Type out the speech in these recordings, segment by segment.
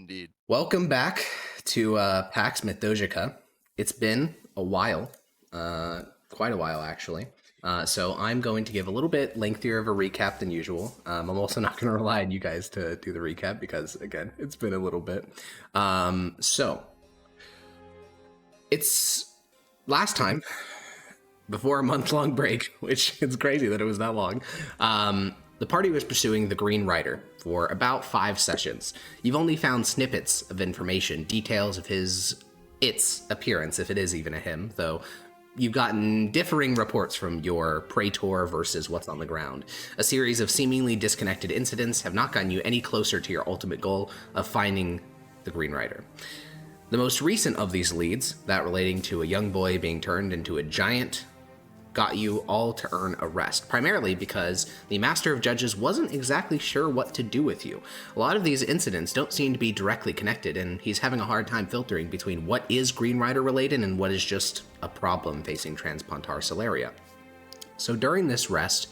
Indeed. Welcome back to Pax Mithdosica. It's been a while, quite a while actually. So I'm going to give a little bit lengthier of a recap than usual. I'm also not going to rely on you guys to do the recap because, again, it's been a little bit. So it's last time, before a month-long break, which is crazy that it was that long. The party was pursuing the Green Rider for about 5 sessions. You've only found snippets of information, details of its appearance, if it is even a him, though you've gotten differing reports from your praetor versus what's on the ground. A series of seemingly disconnected incidents have not gotten you any closer to your ultimate goal of finding the Green Rider. The most recent of these leads, that relating to a young boy being turned into a giant, got you all to earn a rest, primarily because the Master of Judges wasn't exactly sure what to do with you. A lot of these incidents don't seem to be directly connected, and he's having a hard time filtering between what is Green Rider related and what is just a problem facing Transpontar Solaria. So during this rest,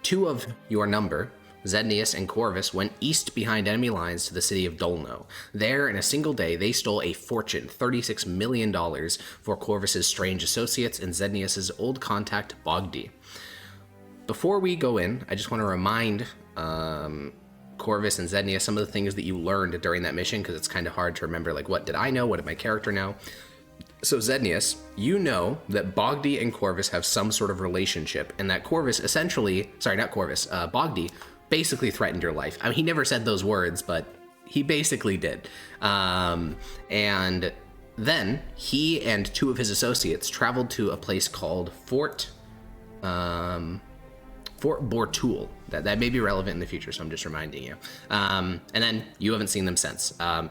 2 of your number, Zednius and Corvus, went east behind enemy lines to the city of Dolno. There, in a single day, they stole a fortune, $36 million, for Corvus's strange associates and Zednius's old contact, Bogdi. Before we go in, I just want to remind Corvus and Zednius some of the things that you learned during that mission, because it's kind of hard to remember, like, what did I know, what did my character know? So Zednius, you know that Bogdi and Corvus have some sort of relationship, and that Corvus Bogdi basically threatened your life. I mean, he never said those words, but he basically did. And then he and 2 of his associates traveled to a place called Fort Bortul. That may be relevant in the future, so I'm just reminding you. And then you haven't seen them since. I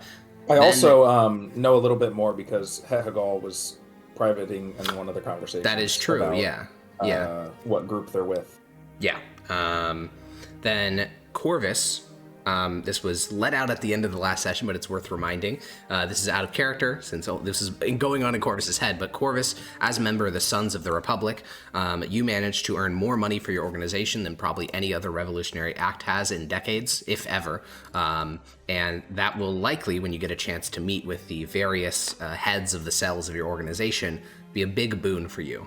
also know a little bit more because Hagal was privating in one of the conversations. That is true, about, yeah. What group they're with. Yeah. Then Corvus, this was let out at the end of the last session, but it's worth reminding. This is out of character, since this is going on in Corvus's head, but Corvus, as a member of the Sons of the Republic, you managed to earn more money for your organization than probably any other revolutionary act has in decades, if ever. And that will likely, when you get a chance to meet with the various heads of the cells of your organization, be a big boon for you.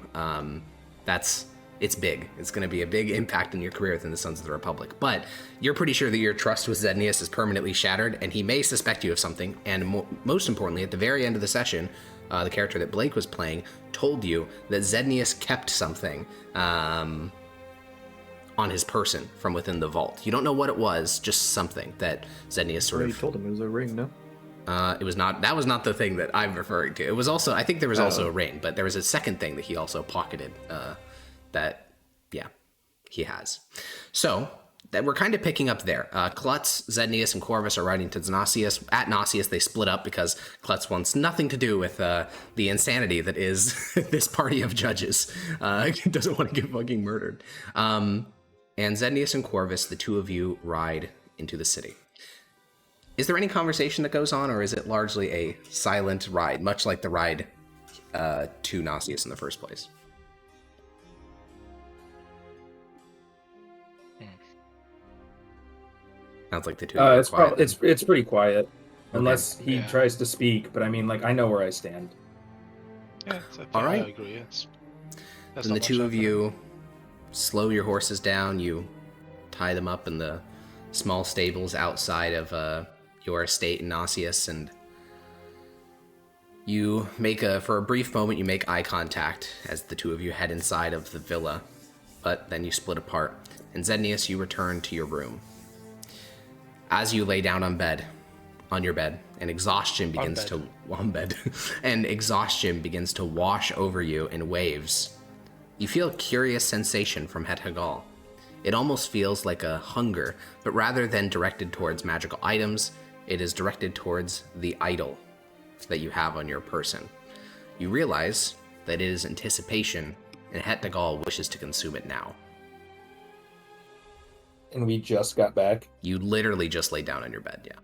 It's big. It's going to be a big impact in your career within the Sons of the Republic. But you're pretty sure that your trust with Zednius is permanently shattered, and he may suspect you of something. And most importantly, at the very end of the session, the character that Blake was playing told you that Zednius kept something on his person from within the vault. You don't know what it was, just something that Zednius sort of... You told him it was a ring, no? That was not the thing that I'm referring to. It was also, I think there was also a ring, but there was a second thing that he also pocketed, he has. So that we're kind of picking up there. Klutz, Zednius, and Corvus are riding to Nasius. At Nasius, they split up because Klutz wants nothing to do with the insanity that is this party of judges. Doesn't want to get fucking murdered. And Zednius and Corvus, the 2 of you, ride into the city. Is there any conversation that goes on, or is it largely a silent ride, much like the ride to Nasius in the first place? Sounds like the 2 of you are quiet. It's pretty quiet, unless he tries to speak. But I mean, like, I know where I stand. Yeah, all right. I agree. Then the 2 of you slow your horses down. You tie them up in the small stables outside of your estate in Nasius, and you make for a brief moment, you make eye contact as the 2 of you head inside of the villa, but then you split apart. And Zednius, you return to your room. As you lay down on your bed, and exhaustion begins to wash over you in waves. You feel a curious sensation from Het Hagal. It almost feels like a hunger, but rather than directed towards magical items, it is directed towards the idol that you have on your person. You realize that it is anticipation, and Het Hagal wishes to consume it now. And we just got back. You literally just laid down on your bed, yeah.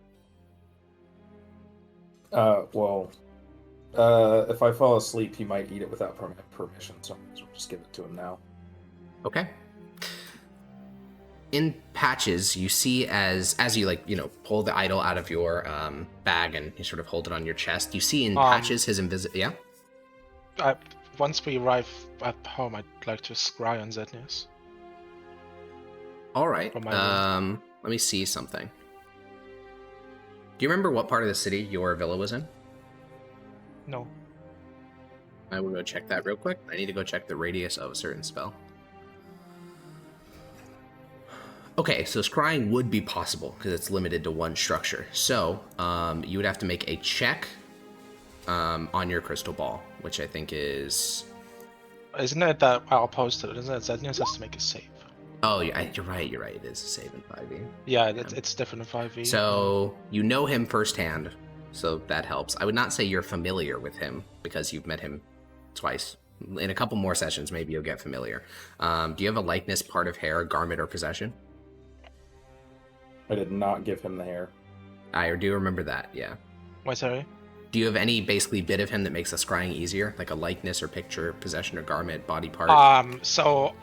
If I fall asleep, he might eat it without permission, so we'll just give it to him now. Okay. in Patches, you see as you pull the idol out of your bag and you sort of hold it on your chest, you see in Patches his yeah? Once we arrive at home, I'd like to scry on Zednius. All right. Let me see something. Do you remember what part of the city your villa was in? No. I will go check that real quick. I need to go check the radius of a certain spell. Okay, so scrying would be possible because it's limited to one structure. So you would have to make a check on your crystal ball, which I think is... Isn't it that I'll post it? Isn't it Zednius has to make a save? Oh, you're right. It is a save in 5e. Yeah, it's different in 5e. So you know him firsthand, so that helps. I would not say you're familiar with him because you've met him twice. In a couple more sessions, maybe you'll get familiar. Do you have a likeness, part of hair, garment, or possession? I did not give him the hair. I do remember that, yeah. Why, sorry? Do you have any basically bit of him that makes the scrying easier? Like a likeness or picture, possession or garment, body part? So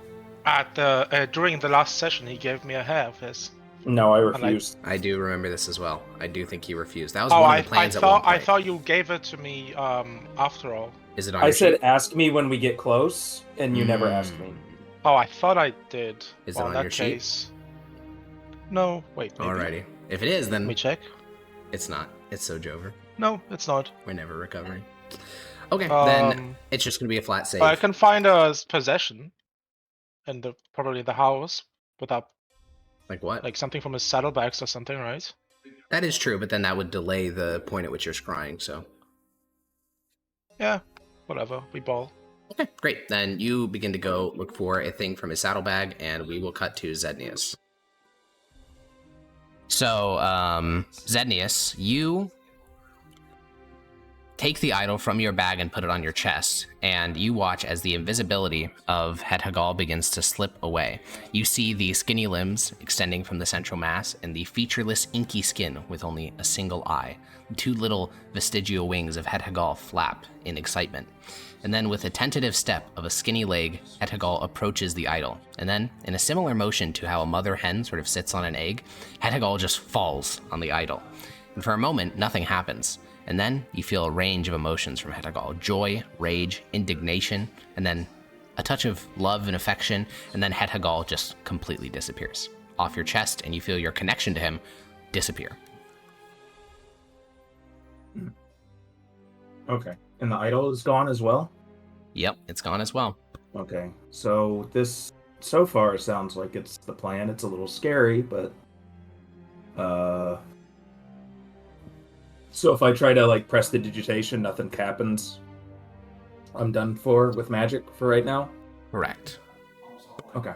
at the during the last session he gave me a hair of his. No, I refused. I do remember this as well. I do think he refused. That was one of the plans at one point. I thought you gave it to me after all. Is it on I said ask me when we get close, and you never asked me. Oh, I thought I did. Is it on your sheet? No, wait. Maybe. Alrighty. If it is, then... Let me check. It's not. It's Sojover. No, it's not. We're never recovering. Okay, then it's just going to be a flat save. I can find a possession in probably the house without... Like what? Like something from his saddlebags or something, right? That is true, but then that would delay the point at which you're scrying, so... Yeah, whatever. We ball. Okay, great. Then you begin to go look for a thing from his saddlebag, and we will cut to Zednius. So, Zednius, you take the idol from your bag and put it on your chest, and you watch as the invisibility of Het Hagal begins to slip away. You see the skinny limbs extending from the central mass and the featureless, inky skin with only a single eye. The two little vestigial wings of Het Hagal flap in excitement. And then with a tentative step of a skinny leg, Het Hagal approaches the idol. And then, in a similar motion to how a mother hen sort of sits on an egg, Het Hagal just falls on the idol. And for a moment, nothing happens. And then you feel a range of emotions from Het Hagal: joy, rage, indignation, and then a touch of love and affection, and then Het Hagal just completely disappears off your chest, and you feel your connection to him disappear. Okay. And the idol is gone as well? Yep, it's gone as well. Okay. So this, so far, sounds like it's the plan. It's a little scary, but... So if I try to, like, press the digitation, nothing happens. I'm done for with magic for right now? Correct. Okay.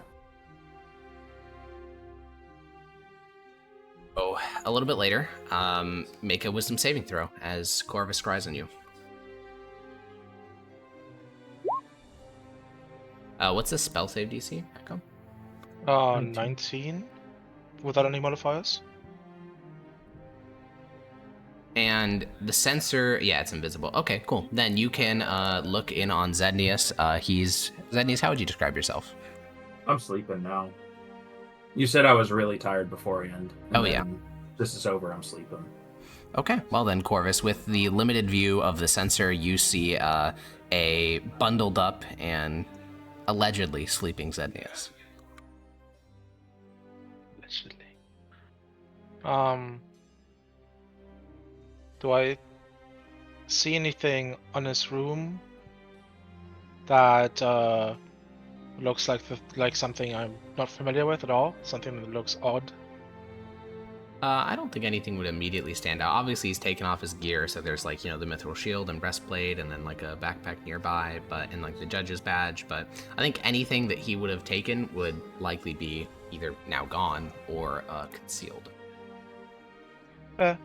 Oh, a little bit later, make a wisdom saving throw as Corvus scries on you. What's the spell save DC, Echo? 19. Without any modifiers. And the sensor, yeah, it's invisible. Okay, cool. Then you can look in on Zednius. Zednius, how would you describe yourself? I'm sleeping now. You said I was really tired beforehand. Oh, yeah. This is over, I'm sleeping. Okay, well then, Corvus, with the limited view of the sensor, you see a bundled up and allegedly sleeping Zednius. Allegedly. Do I see anything on his room that looks like something I'm not familiar with at all? Something that looks odd? I don't think anything would immediately stand out. Obviously, he's taken off his gear, so there's like, the mithril shield and breastplate, and then like a backpack nearby, and like the judge's badge. But I think anything that he would have taken would likely be either now gone or concealed. Yeah,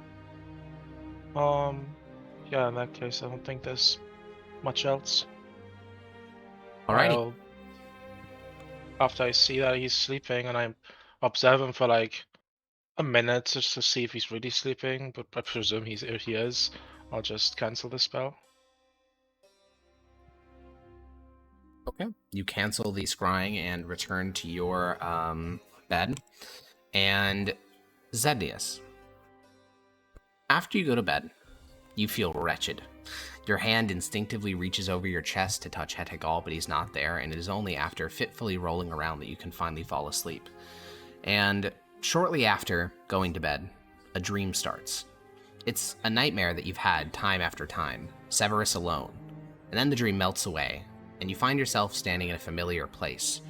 in that case, I don't think there's much else. Alrighty. After I see that he's sleeping, and I observe him for like a minute just to see if he's really sleeping, but I presume he is, I'll just cancel the spell. Okay. You cancel the scrying and return to your bed. And Zednius, after you go to bed, you feel wretched. Your hand instinctively reaches over your chest to touch Hetegal, but he's not there, and it is only after fitfully rolling around that you can finally fall asleep. And shortly after going to bed, a dream starts. It's a nightmare that you've had time after time, Severus alone. And then the dream melts away, and you find yourself standing in a familiar place,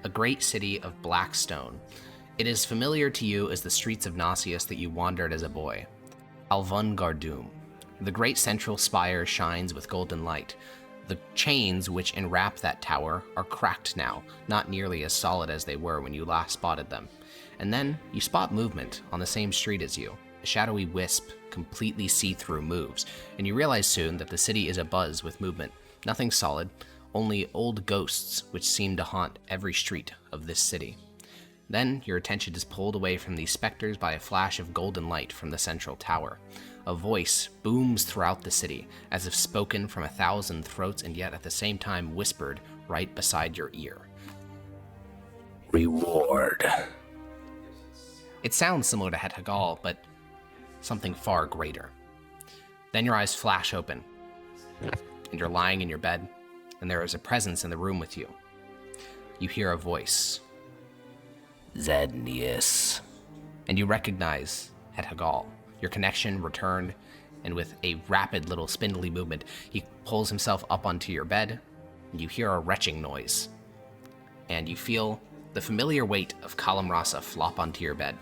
a great city of black stone. It is familiar to you as the streets of Gnossius that you wandered as a boy. Alvun Gardum. The great central spire shines with golden light. The chains which enwrap that tower are cracked now, not nearly as solid as they were when you last spotted them. And then you spot movement on the same street as you. A shadowy wisp, completely see-through, moves, and you realize soon that the city is abuzz with movement. Nothing solid, only old ghosts which seem to haunt every street of this city. Then your attention is pulled away from these specters by a flash of golden light from the central tower. A voice booms throughout the city, as if spoken from 1,000 throats and yet at the same time whispered right beside your ear. Reward. It sounds similar to Hetegal, but something far greater. Then your eyes flash open, and you're lying in your bed, and there is a presence in the room with you. You hear a voice. Zednius. And you recognize Hetegal. Your connection returned, and with a rapid little spindly movement, he pulls himself up onto your bed, and you hear a retching noise. And you feel the familiar weight of Kalam Rasa flop onto your bed.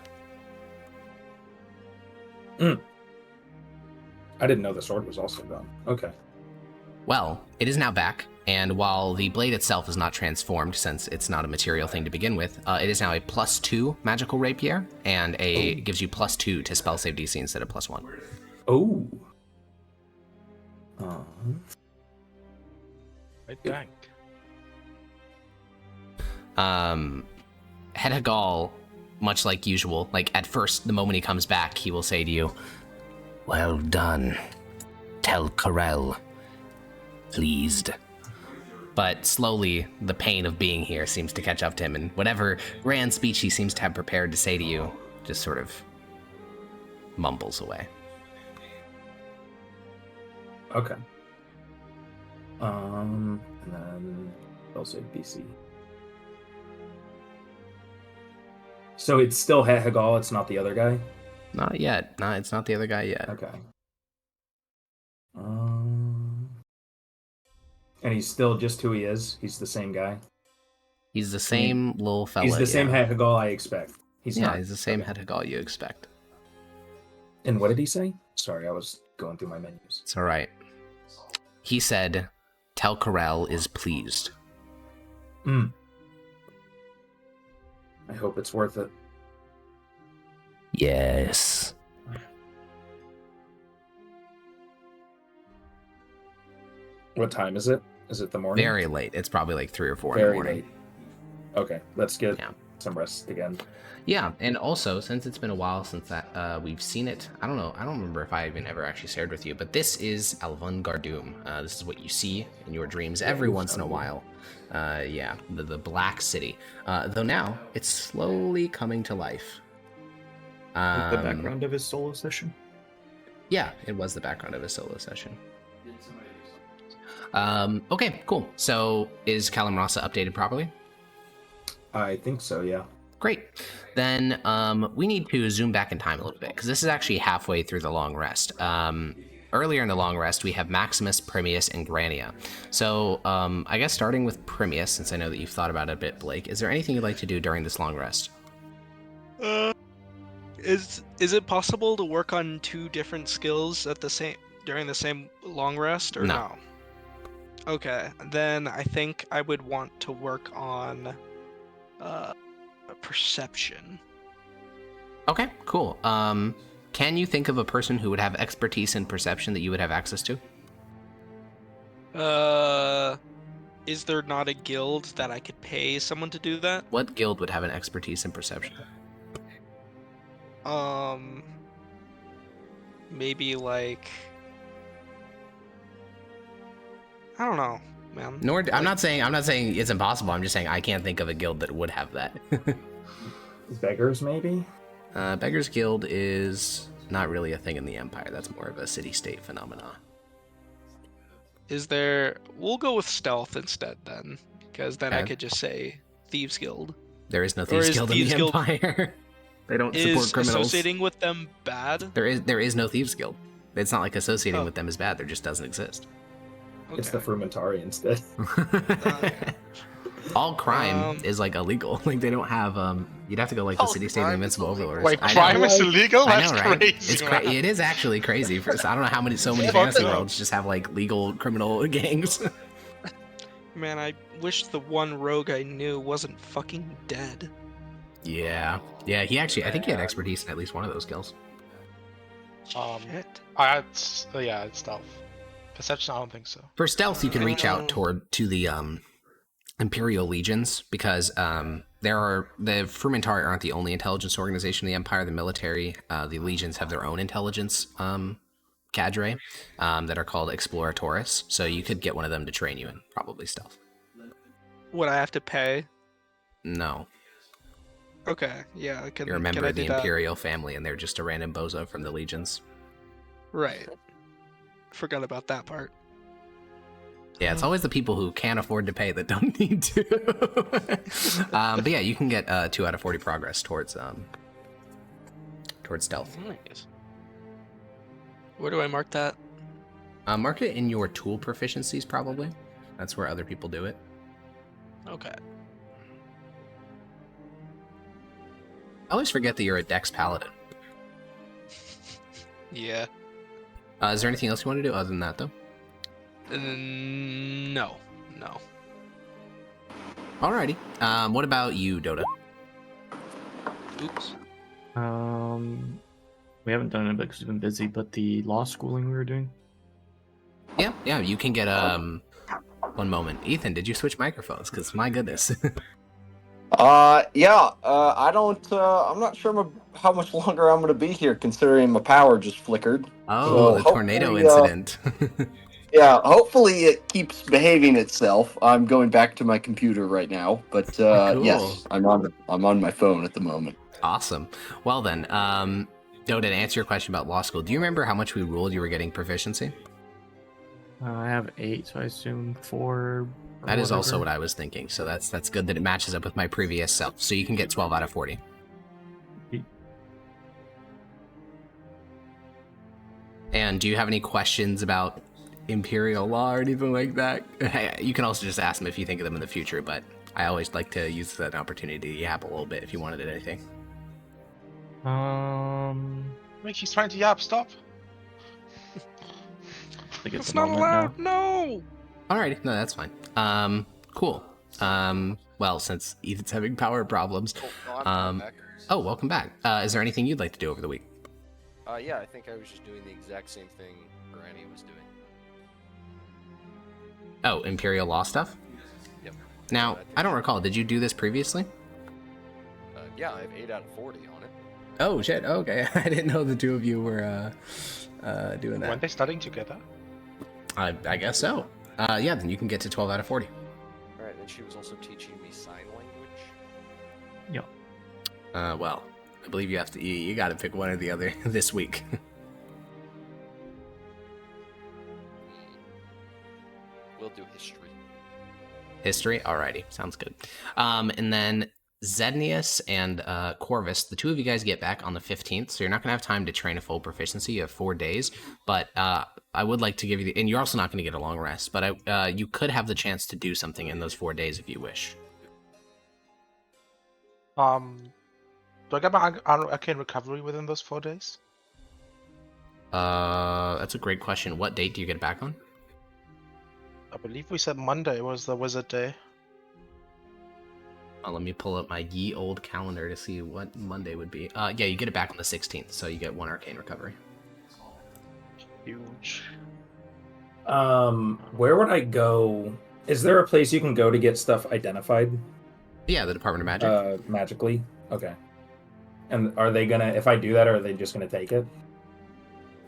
I didn't know the sword was also gone. Okay. Well, it is now back, and while the blade itself is not transformed, since it's not a material thing to begin with, it is now a +2 magical rapier, and gives you +2 to spell save DC instead of +1. Oh. Right back. Hetegal, much like usual, like at first, the moment he comes back, he will say to you, "Well done. Tell Corel. Pleased." But slowly, the pain of being here seems to catch up to him, and whatever grand speech he seems to have prepared to say to you just sort of mumbles away. Okay. And then also BC. So it's still Hetegal, it's not the other guy? Not yet. No, it's not the other guy yet. Okay. And he's still just who he is? He's the same guy? He's the same little fella. He's the same Hetegal I expect. He's the same Hetegal you expect. And what did he say? Sorry, I was going through my menus. It's all right. He said, "Tell Corel is pleased." I hope it's worth it. Yes. What time is it? Is it the morning? Very late. It's probably like 3 or 4 in the morning. Late. Okay, let's get some rest again. Yeah, and also, since it's been a while since that we've seen it, I don't know, I don't remember if I even ever actually shared with you, but this is Alvun Gardum. This is what you see in your dreams every once in a while. The Black City. Though now, it's slowly coming to life. The background of his solo session? Yeah, it was the background of his solo session. Okay, cool. So, is Kalam Rasa updated properly? I think so, yeah. Great. Then we need to zoom back in time a little bit, because this is actually halfway through the long rest. Earlier in the long rest, we have Maximus, Primius, and Grania. So I guess starting with Primius, since I know that you've thought about it a bit, Blake, is there anything you'd like to do during this long rest? Is it possible to work on 2 different skills at the same during the same long rest, or no? Okay, then I think I would want to work on perception. Okay, cool. Can you think of a person who would have expertise in perception that you would have access to? Is there not a guild that I could pay someone to do that? What guild would have an expertise in perception? Maybe like, I don't know, man. I'm not saying it's impossible. I'm just saying I can't think of a guild that would have that. Beggars, maybe? Beggars Guild is not really a thing in the Empire. That's more of a city-state phenomenon. Is there... We'll go with stealth instead then, because then I Okay. could just say Thieves Guild. There is no Thieves is Guild in Thieves the Guild- Empire. They don't Is support criminals. associating with them bad? There is no Thieves Guild. It's not like associating Oh. with them is bad. There just doesn't exist. It's the Frumentari instead. Okay. All crime is like illegal. Like they don't have you'd have to go like the All city state and crime invincible is illegal. overlords. Wait, I know. crime is illegal? I That's know, right? crazy. It's man. it is actually crazy. I don't know how many so many Fuck fantasy it up. worlds just have like legal criminal gangs. Man, I wish the one rogue I knew wasn't fucking dead. Yeah. He actually I think he had expertise in at least one of those skills. Shit. It's stealth. Perception, I don't think so. For stealth, you can reach out to the Imperial Legions because the Frumentari aren't the only intelligence organization in the Empire. The military, the Legions have their own intelligence cadre that are called Exploratores. So you could get one of them to train you in probably stealth. Would I have to pay? No, Okay, yeah. you're a member can I of the do that? Imperial family, and they're just a random bozo from the Legions. Right. Forgot about that part. Yeah, it's always the people who can't afford to pay that don't need to. But yeah, you can get 2 out of 40 progress towards stealth. Nice. Where do I mark that? Mark it in your tool proficiencies, probably. That's where other people do it. Okay. I always forget that you're a Dex Paladin. Yeah. Is there anything else you want to do other than that, though? No. Alrighty. What about you, Dota? Oops. We haven't done it because we've been busy, but the law schooling we were doing. Yeah, you can get, one moment. Ethan, did you switch microphones? Because, my goodness. I don't, I'm not sure how much longer I'm going to be here, considering my power just flickered. Oh, So the tornado hopefully, incident. Yeah, hopefully it keeps behaving itself. I'm going back to my computer right now, but Cool. yes, I'm on my phone at the moment. Awesome. Well then, Dota, to answer your question about law school, do you remember how much we ruled you were getting proficiency? I have 8, so I assume 4. That is also what I was thinking, so that's good that it matches up with my previous self. So you can get 12 out of 40. And do you have any questions about Imperial law or anything like that? You can also just ask them if you think of them in the future, but I always like to use that opportunity to yap a little bit if you wanted anything. Wait, she's trying to yap, stop. Like at It's the not moment allowed. now. No. Alrighty, no, that's fine. Cool. Well, since Ethan's having power problems, Back. oh, welcome back. Is there anything you'd like to do over the week? Yeah, I think I was just doing the exact same thing Granny was doing. Oh, Imperial law stuff? Yep. Now, I don't recall, did you do this previously? Yeah, I have 8 out of 40 on it. Oh, shit, okay. I didn't know the two of you were, doing that. Weren't they studying together? I guess so. Yeah, then you can get to 12 out of 40. Alright, and she was also teaching me sign language. Yeah. Well, I believe you have to, you gotta pick one or the other this week. We'll do history. History? Alrighty, sounds good. And then Zednius and Corvus, the two of you guys get back on the 15th, so you're not going to have time to train a full proficiency. You have 4 days, but I would like to give you, and you're also not going to get a long rest, but you could have the chance to do something in those 4 days if you wish. Do I get my arcane recovery within those 4 days? That's a great question. What date do you get back on? I believe we said Monday was the wizard day. Let me pull up my ye old calendar to see what Monday would be. Yeah, you get it back on the 16th, so you get 1 arcane recovery. Huge. Where would I go? Is there a place you can go to get stuff identified? Yeah, the Department of Magic. Magically? Okay. And are they gonna, if I do that, are they just gonna take it?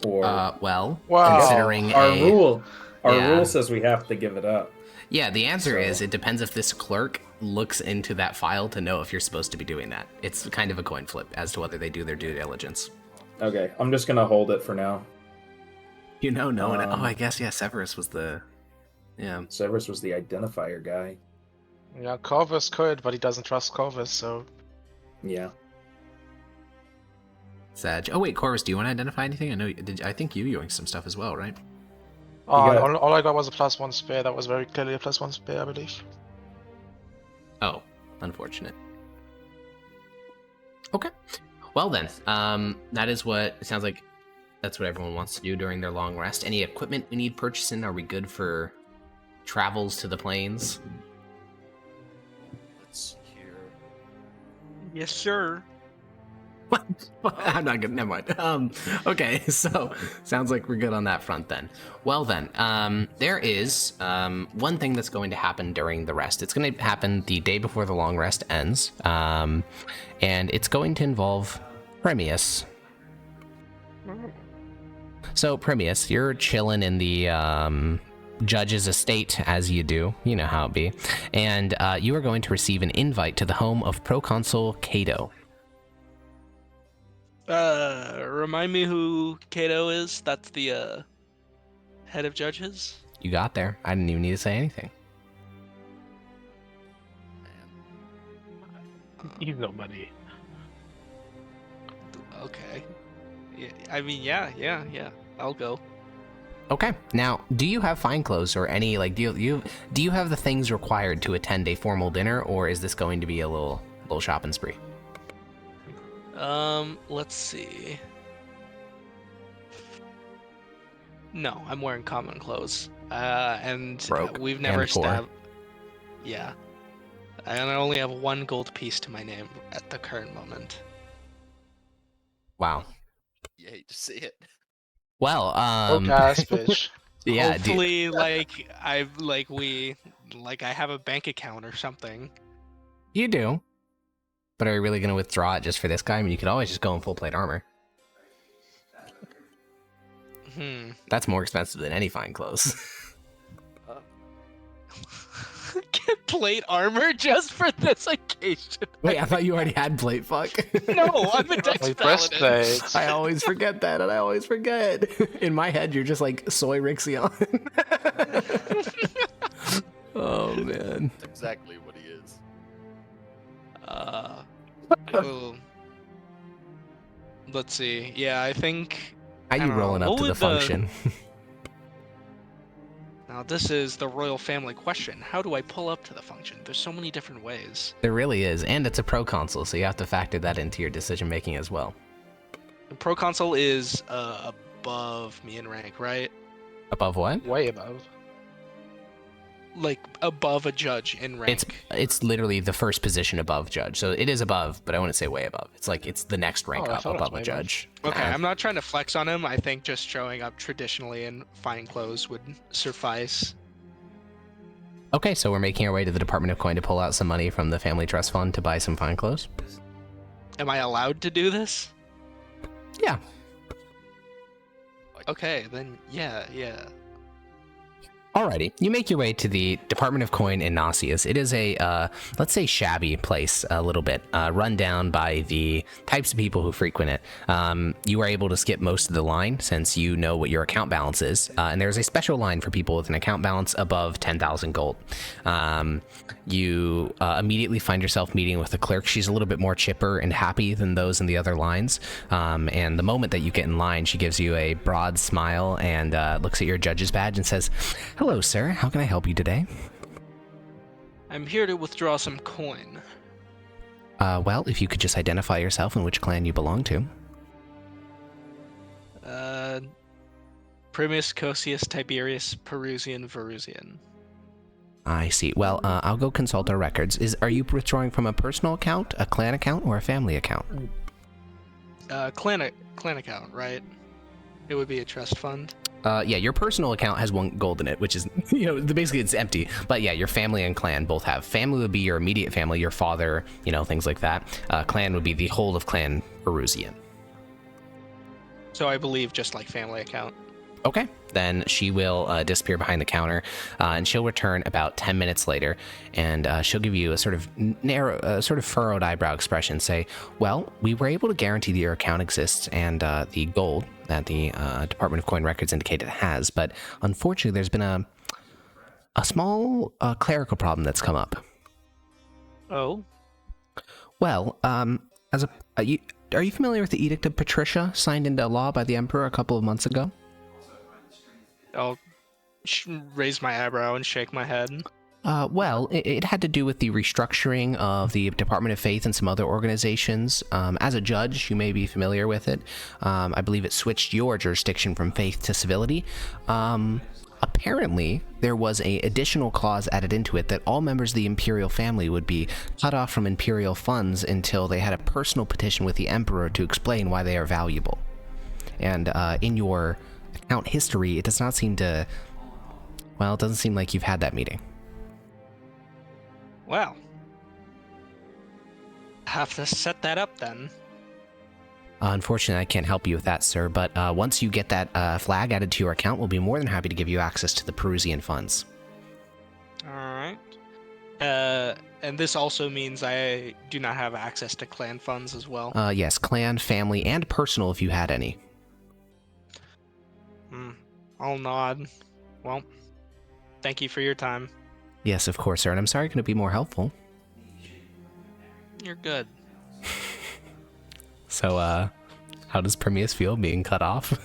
Or Well, Wow. considering our rule Yeah. rule says we have to give it up. Yeah, the answer is it depends if this clerk looks into that file to know if you're supposed to be doing that. It's kind of a coin flip as to whether they do their due diligence. Okay, I'm just gonna hold it for now. You know, no one. I guess Severus was the. Yeah. Severus was the identifier guy. Yeah, Corvus could, but he doesn't trust Corvus, so. Yeah. Sag. Oh wait, Corvus, do you want to identify anything? I know. I think you yoinked some stuff as well, right? All I got was a +1 spear. That was very clearly a +1 spear, I believe. Oh, unfortunate. Okay. Well then, that is what it sounds like. That's what everyone wants to do during their long rest. Any equipment we need purchasing? Are we good for travels to the plains? Let's see here. Yes, sir. What? I'm not good. Never mind. Okay, so sounds like we're good on that front then. Well then, there is one thing that's going to happen during the rest. It's going to happen the day before the long rest ends, and it's going to involve Premius. So Premius, you're chilling in the judge's estate as you do. You know how it be, and you are going to receive an invite to the home of Proconsul Cato. Remind me who Cato is? That's the head of judges? You got there. I didn't even need to say anything. He's nobody. Okay. Yeah, I mean, yeah. I'll go. Okay. Now, do you have fine clothes or any do you have the things required to attend a formal dinner, or is this going to be a little shopping spree? Let's see. No, I'm wearing common clothes. And Broke we've never and poor. Yeah. And I only have 1 gold piece to my name at the current moment. Wow. You hate to see it. Well, Gas, bitch. yeah. Hopefully, I have a bank account or something. You do. But are you really going to withdraw it just for this guy? I mean, you could always just go in full plate armor. That's more expensive than any fine clothes. Get plate armor just for this occasion. Wait, I thought you already had plate fuck. No, I'm a Dutch Like paladin. breastplates. I always forget that, and I always forget. In my head, you're just like soy Rixion. Oh, man. That's exactly what he is. Oh. Let's see. Yeah, I think. How I you don't rolling know. up to What the would function? Now, this is the royal family question. How do I pull up to the function? There's so many different ways. There really is, and it's a proconsul, so you have to factor that into your decision making as well. The proconsul is above me in rank, right? Above what? Way above. Like above a judge in rank. It's literally the first position above judge, so it is above, but I wouldn't say way above. It's like it's the next rank I up thought it was above a way judge. Okay, I'm not trying to flex on him. I think just showing up traditionally in fine clothes would suffice. Okay, so we're making our way to the Department of Coin to pull out some money from the family trust fund to buy some fine clothes. Am I allowed to do this? Yeah. Okay, then yeah. Alrighty, you make your way to the Department of Coin in Nauseous. It is a, let's say, shabby place a little bit, run down by the types of people who frequent it. You are able to skip most of the line since you know what your account balance is, and there's a special line for people with an account balance above 10,000 gold. You immediately find yourself meeting with the clerk. She's a little bit more chipper and happy than those in the other lines, and the moment that you get in line, she gives you a broad smile and looks at your judge's badge and says, "Hello, sir. How can I help you today?" I'm here to withdraw some coin. Well, if you could just identify yourself and which clan you belong to. Primus, Cosius, Tiberius, Perusian, Verusian. I see. Well, I'll go consult our records. Are you withdrawing from a personal account, a clan account, or a family account? Clan account, right? It would be a trust fund. Yeah, your personal account has 1 gold in it, which is, basically it's empty. But yeah, your family and clan both have. Family would be your immediate family, your father, things like that. Clan would be the whole of Clan Perusian. So I believe just like family account. Okay, then she will disappear behind the counter, and she'll return about 10 minutes later, and she'll give you a sort of furrowed eyebrow expression. Say, "Well, we were able to guarantee that your account exists and the gold that the Department of Coin Records indicated it has, but unfortunately, there's been a small clerical problem that's come up." Oh. Well, are you familiar with the Edict of Patricia signed into law by the Emperor a couple of months ago? I'll raise my eyebrow and shake my head. Well, it had to do with the restructuring of the Department of Faith and some other organizations. As a judge, you may be familiar with it. I believe it switched your jurisdiction from faith to civility. Apparently, there was an additional clause added into it that all members of the imperial family would be cut off from imperial funds until they had a personal petition with the Emperor to explain why they are valuable. And in your account history, it does not seem to... Well, it doesn't seem like you've had that meeting. Well, have to set that up then. Unfortunately, I can't help you with that, sir, but once you get that flag added to your account, we'll be more than happy to give you access to the Perusian funds. Alright. And this also means I do not have access to clan funds as well? Yes, clan, family, and personal if you had any. I'll nod. Well, thank you for your time. Yes, of course, sir, and I'm sorry I couldn't be more helpful. You're good. So, how does Primeus feel being cut off?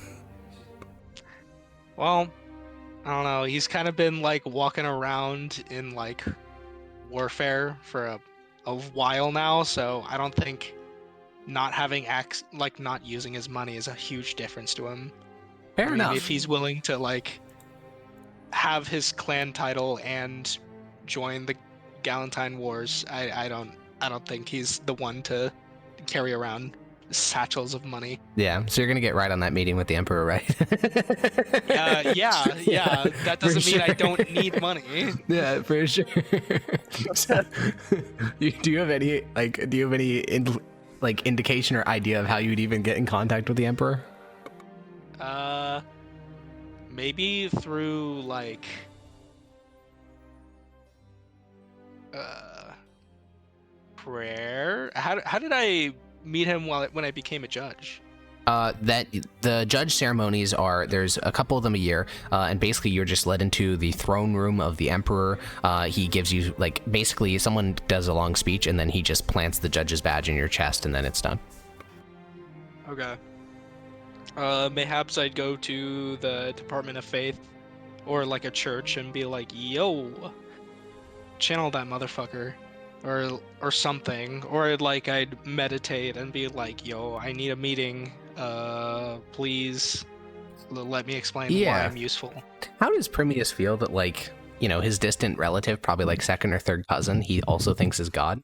Well, I don't know. He's kind of been like walking around in like warfare for a while now, so I don't think not having not using his money is a huge difference to him. Fair enough. If he's willing to like have his clan title and join the Galentine Wars, I don't think he's the one to carry around satchels of money. Yeah, so you're gonna get right on that meeting with the Emperor, right? Yeah. That doesn't mean I don't need money. Yeah, for sure. So, do you have any indication or idea of how you'd even get in contact with the Emperor? Maybe through like prayer. How did I meet him when I became a judge? That the judge ceremonies there's a couple of them a year, and basically you're just led into the throne room of the Emperor. He gives you basically someone does a long speech and then he just plants the judge's badge in your chest and then it's done. Okay. Mayhaps I'd go to the Department of Faith or like a church and be like, yo, channel that motherfucker. Or something, or like I'd meditate and be like, yo, I need a meeting, please let me explain why I'm useful. How does Primeus feel that his distant relative, probably like second or third cousin, he also thinks is God?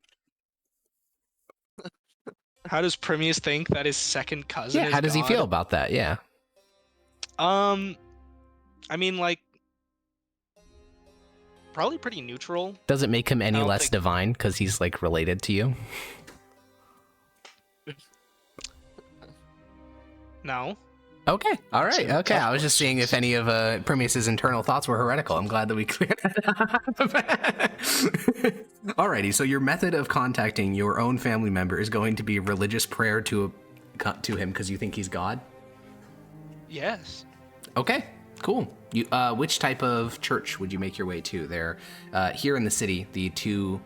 How does Primeus think that his second cousin is how does God? he feel about that? Yeah. I mean, like, probably pretty neutral. Does it make him any less divine because he's related to you? No. Okay. All right. Okay. I was just seeing if any of Primeus's internal thoughts were heretical. I'm glad that we cleared that up. Alrighty. So your method of contacting your own family member is going to be religious prayer to him because you think he's God? Yes. Okay. Cool. You, which type of church would you make your way to? There, here in the city, the two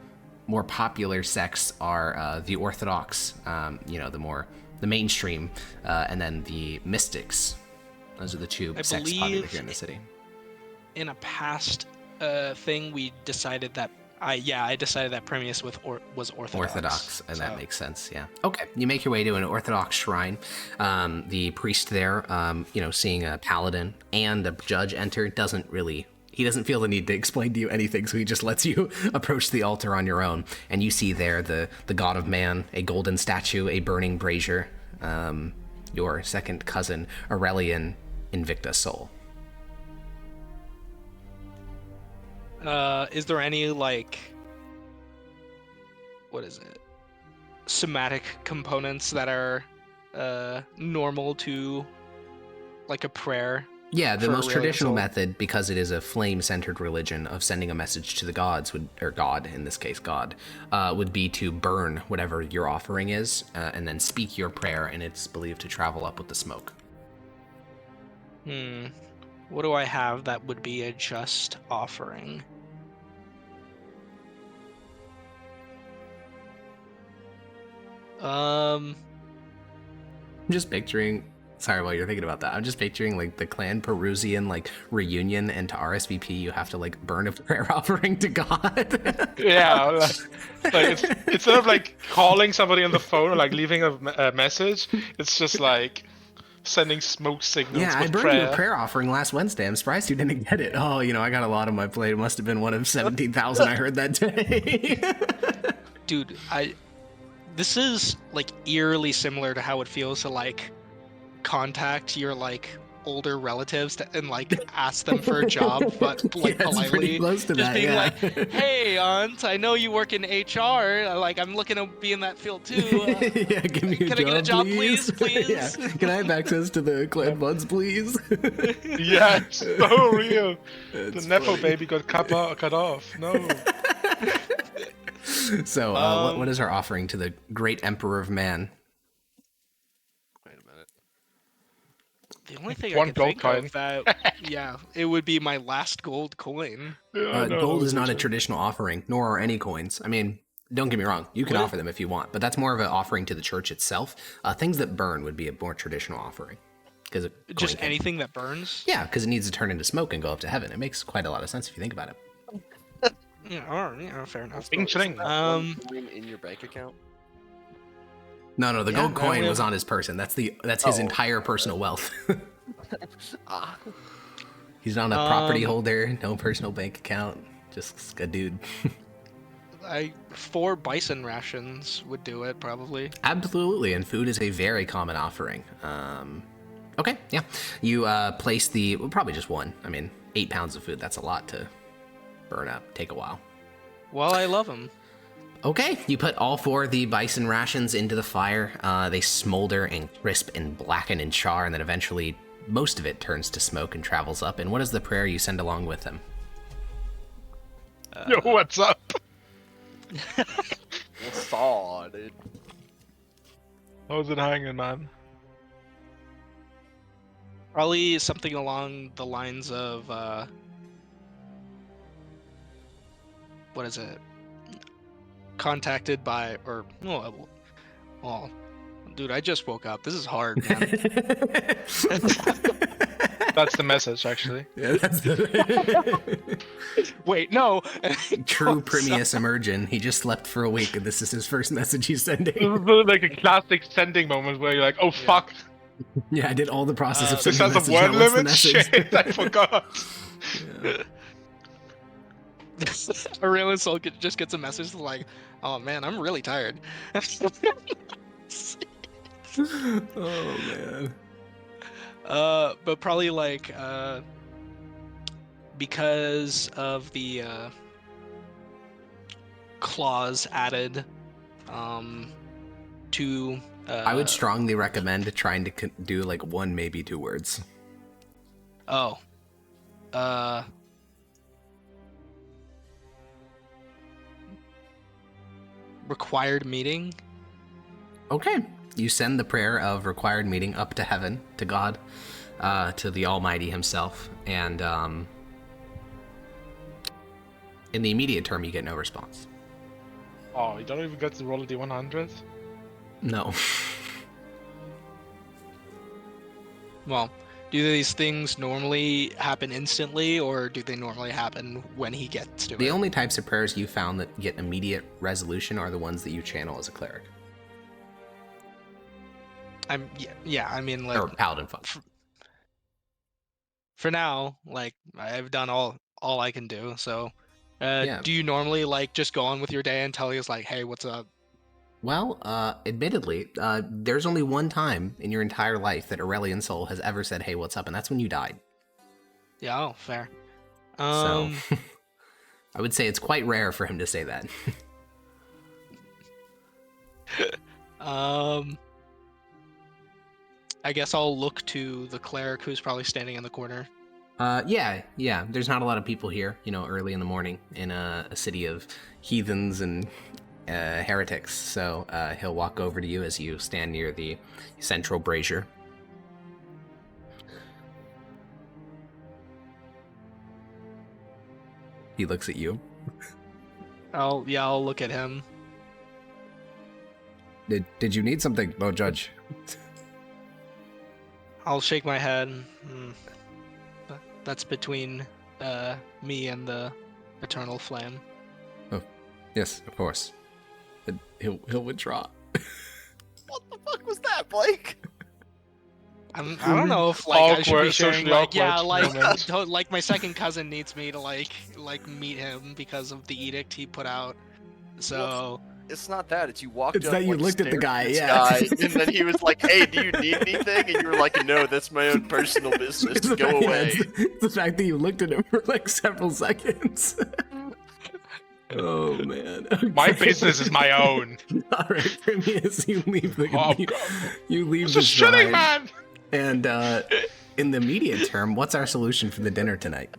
more popular sects are the Orthodox, the mainstream, and then the Mystics. Those are the two sects popular here in the city. In a past thing, we decided that I decided that Primeus was Orthodox. And that makes sense, yeah. Okay, you make your way to an Orthodox shrine. The priest there, seeing a paladin and a judge enter, doesn't feel the need to explain to you anything, so he just lets you approach the altar on your own. And you see there the god of man, a golden statue, a burning brazier, your second cousin, Aurelian Invicta Soul. Is there any somatic components that are normal to a prayer? Yeah, the for most Aurelian traditional Soul. method, because it is a flame-centered religion of sending a message to the gods, or God, in this case, God, would be to burn whatever your offering is, and then speak your prayer, and it's believed to travel up with the smoke. What do I have that would be a just offering? I'm just picturing. Sorry, while you're thinking about that, I'm just picturing like the Clan Perusian like reunion, and to RSVP, you have to like burn a prayer offering to God. Yeah, like it's instead of like calling somebody on the phone or like leaving a message, it's just like sending smoke signals Yeah, I with burned you a prayer. prayer offering last Wednesday. I'm surprised you didn't get it. Oh, I got a lot on my plate. It must have been one of 17,000 I heard that day. Dude, this is like eerily similar to how it feels to like contact your like older relatives and like ask them for a job, but like Yeah, it's pretty politely, close to just that, being yeah. like, "Hey, aunt, I know you work in HR. Like, I'm looking to be in that field too. Yeah, give me Can I get a job, please? Yeah, can I have access to the clan buds, please? Yeah, it's so real. It's The Nepo funny. baby got cut off. No. So, what is our offering to the great emperor of man? Wait a minute. The only thing One I could gold think coin. of that, yeah, it would be my last gold coin. Yeah, no, Gold that is not a was traditional offering, nor are any coins. I mean, don't get me wrong, you can What? offer them if you want, but that's more of an offering to the church itself. Things that burn would be a more traditional offering. Because Just anything that burns. Yeah, because it needs to turn into smoke and go up to heaven. It makes quite a lot of sense if you think about it. Yeah, all right, yeah, fair enough. Bing chling. One coin in your bank account? No, the Yeah, gold no, coin we was have- on his person. That's his Oh. entire personal wealth. Ah. He's not a property holder, no personal bank account, just a dude. 4 bison rations would do it probably. Absolutely, and food is a very common offering. Okay, yeah. You place probably just one. I mean, 8 pounds of food, that's a lot to burn up. Take a while. Well, I love them. Okay, you put all 4 of the bison rations into the fire. They smolder and crisp and blacken and char, and then eventually most of it turns to smoke and travels up. And what is the prayer you send along with them? Yo, what's up? What's saw, dude? How's it hanging, man? Probably something along the lines of what is it? Contacted by oh, dude, I just woke up. This is hard, man. That's the message, actually. Yeah, that's the Wait, no. true Primius Emergent. He just slept for a week, and this is his first message he's This sending. is like a classic sending moment where you're like, oh fuck, Yeah, I did all the process of this sending has a message. word Now what's the limit? message? Shit, I forgot. Aurelian Soul just gets a message like, "Oh man, I'm really tired." Oh man. But probably like because of the clause added to I would strongly recommend trying to do like 1, maybe 2 words. Required meeting. Okay. You send the prayer of required meeting up to heaven, to God, to the Almighty himself, and in the immediate term, you get no response. Oh, you don't even get to roll a d100? No. Well, do these things normally happen instantly, or do they normally happen when he gets to The it? only types of prayers you found that get immediate resolution are the ones that you channel as a cleric. I mean, like Or paladin function. for now, like I've done all I can do. So, Yeah. do you normally like just go on with your day until he's like, "Hey, what's up?" Well, admittedly, there's only one time in your entire life that Aurelian Soul has ever said, "Hey, what's up?" And that's when you died. Yeah, oh, fair. So, I would say it's quite rare for him to say that. I guess I'll look to the cleric who's probably standing in the corner. Yeah. There's not a lot of people here, early in the morning in a city of heathens and heretics. So he'll walk over to you as you stand near the central brazier. He looks at you. I'll look at him. Did you need something, Bo Judge? I'll shake my head. That's between me and the eternal flame. Oh, yes, of course. He'll withdraw. What the fuck was that, Blake? I don't know if I should be Awkward, sharing socially awkward moment. like my second cousin needs me to like meet him because of the edict he put out. So It's not that. It's you walked It's up. that you like, looked at the stared guy, this yeah. guy, and then he was like, "Hey, do you need anything?" And you were like, "No, that's my own personal business. It's the Go fact- yeah, away." it's the fact that you looked at him for like several seconds. Oh man. My Okay. business is my own. All right, Primus, you leave the Oh, you leave It's the a shitting shrine. man. And in the immediate term, what's our solution for the dinner tonight?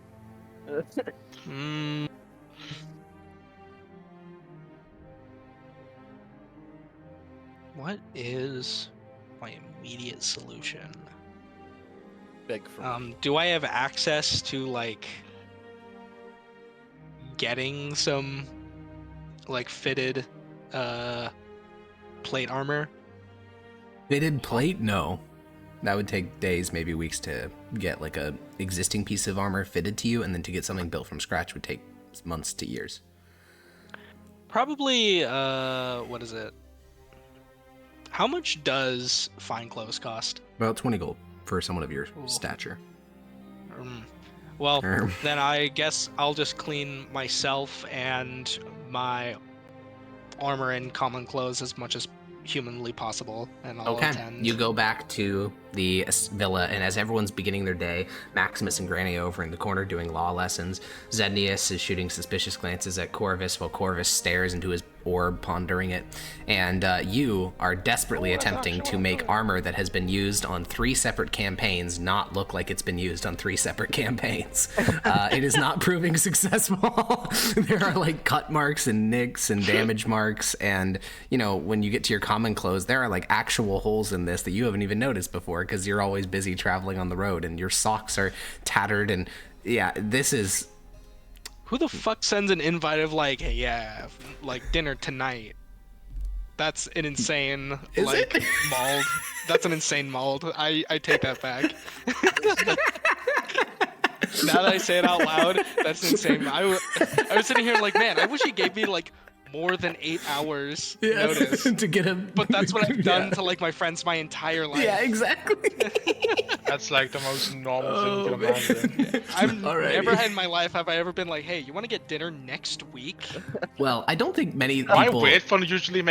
what is my immediate solution? Beg for me. Do I have access to like getting some like fitted plate armor? Fitted plate? No. That would take days, maybe weeks to get like a existing piece of armor fitted to you, and then to get something built from scratch would take months to years. Probably what is it? How much does fine clothes cost? About 20 gold for someone of your Cool. stature. Well, Erm. then I guess I'll just clean myself and my armor and common clothes as much as humanly possible, and I'll Okay, attend. you go back to the villa, and as everyone's beginning their day, Maximus and Granny over in the corner doing law lessons. Zednius is shooting suspicious glances at Corvus while Corvus stares into his orb, pondering it. And you are desperately attempting to make armor that has been used on 3 separate campaigns not look like it's been used on 3 separate campaigns. It is not proving successful. There are like cut marks and nicks and damage marks, and when you get to your common clothes, there are like actual holes in this that you haven't even noticed before because you're always busy traveling on the road, and your socks are tattered, and yeah, this is... Who the fuck sends an invite of like, hey, yeah, like dinner tonight? That's an insane mold. That's an insane mold. I take that back. Now that I say it out loud, that's insane. I was sitting here like, man, I wish he gave me like more than 8 hours notice. to get him. But that's what I've done to like my friends my entire life. Yeah, exactly. That's like the most normal thing you can man. imagine. I've Alrighty. never in my life have I ever been like, hey, you want to get dinner next week? Well, I don't think many Am I people... weird for usually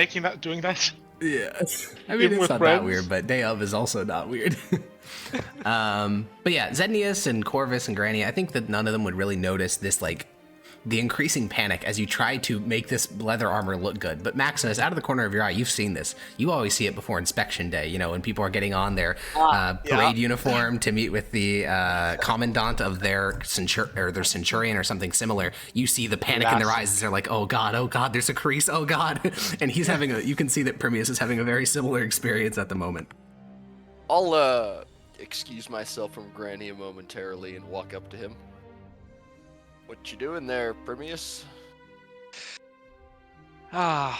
doing that? Yeah. I mean, Even it's with not friends? that weird, but day of is also not weird. But yeah, Zednius and Corvus and Granny, I think that none of them would really notice this, like, the increasing panic as you try to make this leather armor look good. But Maximus, out of the corner of your eye, you've seen this. You always see it before inspection day, when people are getting on their parade uniform to meet with the commandant of their centurion or something similar. You see the panic in their eyes as they're like, oh god, there's a crease, oh god. And he's you can see that Primus is having a very similar experience at the moment. I'll excuse myself from Granny momentarily and walk up to him. What you doing there, Primus? A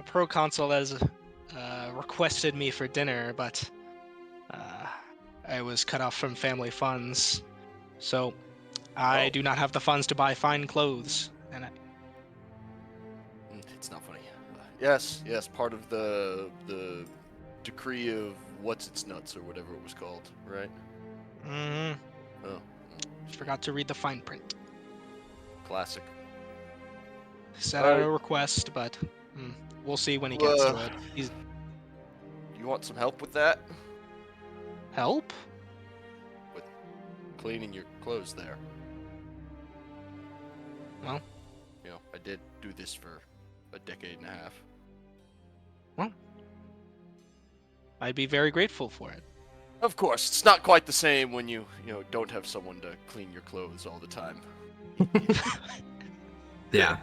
proconsul has requested me for dinner, but I was cut off from family funds, so I do not have the funds to buy fine clothes. And It's not funny. Yes, part of the decree of what's its nuts or whatever it was called, right? Oh, forgot to read the fine print. classic. Set out a request, but we'll see when he gets to it. You want some help with that? Help? With cleaning your clothes there. Well, I did do this for a decade and a half. Well, I'd be very grateful for it. Of course, it's not quite the same when you don't have someone to clean your clothes all the time. Yeah.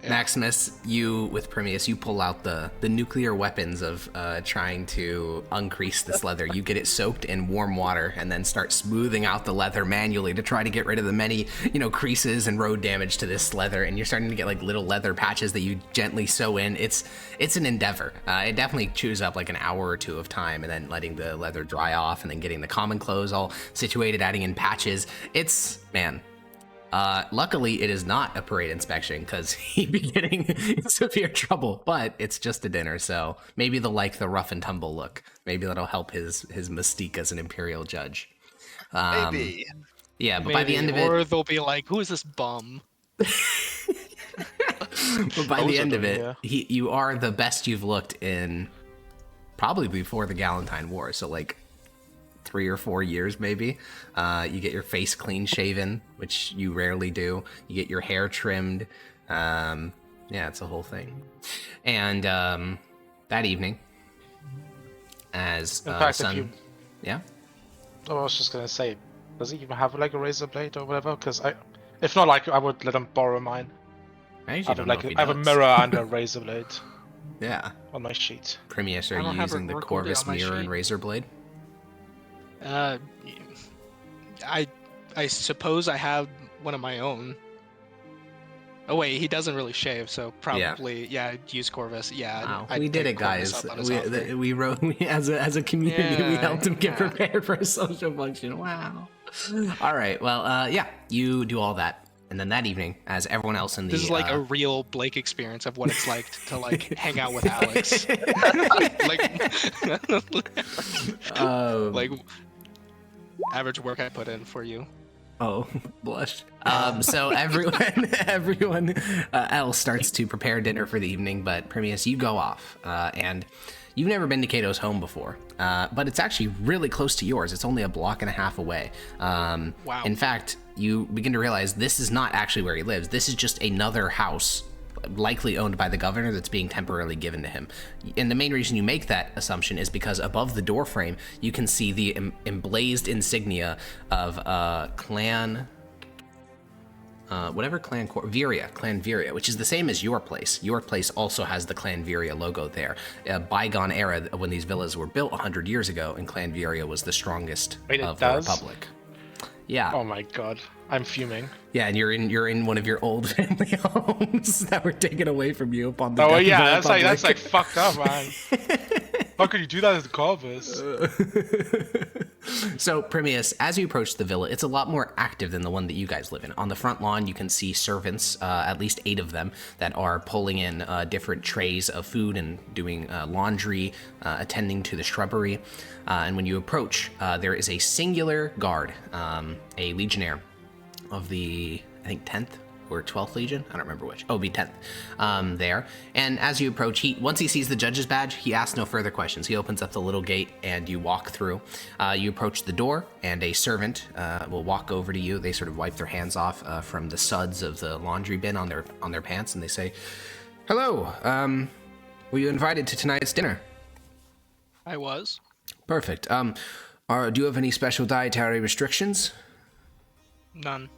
Maximus, you with Primeus, you pull out the nuclear weapons of trying to uncrease this leather. You get it soaked in warm water and then start smoothing out the leather manually to try to get rid of the many, creases and road damage to this leather. And you're starting to get like little leather patches that you gently sew in. It's an endeavor. It definitely chews up like an hour or two of time, and then letting the leather dry off and then getting the common clothes all situated, adding in patches. Luckily, it is not a parade inspection because he'd be getting in severe trouble, but it's just a dinner, so maybe they'll like the rough and tumble look. Maybe that'll help his mystique as an imperial judge. Maybe. Yeah, but by the end of it... Or they'll be like, who is this bum? But by the end of it, you are the best you've looked in probably before the Galentine War, so like 3 or 4 years maybe. You get your face clean shaven, which you rarely do. You get your hair trimmed. Yeah, it's a whole thing. And that evening, as in fact, sun... Yeah? I was just gonna say, does he even have like a razor blade or whatever? Because if not, like I would let him borrow mine. I have a mirror and a razor blade. Yeah. On my sheet. Primeus, are you using the Corvus mirror and razor blade? I suppose I have one of my own. Oh wait, he doesn't really shave, so probably use Corvus. Yeah, wow. We did it, guys. We wrote as a community. We helped him get prepared for a social function. Wow. All right. Well, you do all that. And then that evening, as everyone else in the... This is like a real Blake experience of what it's like to like hang out with Alex. like average work I put in for you. Oh, blush. So everyone else starts to prepare dinner for the evening, but Primeus, you go off, and you've never been to Cato's home before, but it's actually really close to yours. It's only a block and a half away. Wow. In fact, you begin to realize this is not actually where he lives. This is just another house, likely owned by the governor, that's being temporarily given to him. And the main reason you make that assumption is because above the doorframe, you can see the emblazed insignia of Clan Viria, which is the same as your place. Your place also has the Clan Viria logo there. A bygone era when these villas were built 100 years ago, and Clan Viria was the strongest of the Republic. Yeah. Oh my god, I'm fuming. Yeah, and you're in one of your old family homes that were taken away from you upon the death of the Republic. that's like fucked up, man. How could you do that as the Corvus? So, Primeus, as you approach the villa, it's a lot more active than the one that you guys live in. On the front lawn, you can see servants, at least 8 of them, that are pulling in different trays of food and doing laundry, attending to the shrubbery. And when you approach, there is a singular guard, a legionnaire of the, I think, 10th or 12th Legion? I don't remember which. Oh, it'd be 10th there. And as you approach, once he sees the judge's badge, he asks no further questions. He opens up the little gate and you walk through. You approach the door and a servant will walk over to you. They sort of wipe their hands off from the suds of the laundry bin on their pants, and they say, "Hello, were you invited to tonight's dinner?" I was. Perfect. Do you have any special dietary restrictions? None.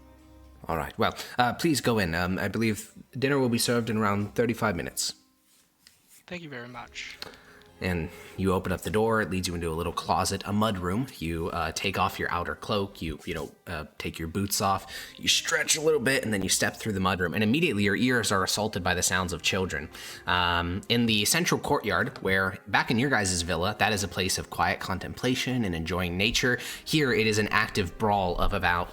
All right. Well, please go in. I believe dinner will be served in around 35 minutes. Thank you very much. And you open up the door. It leads you into a little closet, a mud room. You take off your outer cloak. You take your boots off. You stretch a little bit, and then you step through the mud room. And immediately your ears are assaulted by the sounds of children. In the central courtyard, where back in your guys' villa, that is a place of quiet contemplation and enjoying nature. Here it is an active brawl of about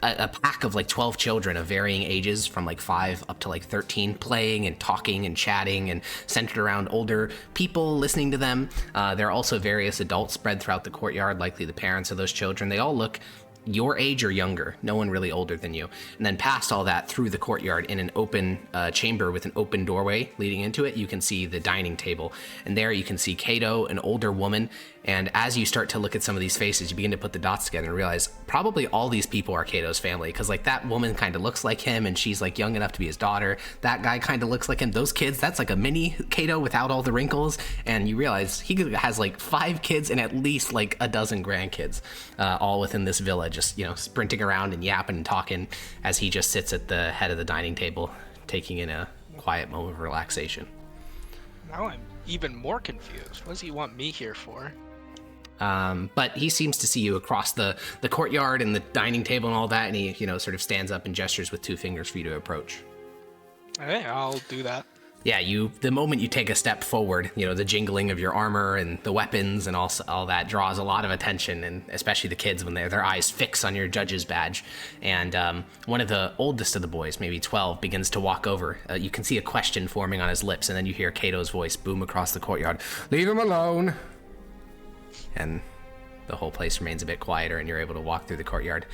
a pack of like 12 children of varying ages, from like 5 up to like 13, playing and talking and chatting, and centered around older people listening to them. There are also various adults spread throughout the courtyard, likely the parents of those children. They all look your age or younger, no one really older than you. And then past all that, through the courtyard in an open chamber with an open doorway leading into it, you can see the dining table. And there you can see Kato, an older woman. And as you start to look at some of these faces, you begin to put the dots together and realize probably all these people are Kato's family. Because like that woman kind of looks like him, and she's like young enough to be his daughter. That guy kind of looks like him. Those kids, that's like a mini Kato without all the wrinkles. And you realize he has like 5 kids and at least like a dozen grandkids, all within this villa, just, sprinting around and yapping and talking as he just sits at the head of the dining table, taking in a quiet moment of relaxation. Now I'm even more confused. What does he want me here for? But he seems to see you across the courtyard and the dining table and all that, and he, sort of stands up and gestures with 2 fingers for you to approach. Okay, I'll do that. Yeah, the moment you take a step forward, the jingling of your armor and the weapons and all that draws a lot of attention, and especially the kids when their eyes fix on your judge's badge. And one of the oldest of the boys, maybe 12, begins to walk over. You can see a question forming on his lips, and then you hear Kato's voice boom across the courtyard. "Leave him alone!" And the whole place remains a bit quieter, and you're able to walk through the courtyard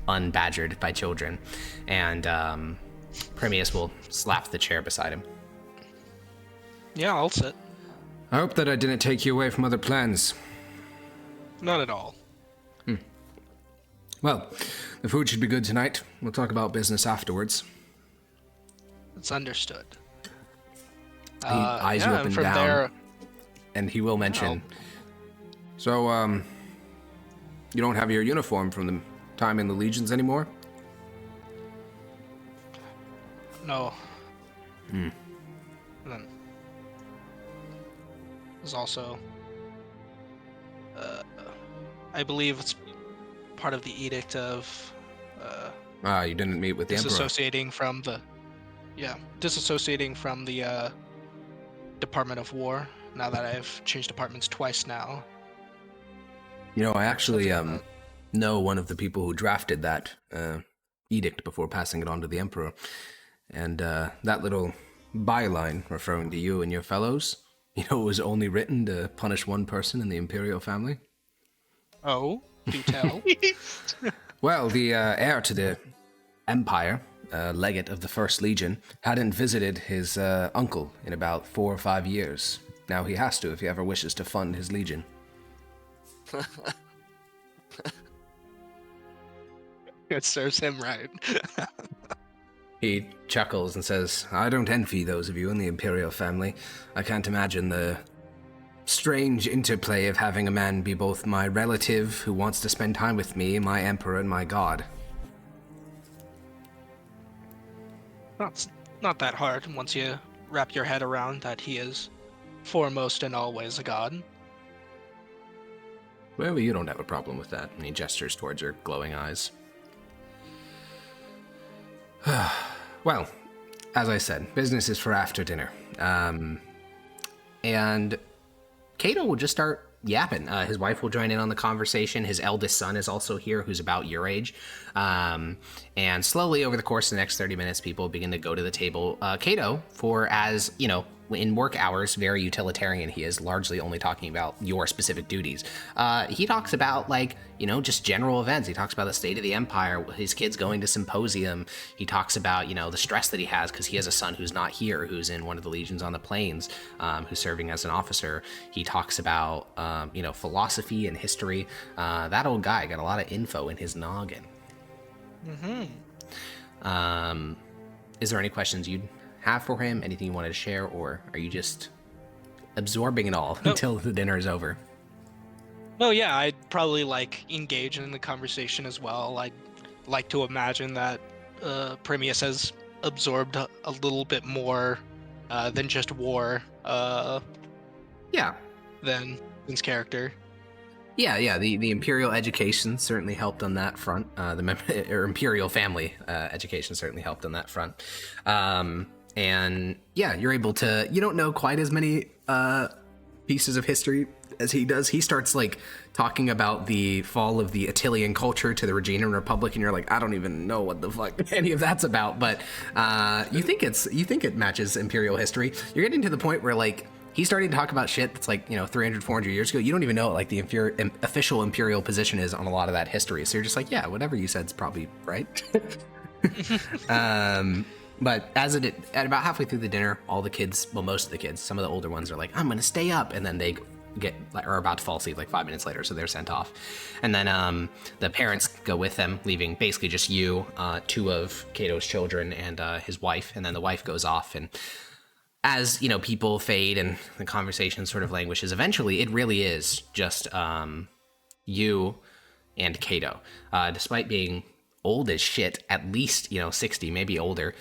unbadgered by children. And Premius will slap the chair beside him. Yeah, I'll sit. I hope that I didn't take you away from other plans. Not at all. Well, the food should be good tonight. We'll talk about business afterwards. It's understood. He eyes you up and from down, there, and he will mention... So, you don't have your uniform from the time in the Legions anymore? No. Then there's also, I believe it's part of the edict of, you didn't meet with the Emperor. disassociating from the Department of War. Now that I've changed departments twice now. I actually know one of the people who drafted that edict before passing it on to the Emperor. And that little byline referring to you and your fellows, it was only written to punish one person in the Imperial family. Oh, do tell. Well, the heir to the Empire, legate of the First Legion, hadn't visited his uncle in about 4 or 5 years. Now he has to if he ever wishes to fund his legion. It serves him right. He chuckles and says, I don't envy those of you in the Imperial family. I can't imagine the strange interplay of having a man be both my relative who wants to spend time with me, my emperor, and my god. Not that hard once you wrap your head around that he is foremost and always a god. Well, you don't have a problem with that. And he gestures towards your glowing eyes. Well, as I said, business is for after dinner. And Kato will just start yapping. His wife will join in on the conversation. His eldest son is also here, who's about your age. And slowly over the course of the next 30 minutes, people begin to go to the table. Kato, in work hours, very utilitarian he is, largely only talking about your specific duties. He talks about, just general events. He talks about the state of the Empire, his kids going to symposium. He talks about, the stress that he has because he has a son who's not here, who's in one of the legions on the plains, who's serving as an officer. He talks about, philosophy and history. That old guy got a lot of info in his noggin. Mm-hmm. Is there any questions you'd have for him? Anything you wanted to share, or are you just absorbing it all until the dinner is over? No, yeah, I'd probably engage in the conversation as well. I'd like to imagine that Premius has absorbed a little bit more than just war. Than his character. Yeah. The Imperial education certainly helped on that front. Imperial family education certainly helped on that front. And yeah, you're able to, you don't know quite as many pieces of history as he does. He starts talking about the fall of the Attilian culture to the Regenan Republic, and you're like, I don't even know what the fuck any of that's about, but you think it matches Imperial history. You're getting to the point where he's starting to talk about shit that's like, 300, 400 years ago. You don't even know what like the official imperial position is on a lot of that history. So you're just like, yeah, whatever you said's probably right. But at about halfway through the dinner, all the kids, well, most of the kids, some of the older ones are like, I'm going to stay up. And then they are about to fall asleep like 5 minutes later. So they're sent off. And then the parents go with them, leaving basically just you, two of Cato's children and his wife. And then the wife goes off. And as, people fade and the conversation sort of languishes, eventually it really is just you and Cato. Despite being old as shit, at least 60, maybe older,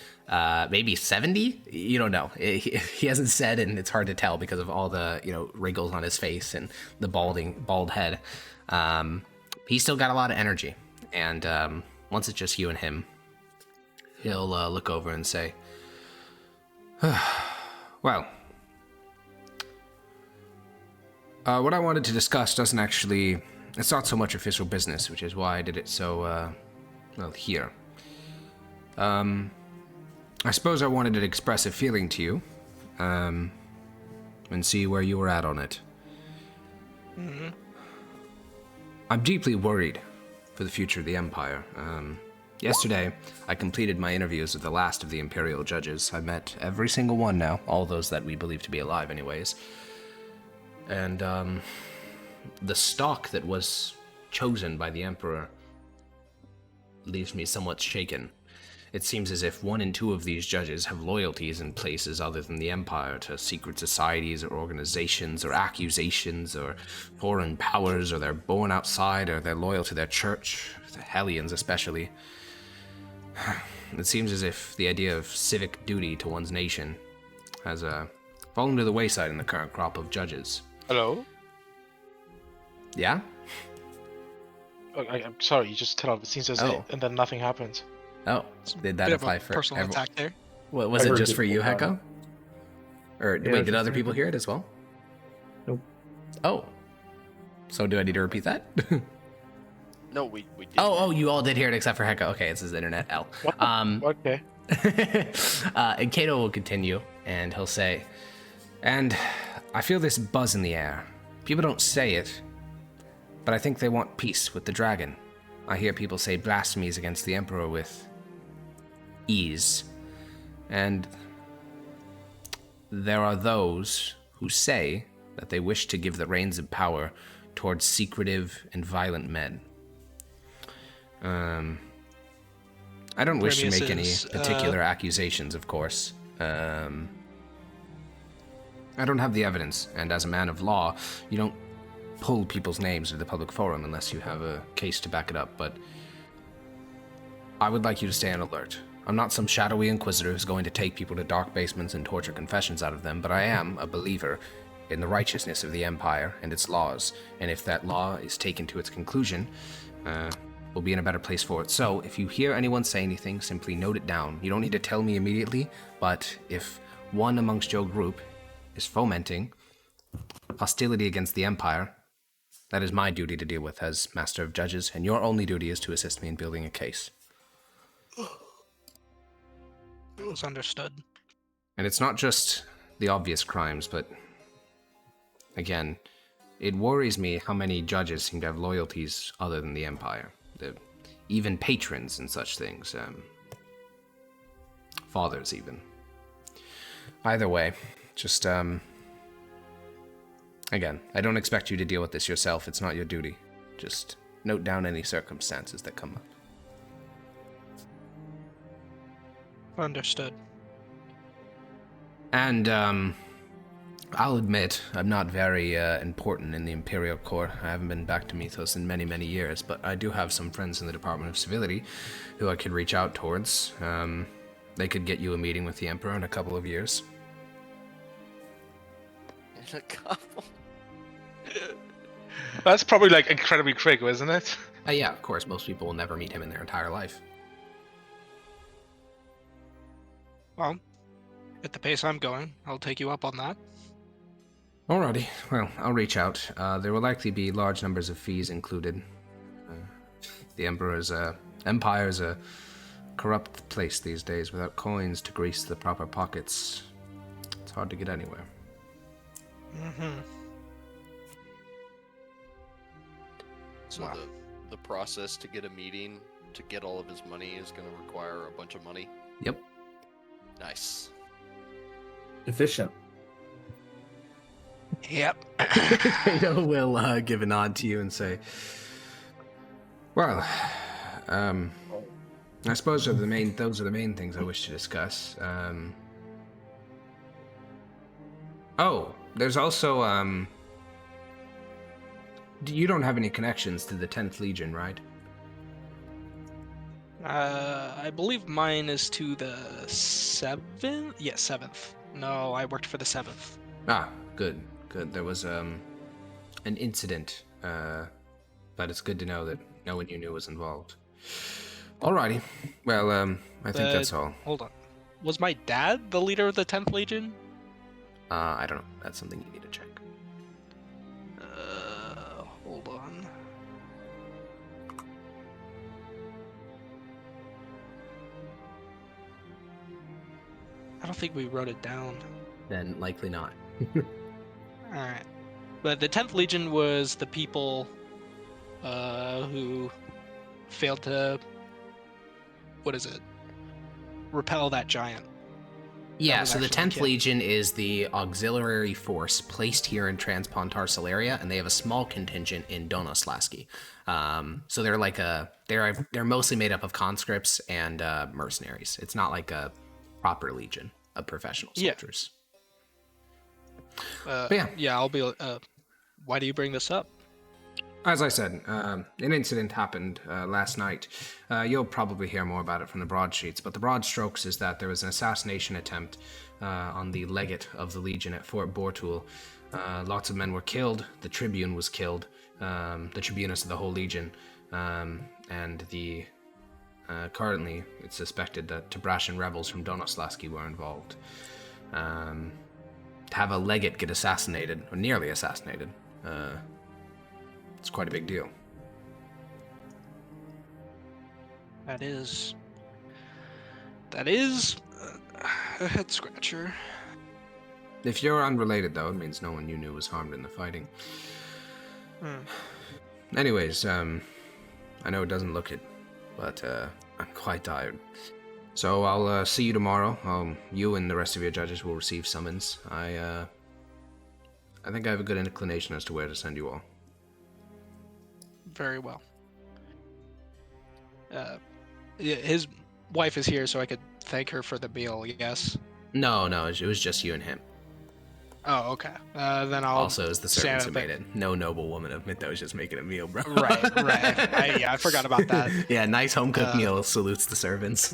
maybe 70. You don't know. He hasn't said, and it's hard to tell because of all the wrinkles on his face and the bald head. He's still got a lot of energy, and once it's just you and him, he'll look over and say, "Well, what I wanted to discuss doesn't actually. It's not so much official business, which is why I did it so." Well, here. I suppose I wanted to express a feeling to you, and see where you were at on it. Mm-hmm. I'm deeply worried for the future of the Empire. Yesterday, I completed my interviews with the last of the Imperial judges. I met every single one now, all those that we believe to be alive anyways. And, the stock that was chosen by the Emperor leaves me somewhat shaken. It seems as if 1 and 2 of these judges have loyalties in places other than the Empire, to secret societies or organizations or accusations or foreign powers, or they're born outside, or they're loyal to their church, the Hellions especially. It seems as if the idea of civic duty to one's nation has fallen to the wayside in the current crop of judges. Hello? Yeah? I'm sorry, you just cut off. It seems as Oh. and then nothing happens. Oh, did that Bit of apply a for personal everyone? attack there. What, was I it heard just it for you, before. Hecko? Or Yeah, wait, did just other me. people hear it as well? Nope. Oh. So do I need to repeat that? No, we did. Oh, you all did hear it except for Hecko. Okay, it's his internet L. Okay. And Cato will continue, and he'll say, and I feel this buzz in the air. People don't say it, but I think they want peace with the dragon. I hear people say blasphemies against the Emperor with ease. And there are those who say that they wish to give the reins of power towards secretive and violent men. I don't wish to make any Premises, particular accusations, of course. I don't have the evidence, and as a man of law, you don't pull people's names at the public forum unless you have a case to back it up, but I would like you to stay on alert. I'm not some shadowy inquisitor who's going to take people to dark basements and torture confessions out of them, but I am a believer in the righteousness of the Empire and its laws, and if that law is taken to its conclusion, we'll be in a better place for it. So, if you hear anyone say anything, simply note it down. You don't need to tell me immediately, but if one amongst your group is fomenting hostility against the Empire, that is my duty to deal with as Master of Judges, and your only duty is to assist me in building a case. It was understood. And it's not just the obvious crimes, but again, it worries me how many judges seem to have loyalties other than the Empire. Even patrons and such things. Fathers, even. Either way, just, again, I don't expect you to deal with this yourself. It's not your duty. Just note down any circumstances that come up. Understood. And, I'll admit, I'm not very important in the Imperial Court. I haven't been back to Mythos in many, many years, but I do have some friends in the Department of Civility who I could reach out towards. They could get you a meeting with the Emperor in a couple of years. In a couple. That's probably like incredibly quick, isn't it? Yeah, of course, most people will never meet him in their entire life. Well, at the pace I'm going, I'll take you up on that. Alrighty, well, I'll reach out. There will likely be large numbers of fees included. The Empire's a corrupt place these days. Without coins to grease the proper pockets, it's hard to get anywhere. Mm-hmm. So Wow. the process to get a meeting to get all of his money is going to require a bunch of money. Yep. Nice. Efficient. Yep. Kato will give a nod to you and say, "Well, I suppose those are the main things I wish to discuss. Oh, there's also you don't have any connections to the 10th Legion, right?" I believe mine is to the 7th? Yeah, 7th. No, I worked for the 7th. Ah, good. There was an incident, but it's good to know that no one you knew was involved. Alrighty. Well, I think that's all. Hold on. Was my dad the leader of the 10th Legion? I don't know. That's something you need to check. Hold on. I don't think we wrote it down. Then likely not. Alright. But the 10th Legion was the people who failed to, repel that giant. Yeah, was so the actually 10th kid. Legion is the auxiliary force placed here in Transpontar Solaria, and they have a small contingent in Donoslaski. So they're like they're mostly made up of conscripts and mercenaries. It's not like a proper legion of professional soldiers. Yeah, I'll be. Why do you bring this up? As I said, an incident happened last night. You'll probably hear more about it from the broadsheets, but the broad strokes is that there was an assassination attempt on the legate of the Legion at Fort Bortul. Lots of men were killed. The Tribune was killed, the Tribunus of the whole Legion, and currently it's suspected that Tabrashan rebels from Donoslaski were involved. To have a legate get assassinated, or nearly assassinated, it's quite a big deal. That is a head scratcher. If you're unrelated, though, it means no one you knew was harmed in the fighting. Anyways, I know it doesn't look it, but I'm quite tired. So I'll see you tomorrow. You and the rest of your judges will receive summons. I think I have a good inclination as to where to send you all. Very well. His wife is here, so I could thank her for the meal. Yes. No, it was just you and him. Oh, okay. Then I'll. Also, as the servants who stand made it. No noble woman of Mithdosica's making a meal, bro. Right. I forgot about that. Yeah, nice home cooked meal salutes the servants.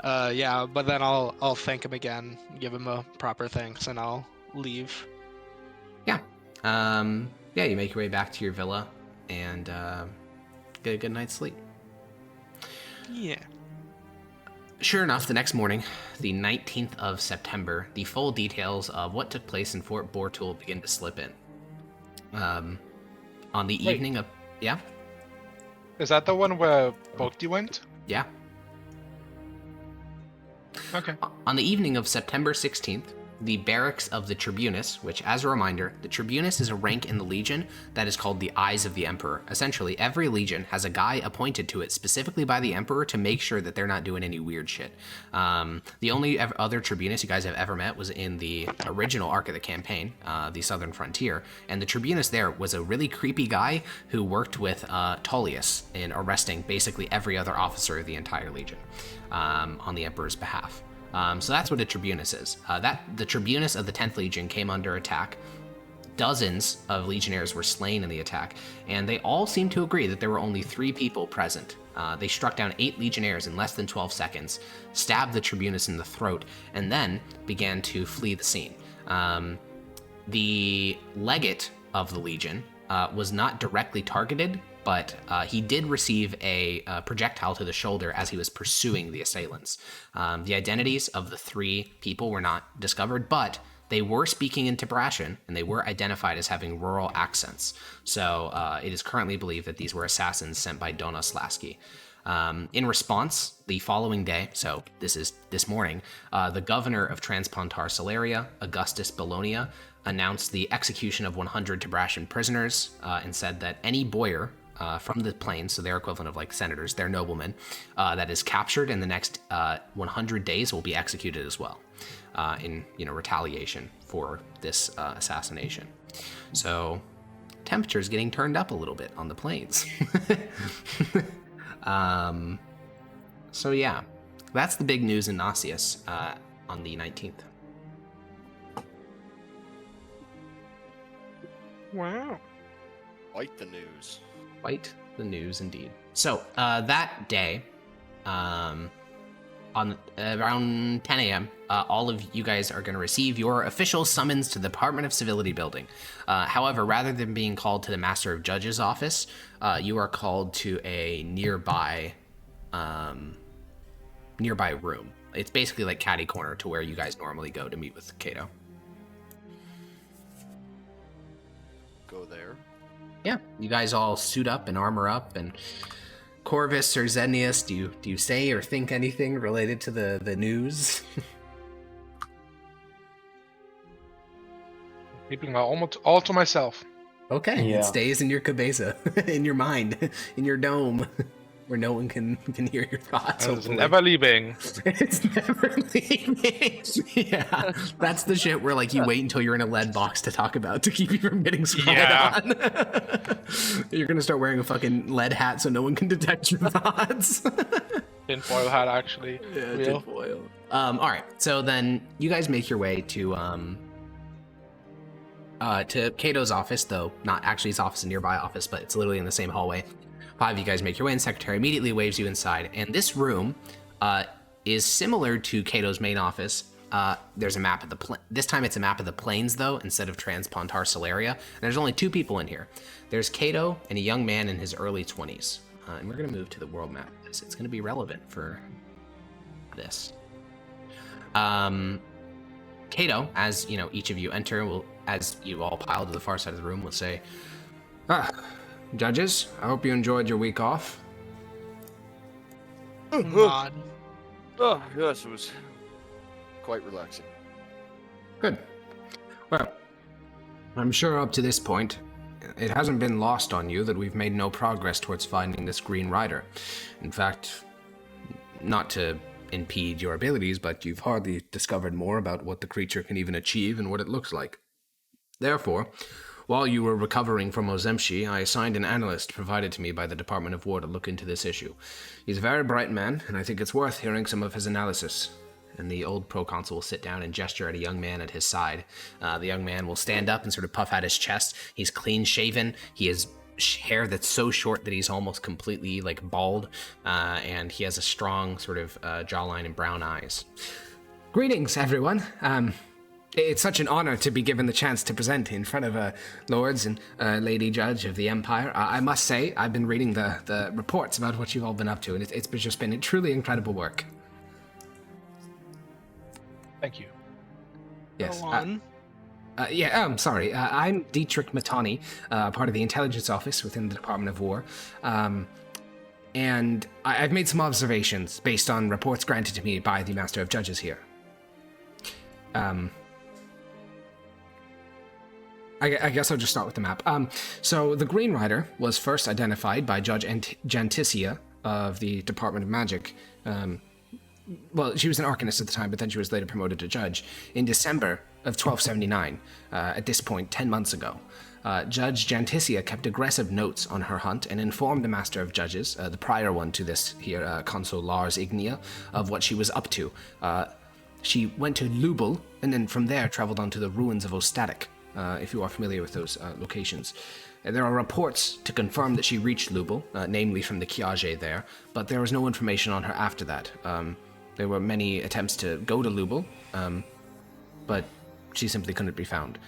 Yeah, but then I'll thank him again, give him a proper thanks, and I'll leave. Yeah. Yeah, you make your way back to your villa and get a good night's sleep. Yeah. Sure enough, the next morning, the 19th of September, the full details of what took place in Fort Bortul begin to slip in. On the evening of... Yeah? Is that the one where Bogdi went? Yeah. Okay. On the evening of September 16th, the barracks of the Tribunus, which, as a reminder, the Tribunus is a rank in the Legion that is called the Eyes of the Emperor. Essentially, every Legion has a guy appointed to it specifically by the Emperor to make sure that they're not doing any weird shit. The only other Tribunus you guys have ever met was in the original arc of the campaign, the Southern Frontier, and the Tribunus there was a really creepy guy who worked with Tullius in arresting basically every other officer of the entire Legion on the Emperor's behalf. So that's what a Tribunus is. The Tribunus of the 10th Legion came under attack. Dozens of legionnaires were slain in the attack, and they all seemed to agree that there were only 3 people present. They struck down 8 legionnaires in less than 12 seconds, stabbed the Tribunus in the throat, and then began to flee the scene. The legate of the Legion was not directly targeted, but he did receive a projectile to the shoulder as he was pursuing the assailants. The identities of the 3 people were not discovered, but they were speaking in Tabrashan, and they were identified as having rural accents. So it is currently believed that these were assassins sent by Donoslaski. In response, the following day, so this is this morning, the governor of Transpontar Solaria, Augustus Bologna, announced the execution of 100 Tabrashan prisoners and said that any boyar from the plains, so their equivalent of like senators, their noblemen, that is captured in the next 100 days will be executed as well in retaliation for this assassination. So temperature's getting turned up a little bit on the plains. So yeah, that's the big news in Nasius on the 19th. Wow. Quite the news. Quite the news indeed. So that day, on around 10 a.m., all of you guys are going to receive your official summons to the Department of Civility building. However, rather than being called to the Master of Judge's office, you are called to a nearby room. It's basically like catty corner to where you guys normally go to meet with Cato. Go there. Yeah, you guys all suit up and armor up, and Corvus or Zenius, do you say or think anything related to the news? Keeping almost all to myself. Okay, Yeah. It stays in your cabeza, in your mind, in your dome, where no one can hear your thoughts. It's hopefully. never leaving. It's never leaving. Yeah, that's the shit where like you wait until you're in a lead box to talk about to keep you from getting spied on. You're gonna start wearing a fucking lead hat so no one can detect your thoughts. Tinfoil hat, actually. Yeah, Real. tinfoil. All right, so then you guys make your way to Cato's office, though not actually his office, a nearby office, but it's literally in the same hallway. 5 of you guys make your way in. Secretary immediately waves you inside, and this room is similar to Cato's main office. There's a map of the this time it's a map of the plains, though, instead of Transpontar Solaria. And there's only 2 people in here. There's Cato and a young man in his early 20s. And we're going to move to the world map. It's going to be relevant for this. Cato, as you know, each of you enter, as you all pile to the far side of the room, will say, Judges, I hope you enjoyed your week off. Nod. Oh, yes, it was quite relaxing. Good. Well, I'm sure up to this point, it hasn't been lost on you that we've made no progress towards finding this Green Rider. In fact, not to impede your abilities, but you've hardly discovered more about what the creature can even achieve and what it looks like. Therefore, while you were recovering from Ozemshi, I assigned an analyst provided to me by the Department of War to look into this issue. He's a very bright man, and I think it's worth hearing some of his analysis. And the old proconsul will sit down and gesture at a young man at his side. The young man will stand up and sort of puff out his chest. He's clean-shaven. He has hair that's so short that he's almost completely, like, bald. And he has a strong sort of jawline and brown eyes. Greetings, everyone. It's such an honor to be given the chance to present in front of lords and lady judge of the Empire. I must say, I've been reading the reports about what you've all been up to, and it's just been truly incredible work. Thank you. Yes. Go on. I'm sorry. I'm Dietrich Matani, part of the intelligence office within the Department of War. And I've made some observations based on reports granted to me by the Master of Judges here. I guess I'll just start with the map. So the Green Rider was first identified by Judge Janticia of the Department of Magic. Well, she was an Arcanist at the time, but then she was later promoted to Judge in December of 1279. At this point, 10 months ago. Judge Janticia kept aggressive notes on her hunt and informed the Master of Judges, the prior one to this here, Consul Lars Ignia, of what she was up to. She went to Lubel, and then from there traveled on to the ruins of Ostatik. If you are familiar with those locations. There are reports to confirm that she reached Lubel, namely from the Kiage there, but there was no information on her after that. There were many attempts to go to Lubel, but she simply couldn't be found,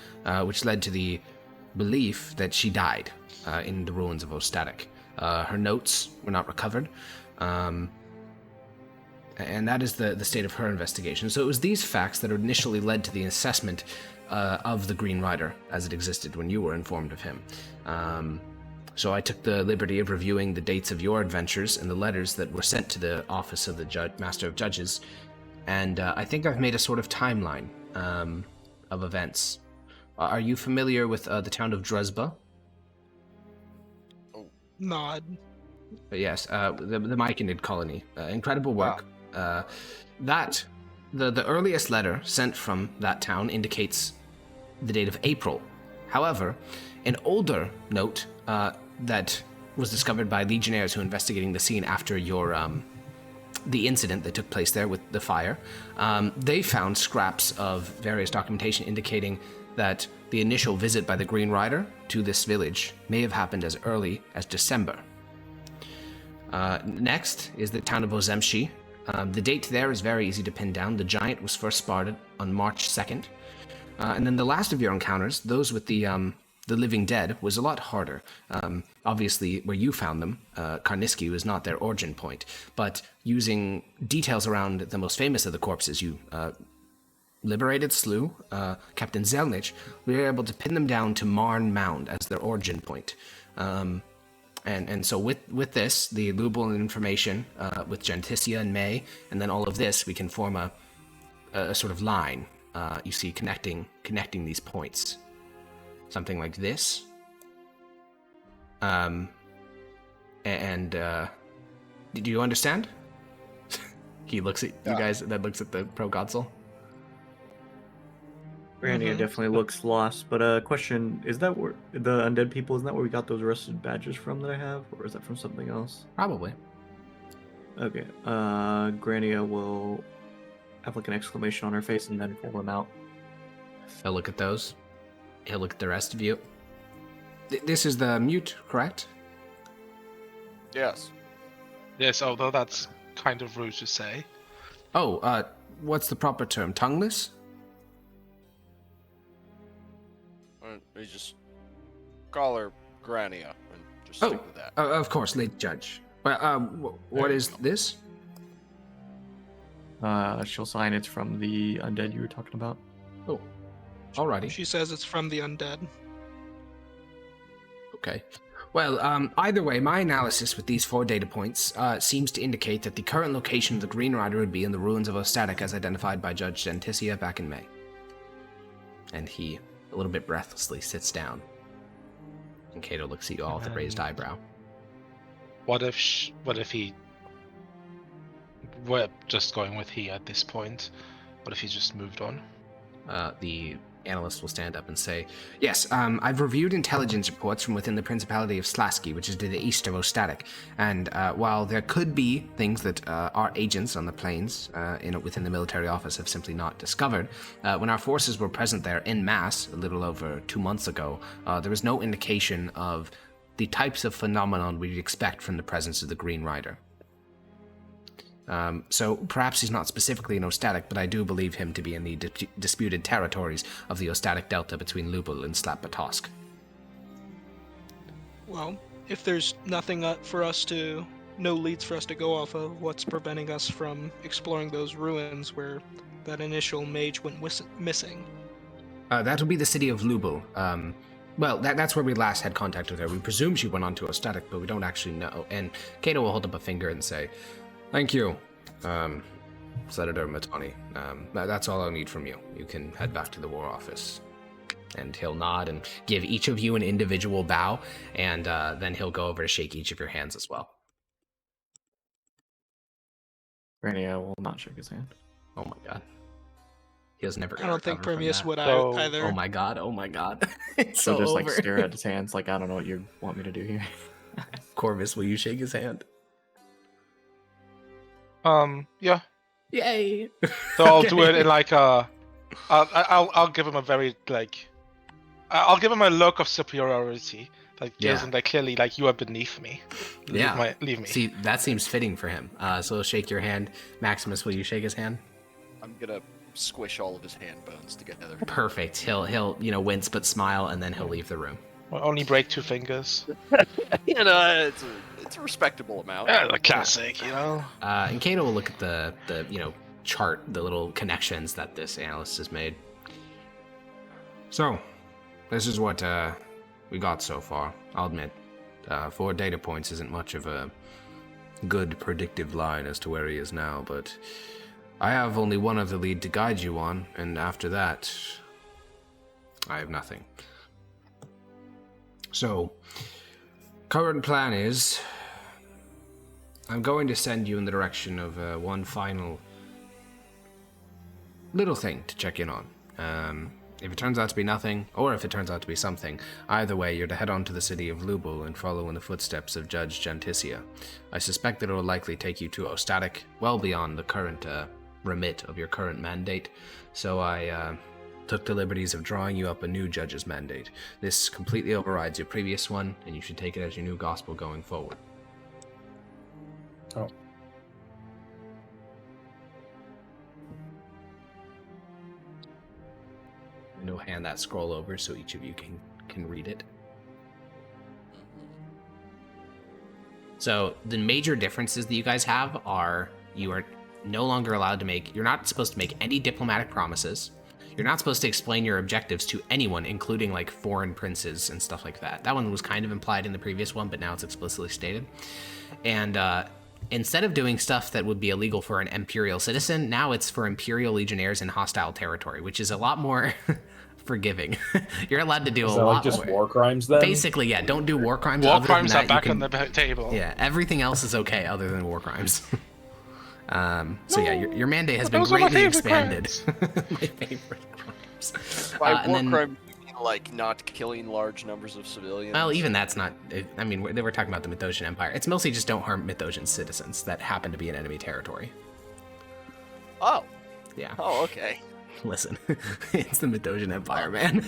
which led to the belief that she died in the ruins of Ostatik. Her notes were not recovered, and that is the state of her investigation. So it was these facts that initially led to the assessment of the Green Rider as it existed when you were informed of him. So I took the liberty of reviewing the dates of your adventures and the letters that were sent to the office of the Master of Judges, and I think I've made a sort of timeline of events. Are you familiar with the town of Druzba? Nod. Yes, the Myconid colony. Incredible work. Wow. The earliest letter sent from that town indicates the date of April. However, an older note that was discovered by legionnaires who were investigating the scene after your the incident that took place there with the fire, they found scraps of various documentation indicating that the initial visit by the Green Rider to this village may have happened as early as December. Next is the town of Ozemshi. The date there is very easy to pin down. The giant was first spotted on March 2nd. And then the last of your encounters, those with the living dead, was a lot harder. Obviously, where you found them, Karniski was not their origin point, but using details around the most famous of the corpses you slew, Captain Zelnich, we were able to pin them down to Marn Mound as their origin point. And so with this, the Lubel information, with Genticia and May, and then all of this, we can form a sort of line, you see, connecting these points. Something like this. Do you understand? He looks at you guys, then looks at the pro-consul. Randy definitely looks lost, but question, is that where the undead people, isn't that where we got those rusted badges from that I have, or is that from something else? Probably. Okay, Grania will have like an exclamation on her face and then pull them out. He'll look at those. He'll look at the rest of you. This is the mute, correct? Yes. Yes, although that's kind of rude to say. Oh, what's the proper term? Tongueless? We just call her Grania and just stick with that. Of course, late judge. What is this? She'll sign it's from the undead you were talking about. Oh, alrighty. She says it's from the undead. Okay. Well, either way, my analysis with these 4 data points seems to indicate that the current location of the Green Rider would be in the ruins of Ostatic as identified by Judge Genticia back in May. And he, a little bit breathlessly, sits down. And Cato looks at you all with a raised eyebrow. What if he... We're just going with he at this point. What if he just moved on? The analyst will stand up and say, yes, I've reviewed intelligence reports from within the Principality of Slasky, which is to the east of Ostatic, and while there could be things that our agents on the plains within the military office have simply not discovered, when our forces were present there en masse a little over 2 months ago, there was no indication of the types of phenomenon we'd expect from the presence of the Green Rider. So perhaps he's not specifically in Ostatic, but I do believe him to be in the disputed territories of the Ostatic Delta between Lubel and Slapatosk. Well, if there's nothing no leads for us to go off of, what's preventing us from exploring those ruins where that initial mage went missing? That would be the city of Lubel. Well, that's where we last had contact with her. We presume she went on to Ostatic, but we don't actually know. And Cato will hold up a finger and say, thank you, Senator Matani. That's all I'll need from you. You can head back to the War Office. And he'll nod and give each of you an individual bow, and then he'll go over to shake each of your hands as well. Grania will not shake his hand. Oh my god. He has never. I don't think Permeus would So- either. Oh my god, oh my god. It's So so just over. like stare at his hands like, I don't know what you want me to do here. Corvus, will you shake his hand? Yeah. Yay! So I'll do it in like a... I'll give him a very, like... I'll give him a look of superiority. Like, gives Yeah. him, like, clearly, like, you are beneath me. Yeah. Leave me. See, that seems fitting for him. So he'll shake your hand. Maximus, will you shake his hand? I'm gonna squish all of his hand bones together. Perfect. He'll wince but smile, and then he'll leave the room. I'll only break 2 fingers. You know, it's a respectable amount. Yeah, the classic, you know? And Kato will look at the chart, the little connections that this analyst has made. So, this is what we got so far. I'll admit, 4 data points isn't much of a good predictive line as to where he is now, but I have only one other lead to guide you on, and after that, I have nothing. So, current plan is, I'm going to send you in the direction of one final little thing to check in on. If it turns out to be nothing, or if it turns out to be something, either way, you're to head on to the city of Lubul and follow in the footsteps of Judge Genticia. I suspect that it will likely take you to Ostatic, well beyond the current remit of your current mandate, so I took the liberties of drawing you up a new judge's mandate. This completely overrides your previous one, and you should take it as your new gospel going forward. Oh. And he'll hand that scroll over so each of you can read it. So the major differences that you guys have are you are no longer allowed to make, you're not supposed to make any diplomatic promises. You're not supposed to explain your objectives to anyone, including like foreign princes and stuff like that. That one was kind of implied in the previous one, but now it's explicitly stated. And instead of doing stuff that would be illegal for an imperial citizen, now it's for imperial legionnaires in hostile territory, which is a lot more forgiving. You're allowed to do a lot more. Is that like just war crimes then? Basically, yeah. Don't do war crimes. War crimes are back on the table. Yeah, everything else is okay other than war crimes. So yeah, your mandate has been greatly expanded. My favorite crimes. By war crime, you mean like not killing large numbers of civilians? Well, even that's not. I mean, they were talking about the Mythosian Empire. It's mostly just don't harm Mythosian citizens that happen to be in enemy territory. Oh. Yeah. Oh, okay. Listen, it's the Mythosian Empire, man.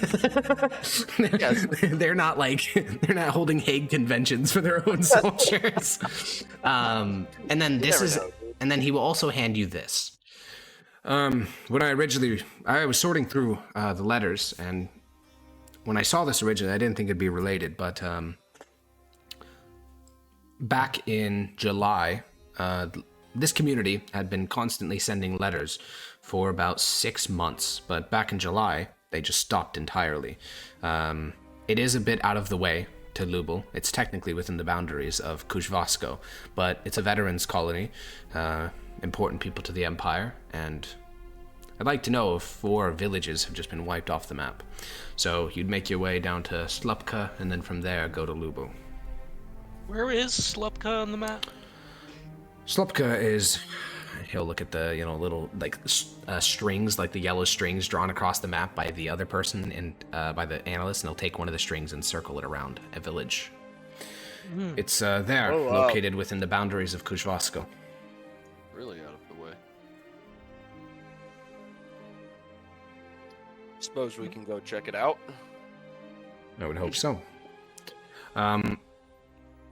They're not they're not holding Hague conventions for their own soldiers. And then and then he will also hand you this. When I was sorting through the letters, and when I saw this originally, I didn't think it'd be related, but back in July, this community had been constantly sending letters for about 6 months, but back in July, they just stopped entirely. It is a bit out of the way to Lubul. It's technically within the boundaries of Kuzhvasko, but it's a veterans colony, important people to the Empire, and I'd like to know if 4 villages have just been wiped off the map. So you'd make your way down to Slupka, and then from there go to Lubul. Where is Slupka on the map? Slupka is... He'll look at the, little, strings, like the yellow strings drawn across the map by the other person and by the analyst, and he'll take one of the strings and circle it around a village. It's located within the boundaries of Kuzhvasko. Really out of the way. Suppose we can go check it out. I would hope so.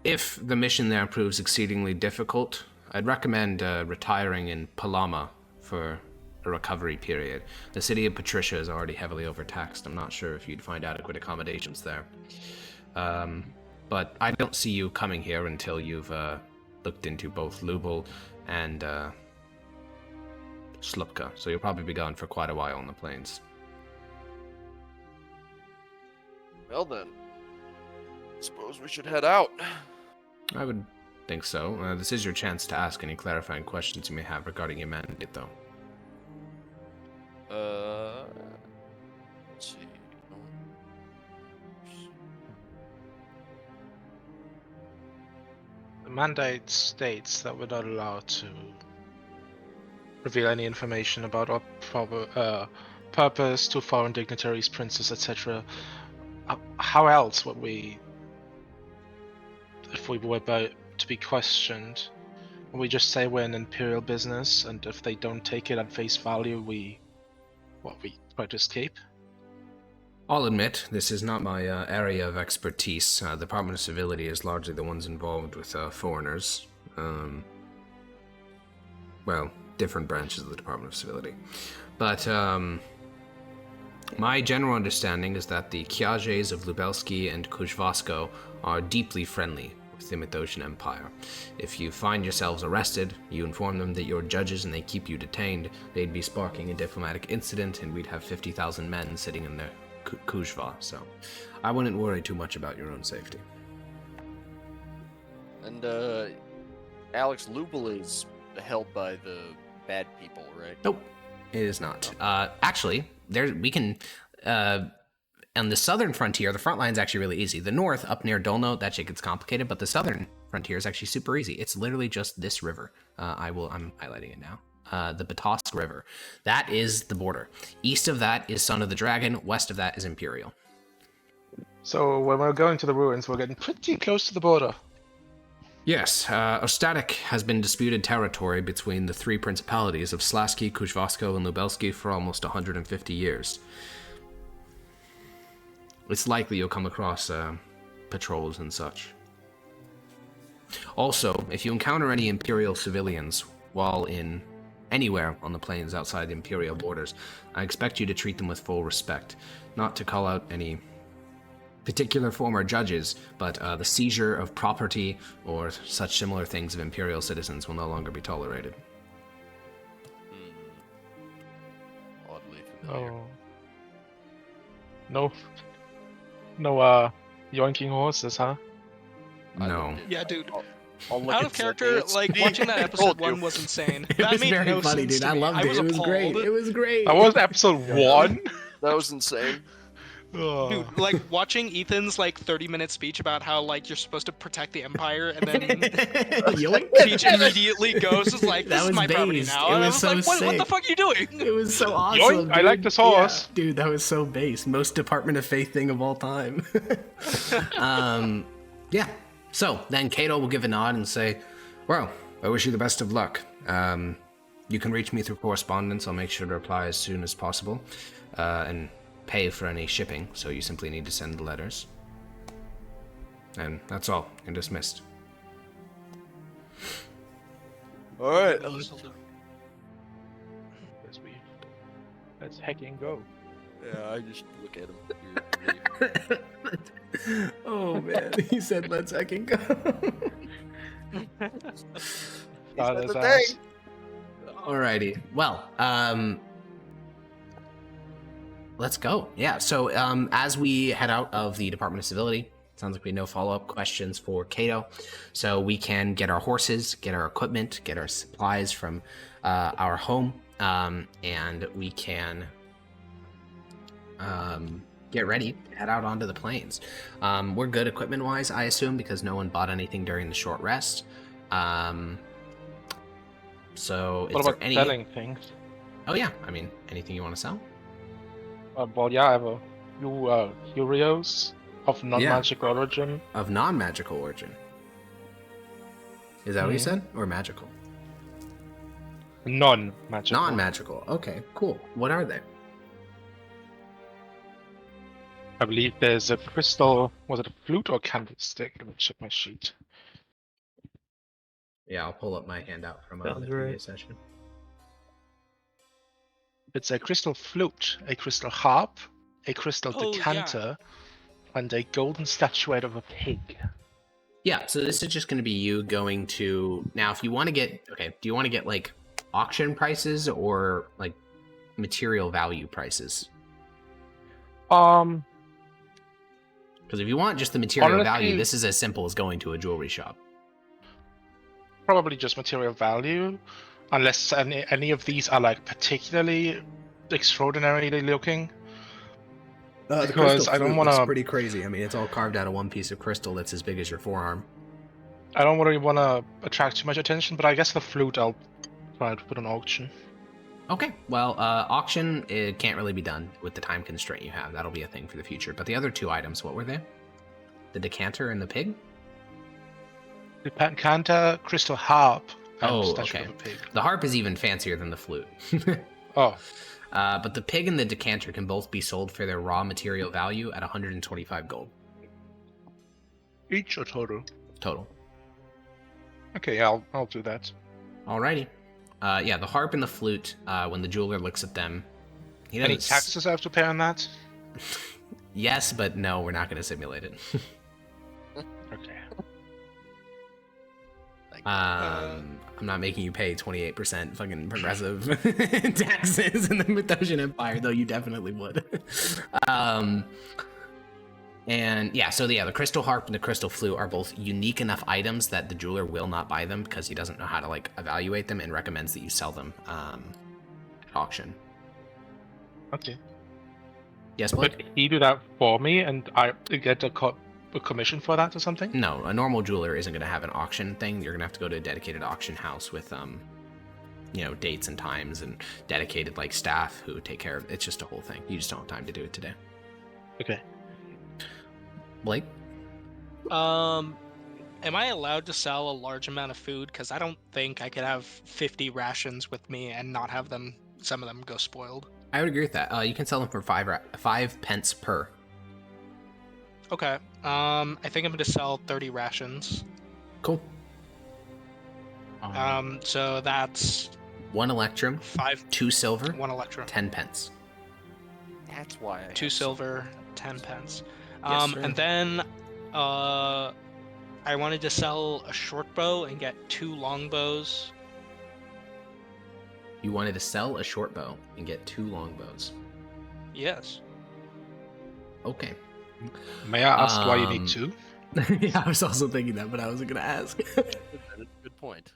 If the mission there proves exceedingly difficult, I'd recommend retiring in Palama for a recovery period. The city of Patricia is already heavily overtaxed. I'm not sure if you'd find adequate accommodations there. But I don't see you coming here until you've looked into both Lubul and Slupka, so you'll probably be gone for quite a while on the plains. Well then, suppose we should head out. I would think so. This is your chance to ask any clarifying questions you may have regarding your mandate, though. Let's see. The mandate states that we're not allowed to reveal any information about our purpose to foreign dignitaries, princes, etc. How else would we, if we were about to be questioned, we just say we're in imperial business, and if they don't take it at face value, we try to escape? I'll admit, this is not my area of expertise. The Department of Civility is largely the ones involved with foreigners. Well, different branches of the Department of Civility. But my general understanding is that the Kyages of Lubelski and Kuzhvasko are deeply friendly with the Mythosian Empire. If you find yourselves arrested, you inform them that you're judges and they keep you detained, they'd be sparking a diplomatic incident and we'd have 50,000 men sitting in their Kuzhva, so I wouldn't worry too much about your own safety. And Alex Lubel is held by the bad people, right? Nope, it is not. Actually, we can. On the southern frontier, the front line's actually really easy. The north, up near Dolno, that shit gets complicated, but the southern frontier is actually super easy. It's literally just this river. I'm highlighting it now. The Batosk River. That is the border. East of that is Son of the Dragon. West of that is Imperial. So when we're going to the ruins, we're getting pretty close to the border. Yes, Ostatic has been disputed territory between the three principalities of Slasky, Kuzhvasko, and Lubelski for almost 150 years. It's likely you'll come across patrols and such. Also, if you encounter any Imperial civilians while in anywhere on the plains outside the Imperial borders, I expect you to treat them with full respect. Not to call out any particular former judges, but the seizure of property or such similar things of Imperial citizens will no longer be tolerated. Oddly familiar. Oh. No, yoinking horses, huh? No. Yeah, dude. I'll look Out at of character, something. like, watching that episode 1 was insane. That was made very no funny, sense dude. to I me. loved it. It was appalled. great. It was great. That was episode 1? That was insane. Oh. Dude, like, watching Ethan's, like, 30-minute speech about how, like, you're supposed to protect the Empire, and then Yoink. Peach immediately goes, is like, That this is was my property based. now. It And I was was so like, what the sick. fuck are you doing? It was so awesome. Yoink, I dude. like this horse. Yeah, dude, that was so base. Most Department of Faith thing of all time. Yeah. So then Cato will give a nod and say, well, I wish you the best of luck. You can reach me through correspondence. I'll make sure to reply as soon as possible. And pay for any shipping, so you simply need to send the letters. And that's all. You're dismissed. Alright. Let's hecking go. Yeah, I just look at him. Oh man, he said let's hecking go. Father's the ass. thing. Alrighty. Well, let's go. Yeah, so as we head out of the Department of Civility, sounds like we have no follow-up questions for Cato. So we can get our horses, get our equipment, get our supplies from our home, and we can get ready, head out onto the plains. We're good equipment-wise, I assume, because no one bought anything during the short rest. So What is there about any... selling things? Oh yeah, I mean, anything you want to sell? Well, yeah, I have a few curios of non-magical origin. Of non-magical origin. Is that what you Mhm. said? Or magical? Non-magical. Non-magical. Okay, cool. What are they? I believe there's a crystal. Was it a flute or candlestick? Let me check my sheet. Yeah, I'll pull up my handout from Sounds the previous right. session. It's a crystal flute, a crystal harp, a crystal Oh, yeah. decanter, and a golden statuette of a pig. Yeah, so this is just going to be you going to... Now, if you want to get... Okay, do you want to get, like, auction prices or, like, material value prices? Um, Because if you want just the material Honestly- value, this is as simple as going to a jewelry shop. probably just material value, unless any of these are like particularly extraordinarily looking. The Because crystal I don't flute wanna- looks pretty crazy. I mean, it's all carved out of one piece of crystal that's as big as your forearm. I don't really want to attract too much attention, but I guess the flute I'll try to put on auction. Okay, well, auction it can't really be done with the time constraint you have. That'll be a thing for the future. But the other two items, what were they? The decanter and the pig? The decanter, crystal harp, and Oh, statue okay. of a pig. The harp is even fancier than the flute. Oh, But the pig and the decanter can both be sold for their raw material value at 125 gold each or total? total. Okay, I'll do that. Alrighty. Yeah, the harp and the flute, when the jeweler looks at them, he Any doesn't... taxes I have to pay on that? Yes, but no, we're not going to simulate it. Okay. I'm not making you pay 28% fucking progressive taxes in the Mythosian Empire, though you definitely would. And yeah, so the crystal harp and the crystal flute are both unique enough items that the jeweler will not buy them because he doesn't know how to like evaluate them and recommends that you sell them at auction. Okay. Yes, Blake? But he do that for me, and I get a commission for that or something? No, a normal jeweler isn't going to have an auction thing. You're going to have to go to a dedicated auction house with, dates and times and dedicated like staff who take care of it. It's just a whole thing. You just don't have time to do it today. Okay. Blake? Am I allowed to sell a large amount of food? Because I don't think I could have 50 rations with me and not have some of them go spoiled. I would agree with that. You can sell them for 5 pence per. Okay. I think I'm going to sell 30 rations. Cool. So that's 1 electrum, 2 silver, 1 electrum, 10 pence. That's why. 2 silver, 10 pence. Yes, sir. And then I wanted to sell a short bow and get 2 longbows. You wanted to sell a short bow and get 2 longbows. Yes. Okay. May I ask why you need 2? Yeah, I was also thinking that, but I wasn't going to ask. Good point.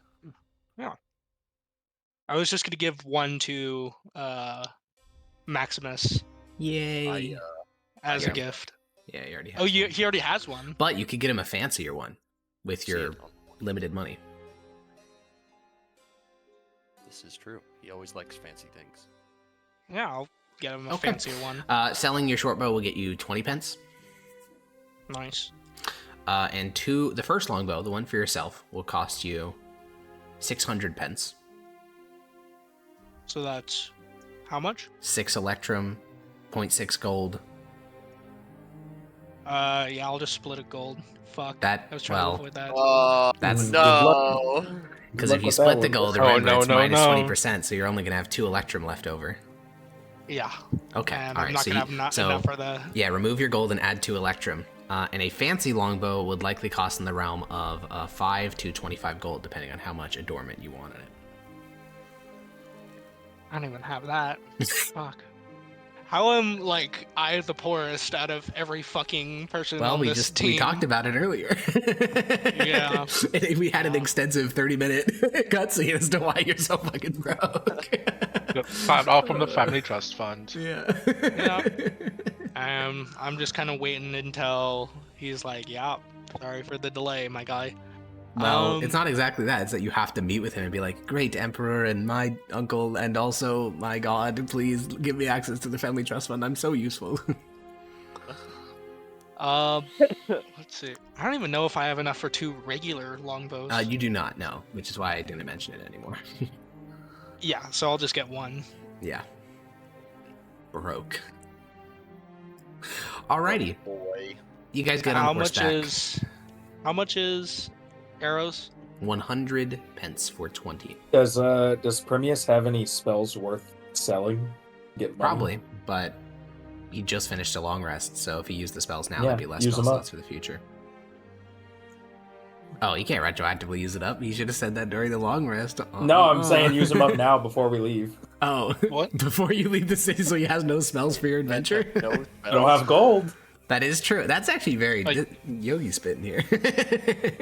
Yeah. I was just going to give 1 to Maximus. Yay. As a gift. Yeah, he already has Oh, one. he already has one. But you could get him a fancier one with your limited money. This is true. He always likes fancy things. Yeah, I'll get him a fancier one. Selling your short bow will get you 20 pence. Nice. And the first longbow, the one for yourself, will cost you 600 pence. So that's how much? 6 electrum, 0.6 gold. Yeah, I'll just split a gold. Fuck. That, I was trying to avoid that. That's no. Because if you split the gold, remember it's minus 20%, so you're only gonna have 2 electrum left over. Yeah. Okay. And all I'm right. not So, gonna have enough for the. yeah, remove your gold and add 2 electrum. And a fancy longbow would likely cost in the realm of 5 to 25 gold, depending on how much adornment you want in it. I don't even have that. Fuck. How am I the poorest out of every fucking person on this team? We talked about it earlier. Yeah. We had an extensive 30-minute cutscene as to why you're so fucking broke. Found all from the family trust fund. Yeah. Yeah. I'm just kind of waiting until he's like, "Yeah, sorry for the delay, my guy." Well, it's not exactly that. It's that you have to meet with him and be like, "Great Emperor and my uncle and also my god, please give me access to the family trust fund. I'm so useful." Let's see. I don't even know if I have enough for 2 regular longbows. You do not know, which is why I didn't mention it anymore. Yeah, so I'll just get 1. Yeah. Broke. Alrighty. Oh, boy. You guys get on horseback. How much is arrows? 100 pence for 20. Does Premius have any spells worth selling? Get money? Probably, but he just finished a long rest, so if he used the spells now, Yeah, there'd be less use spell them up. slots for the future. Oh, you can't retroactively use it up. You should have said that during the long rest. No, I'm saying use them up now before we leave. Oh, What? Before you leave the city, so he has no spells for your adventure? No, I don't have gold. That is true. That's actually very Yogi spitting here.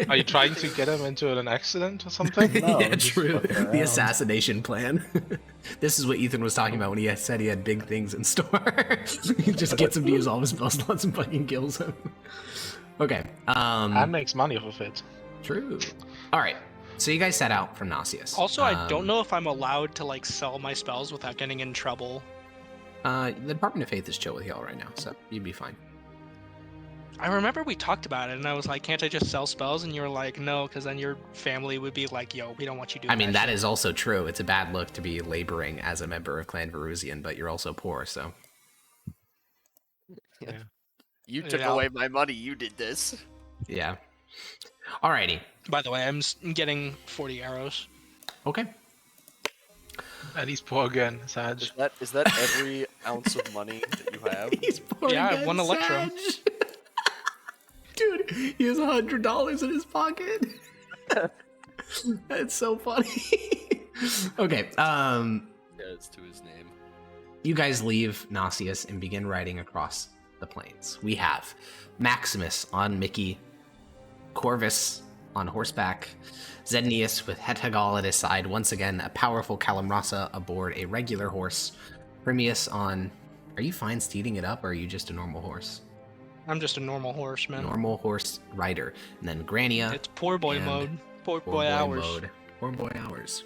Are you trying to get him into an accident or something? No, Yeah, I'm just true. fucking The around. assassination plan. This is what Ethan was talking about when he said he had big things in store. He just gets him to use all of his spell slots and fucking kills him. Okay. And makes money off of it. True. All right. So you guys set out from Nasius. Also, I don't know if I'm allowed to sell my spells without getting in trouble. The Department of Faith is chill with y'all right now, so you'd be fine. I remember we talked about it, and I was like, "Can't I just sell spells?" And you were like, "No, because then your family would be like, yo, we don't want you doing." I mean, that shit." is also true. It's a bad look to be laboring as a member of Clan Verusian, but you're also poor, so. You took Yeah. away my money. You did this. Yeah. Alrighty. By the way, I'm getting 40 arrows. Okay. And he's poor again, Sag. Is that every ounce of money that you have? He's poor Yeah, I have again, 1 electrum. Sag. Dude, he has $100 in his pocket. That's so funny. Okay, Yeah, it's to his name. you guys leave Nasius and begin riding across the plains. We have Maximus on Mickey, Corvus on horseback, Zednius with Hethagal at his side, once again a powerful Kalimrasa aboard a regular horse, Primius on... Are you fine steeding it up, or are you just a normal horse? I'm just a normal horse, man. Normal horse rider. And then Grania. It's poor boy mode. Poor boy hours. Poor boy hours.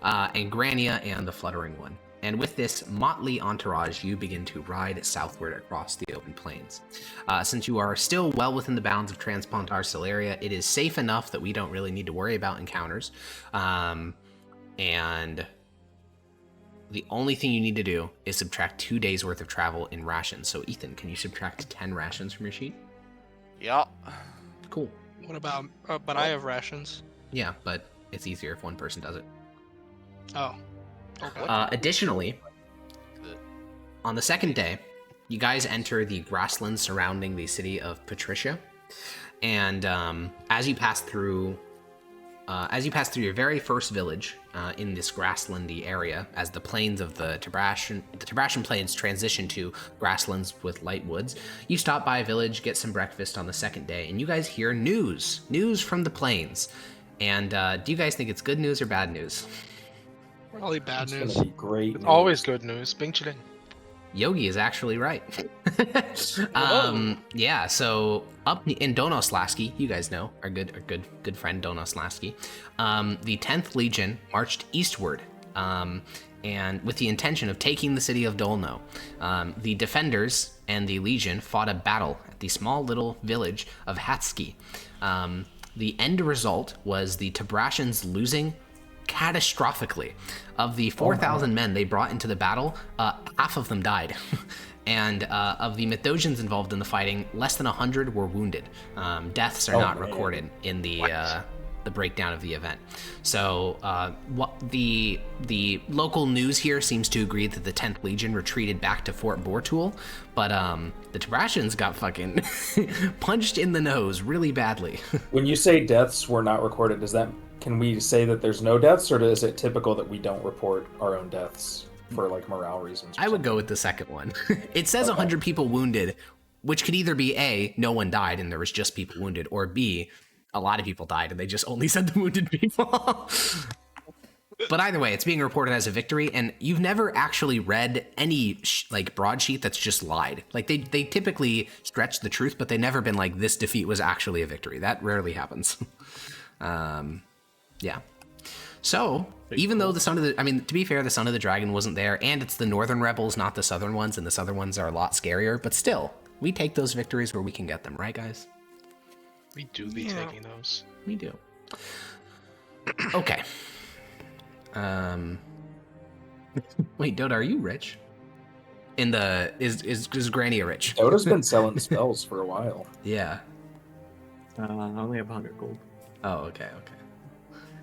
And Grania and the Fluttering One. And with this motley entourage, you begin to ride southward across the open plains. Since you are still well within the bounds of Transpontar Celeria, it is safe enough that we don't really need to worry about encounters. And the only thing you need to do is subtract 2 days worth of travel in rations. So Ethan, can you subtract 10 rations from your sheet? Yeah. Cool. What about... but I have rations. Yeah, but it's easier if one person does it. Oh. Okay. Additionally, on the second day, you guys enter the grasslands surrounding the city of Patricia, and as you pass through your very first village in this grasslandy area, as the plains of the Tibrasian plains transition to grasslands with light woods, you stop by a village, get some breakfast on the second day, and you guys hear news from the plains. And do you guys think it's good news or bad news? Probably bad news. It's gonna be great. It's always good news. Bing chilling. Yogi is actually right. Yeah, so up in Donos Lasky, you guys know our good friend Donos Lasky, the 10th Legion marched eastward, and with the intention of taking the city of Dolno. The defenders and the Legion fought a battle at the small little village of Hatsky. The end result was the Tibrasians losing catastrophically. Of the 4,000 men they brought into the battle, half of them died. And of the Mithdosians involved in the fighting, less than 100 were wounded. Deaths are not recorded in the breakdown of the event. So the local news here seems to agree that the 10th Legion retreated back to Fort Bortul, but the Tibrasians got fucking punched in the nose really badly. When you say deaths were not recorded, can we say that there's no deaths, or is it typical that we don't report our own deaths for like morale reasons? I would go with the second one. It says 100 people wounded, which could either be A, no one died and there was just people wounded, or B, a lot of people died and they just only said the wounded people. But either way, it's being reported as a victory, and you've never actually read any broadsheet that's just lied. Like they typically stretch the truth, but they've never been like, this defeat was actually a victory. That rarely happens. Yeah. So, even though to be fair, the Son of the Dragon wasn't there, and it's the Northern Rebels, not the Southern ones, and the Southern ones are a lot scarier, but still, we take those victories where we can get them, right, guys? We do be taking those. We do. Okay. Wait, Dota, are you rich? Is Grania rich? Dota's been selling spells for a while. Yeah. I only have 100 gold. Oh, okay.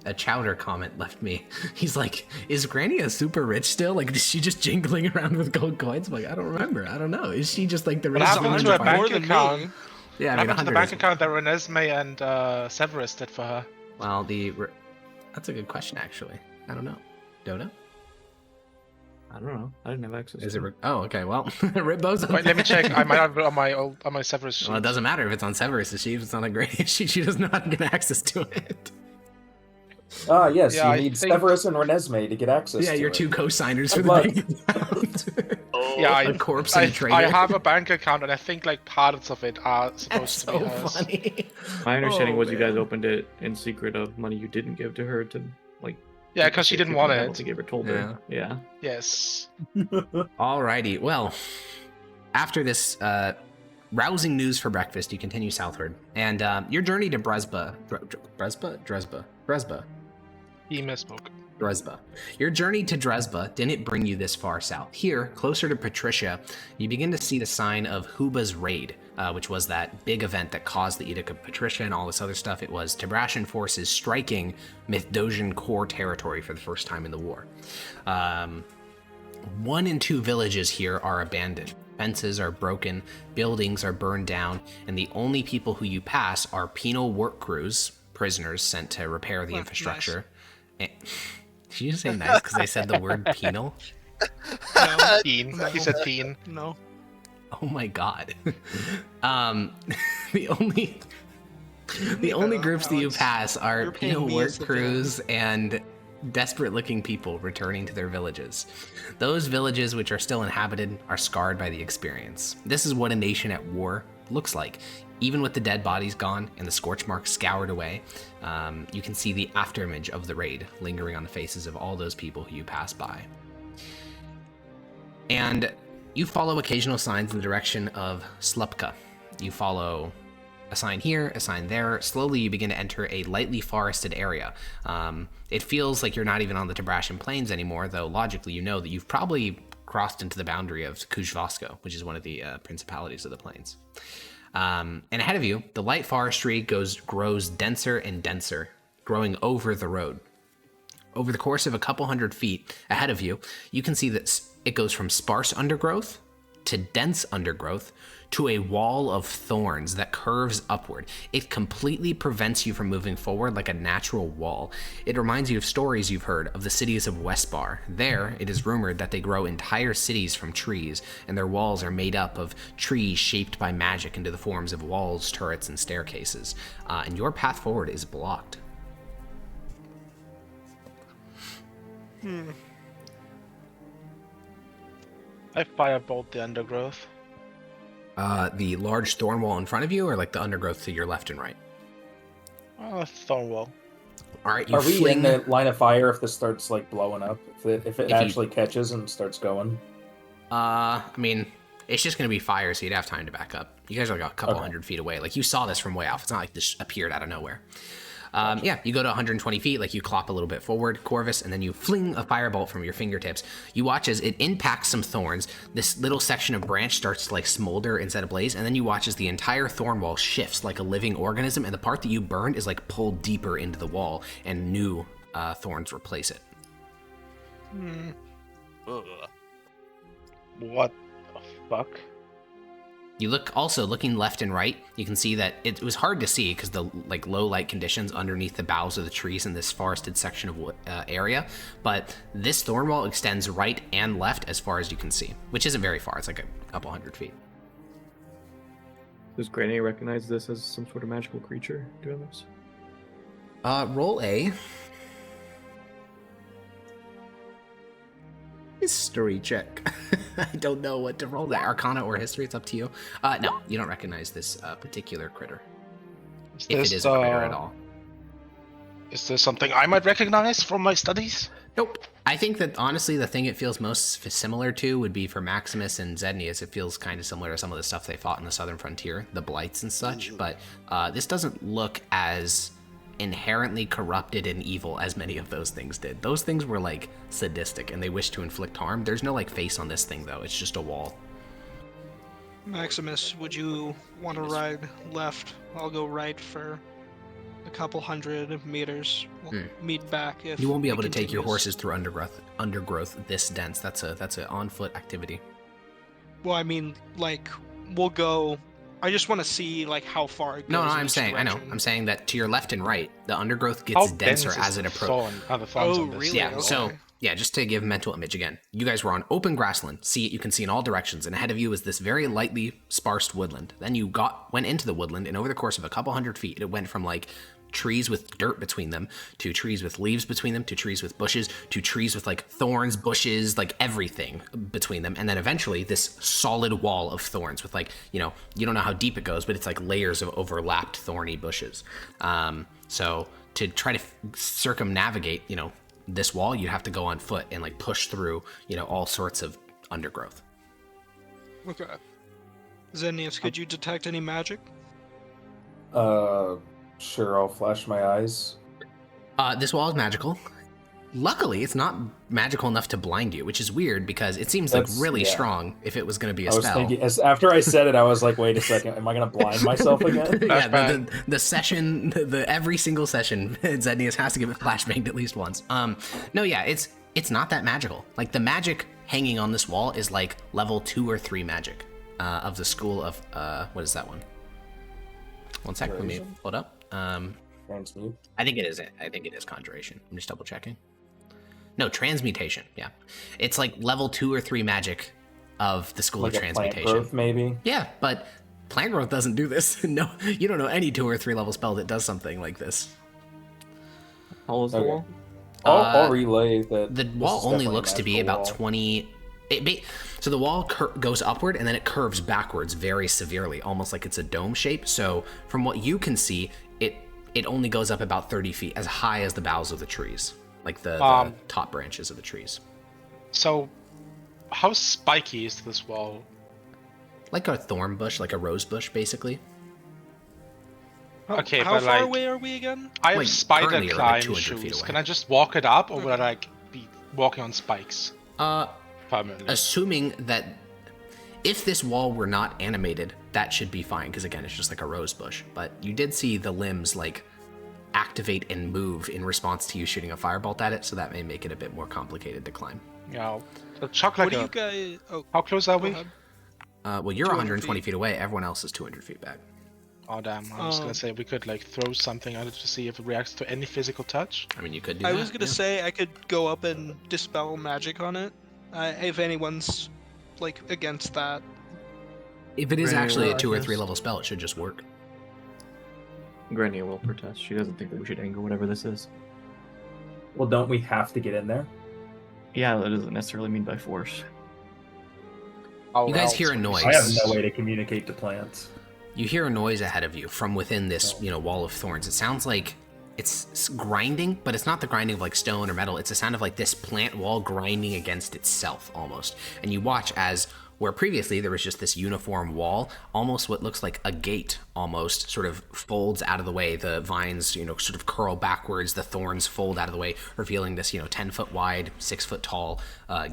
A Chowder comment left me. He's like, is Grania super rich still? Like, is she just jingling around with gold coins? I'm like, I don't remember. I don't know. Is she just like the What richest happened woman to in her the party? bank account? Yeah, What happened to the bank is- account that Renesmee and Severus did for her? Well, that's a good question, actually. I don't know. Dota? I don't know. I didn't have access. Is to it? Oh, okay. Well, Ripbo's. Wait, let me check. I might have it on my Severus sheet. Well, it doesn't matter if it's on Severus' sheet. If it's on a Grania sheet, she does not get access to it. Yes, Yeah, you need Severus and Renesmee to get access Yeah, to your it. two co-signers for Good the luck. bank account. Yeah, A corpse and a traitor. I have a bank account, and I think like parts of it are supposed That's to be so hers. funny. My understanding Oh, was you guys man. opened it in secret of money you didn't give to her to like. Yeah, because she didn't want it. To give her told her. Yeah. Yes. Alrighty, well, after this rousing news for breakfast, you continue southward, and your journey to Dresba. He misspoke. Dresba. Your journey to Dresba didn't bring you this far south. Here, closer to Patricia, you begin to see the sign of Huba's raid, which was that big event that caused the Edict of Patricia and all this other stuff. It was Tibrasian forces striking Mithdosian core territory for the first time in the war. 1 and 2 villages here are abandoned. Fences are broken, buildings are burned down, and the only people who you pass are penal work crews, prisoners sent to repair the infrastructure. Nice. Did you just say nice because I said the word penal? No. Teen. He said teen. No. Oh my god. The only groups that you pass are work crews and desperate-looking people returning to their villages. Those villages which are still inhabited are scarred by the experience. This is what a nation at war looks like. Even with the dead bodies gone and the scorch marks scoured away, you can see the afterimage of the raid lingering on the faces of all those people who you pass by. And you follow occasional signs in the direction of Slupka. You follow a sign here, a sign there. Slowly you begin to enter a lightly forested area. It feels like you're not even on the Tabrashan Plains anymore, though logically you know that you've probably crossed into the boundary of Kuzhvasko, which is one of the principalities of the plains. And ahead of you, the light forestry grows denser and denser, growing over the road. Over the course of a couple hundred feet ahead of you, you can see that it goes from sparse undergrowth to dense undergrowth to a wall of thorns that curves upward. It completely prevents you from moving forward like a natural wall. It reminds you of stories you've heard of the cities of Westbar. There, it is rumored that they grow entire cities from trees, and their walls are made up of trees shaped by magic into the forms of walls, turrets, and staircases. And your path forward is blocked. I firebolt the undergrowth. The large thorn wall in front of you, or like the undergrowth to your left and right? Thorn wall. All right, Are we in the line of fire if this starts like blowing up? If it actually catches and starts going? I mean, it's just going to be fire, so you'd have time to back up. You guys are like a couple hundred feet away. Like, you saw this from way off. It's not like this appeared out of nowhere. Yeah, you go to 120 feet, like you clop a little bit forward, Corvus, and then you fling a firebolt from your fingertips. You watch as it impacts some thorns. This little section of branch starts to like smolder and set ablaze, and then you watch as the entire thorn wall shifts like a living organism, and the part that you burned is like pulled deeper into the wall, and new thorns replace it. What the fuck? You looking left and right, you can see that it was hard to see because the like low light conditions underneath the boughs of the trees in this forested section of area, but this thorn wall extends right and left as far as you can see, which isn't very far. It's like a couple hundred feet. Does Granny recognize this as some sort of magical creature doing this? Roll a history check. I don't know what to roll. That Arcana or history, it's up to you. No, you don't recognize this particular critter. If it is a critter at all. Is this something I might recognize from my studies? Nope. I think that honestly the thing it feels most similar to would be for Maximus and Zednius. It feels kind of similar to some of the stuff they fought in the southern frontier, the blights and such, but this doesn't look as inherently corrupted and evil as many of those things did. Those things were like sadistic and they wish to inflict harm. There's no like face on this thing though, it's just a wall. Maximus, would you want to ride left? I'll go right for a couple hundred meters. We'll meet back if you won't be able to take your horses through undergrowth this dense. That's a on foot activity. Well, I mean, like, we'll go. I just want to see like how far it goes. No, I'm saying direction. I know. I'm saying that to your left and right, the undergrowth gets denser as it approaches. Oh, really? Yeah. Okay. So yeah, just to give mental image again, you guys were on open grassland. See it, you can see in all directions, and ahead of you is this very lightly sparsed woodland. Then you went into the woodland, and over the course of a couple hundred feet, it went from like trees with dirt between them to trees with leaves between them to trees with bushes to trees with like thorns, bushes, like everything between them, and then eventually this solid wall of thorns with like, you know, you don't know how deep it goes, but it's like layers of overlapped thorny bushes. So to try to circumnavigate, you know, this wall, you'd have to go on foot and like push through, you know, all sorts of undergrowth. Okay. Zenius, could you detect any magic? Sure, I'll flash my eyes. This wall is magical. Luckily, it's not magical enough to blind you, which is weird because it seems like really strong if it was going to be a spell. Thinking, after I said it, I was like, wait a second, am I going to blind myself again? Yeah, the session, every single session, Zednius has to give it flashbanged at least once. No, yeah, it's not that magical. Like, the magic hanging on this wall is like level 2 or 3 magic of the school of, what is that one? One sec, let me pull it up. Transmute. I think it is conjuration. I'm just double checking. No, transmutation. Yeah, it's like level 2 or 3 magic of the School Like of a plant Transmutation. growth, maybe? Yeah, but plant growth doesn't do this. No, you don't know any 2 or 3 level spell that does something like this. How tall is the Okay. wall? I'll relay that. The this wall is only definitely a looks to be magical about wall. 20. So the wall goes upward and then it curves backwards very severely, almost like it's a dome shape. So from what you can see, it only goes up about 30 feet, as high as the boughs of the trees, like the top branches of the trees. So, how spiky is this wall? Like a thorn bush, like a rose bush, basically. Okay, how but far like, away are we again? I have Like, spider currently you're, climb like, 200 feet shoes. away. Can I just walk it up, or would I like be walking on spikes? Permanently. Assuming that if this wall were not animated, that should be fine, because again, it's just like a rose bush. But you did see the limbs like activate and move in response to you shooting a firebolt at it, so that may make it a bit more complicated to climb. Yeah. So chuck like What do a. you guys? Oh, How close are go we? ahead. Well, you're 200 120 feet. feet away. Everyone else is 200 feet back. Oh damn! I was gonna say we could like throw something at it to see if it reacts to any physical touch. I mean, you could do I that. was gonna yeah. say I could go up and dispel magic on it. If anyone's like against that. If it is Right, actually a well, 2 or I 3 guess- level spell, it should just work. Granny will protest. She doesn't think that we should anger whatever this is. Well, don't we have to get in there? Yeah, that doesn't necessarily mean by force. How You guys else hear a would we noise. see I have this? no way to communicate to plants. You hear a noise ahead of you from within this, wall of thorns. It sounds like it's grinding, but it's not the grinding of like stone or metal. It's a sound of like this plant wall grinding against itself almost. And you watch as where previously there was just this uniform wall, almost what looks like a gate almost sort of folds out of the way. The vines, sort of curl backwards. The thorns fold out of the way, revealing this, 10-foot wide, 6-foot tall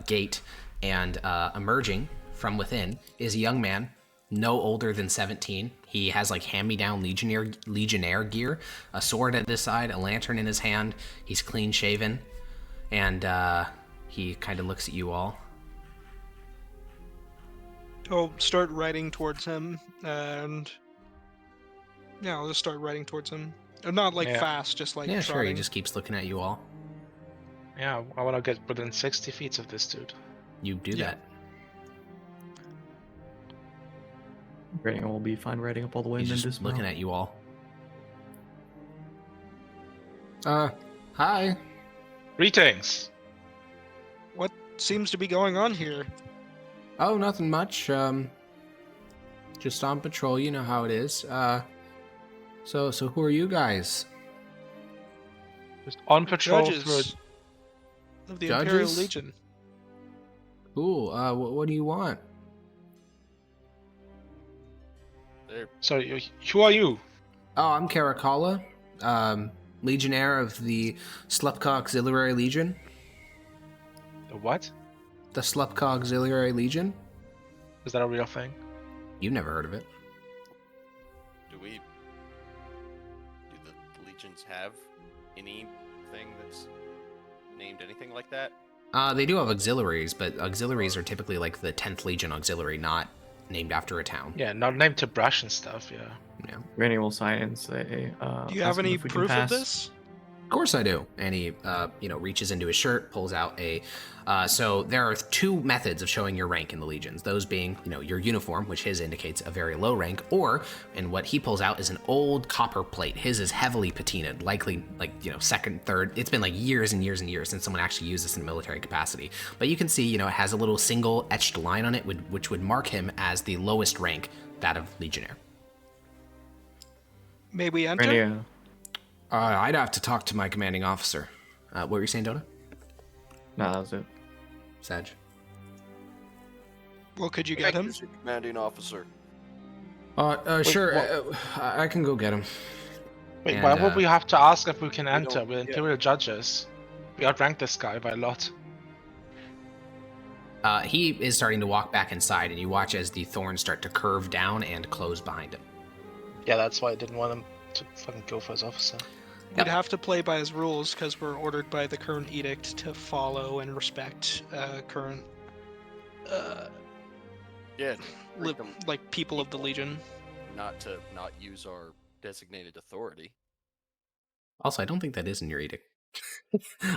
gate. And emerging from within is a young man, no older than 17. He has like hand-me-down legionnaire gear, a sword at his side, a lantern in his hand. He's clean shaven, and he kind of looks at you all. I'll start riding towards him, and yeah, I'll just start riding towards him. Not like Yeah. fast, just like Yeah, sure. He trotting. just keeps looking at you all. Yeah, I want to get within 60 feet of this dude. You do Yeah. that. Granny will be fine riding up all the way He's and then just dismount. looking at you all. Hi. Greetings. What seems to be going on here? Oh, nothing much. Just on patrol. You know how it is. So who are you guys? Just on patrol through. Judges of the Imperial Judges? Legion. Cool. What do you want? There. Sorry, who are you? Oh, I'm Caracalla, Legionnaire of the Slupka Auxiliary Legion. The what? The Slupka Auxiliary Legion? Is that a real thing? You've never heard of it. Do the legions have anything that's named anything like that? They do have auxiliaries, but auxiliaries are typically like the 10th Legion Auxiliary, not named after a town. Yeah, not named to brush and stuff. Yeah. Yeah. Granny will sign and say, Do you ask have him any if we can proof of pass. this? Of course I do. And he, reaches into his shirt, pulls out a. So there are 2 methods of showing your rank in the legions. Those being, your uniform, which his indicates a very low rank, or, and what he pulls out is an old copper plate. His is heavily patinaed, likely second, third. It's been like years and years and years since someone actually used this in a military capacity. But you can see, it has a little single etched line on it, which would mark him as the lowest rank, that of legionnaire. May we enter? Granny, I'd have to talk to my commanding officer. What were you saying, Donna? no, that was it. Sag. Well, could you get Thank him? you, Mr. Commanding Officer. Sure. I can go get him. Wait, And, why would we have to ask if we can we enter? don't- We're yeah. Imperial judges. We outrank this guy by a lot. He is starting to walk back inside, and you watch as the thorns start to curve down and close behind him. Yeah, that's why I didn't want him to fucking go for his officer. We'd have to play by his rules because we're ordered by the current edict to follow and respect current Yeah, li- freedom like people of the Legion. not to not use our designated authority. Also, I don't think that is in your edict.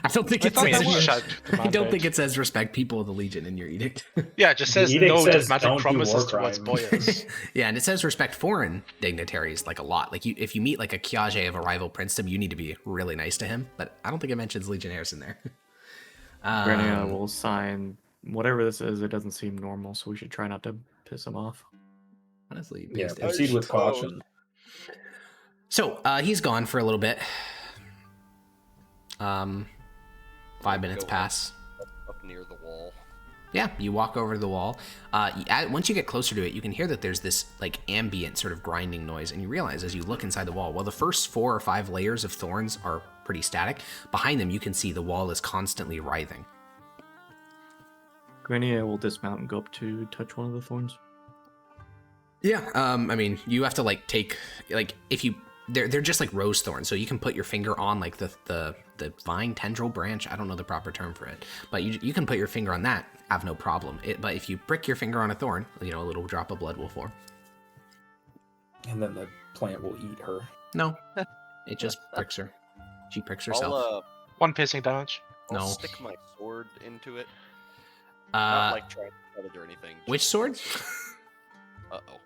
I don't think it thought that says. was- I don't think it says respect people of the Legion in your edict. Yeah, it just says The edict no says magic don't do promises war towards crimes. boyars. Yeah, and it says respect foreign dignitaries like a lot. Like if you meet like a Kiage of a rival princedom, you need to be really nice to him. But I don't think it mentions legionnaires in there. Grania will sign whatever this is. It doesn't seem normal, so we should try not to piss him off. Honestly, Yeah, based in- proceed with caution. So he's gone for a little bit. 5 minutes Go pass. up near the wall. Yeah, you walk over to the wall. Once you get closer to it, you can hear that there's this like ambient sort of grinding noise, and you realize as you look inside the wall, while the first 4 or 5 layers of thorns are pretty static, behind them you can see the wall is constantly writhing. Grania will dismount and go up to touch one of the thorns. Yeah, I mean, you have to like take like if you they're just like rose thorns, so you can put your finger on like the vine tendril branch. I don't know the proper term for it, but you can put your finger on that, have no problem. But if you prick your finger on a thorn, you know, a little drop of blood will form. And then the plant will eat her. No, it just pricks her. She pricks herself. 1 piercing damage. I'll No. stick my sword into it. Not like trying to cut it or anything. Which sword? Uh-oh.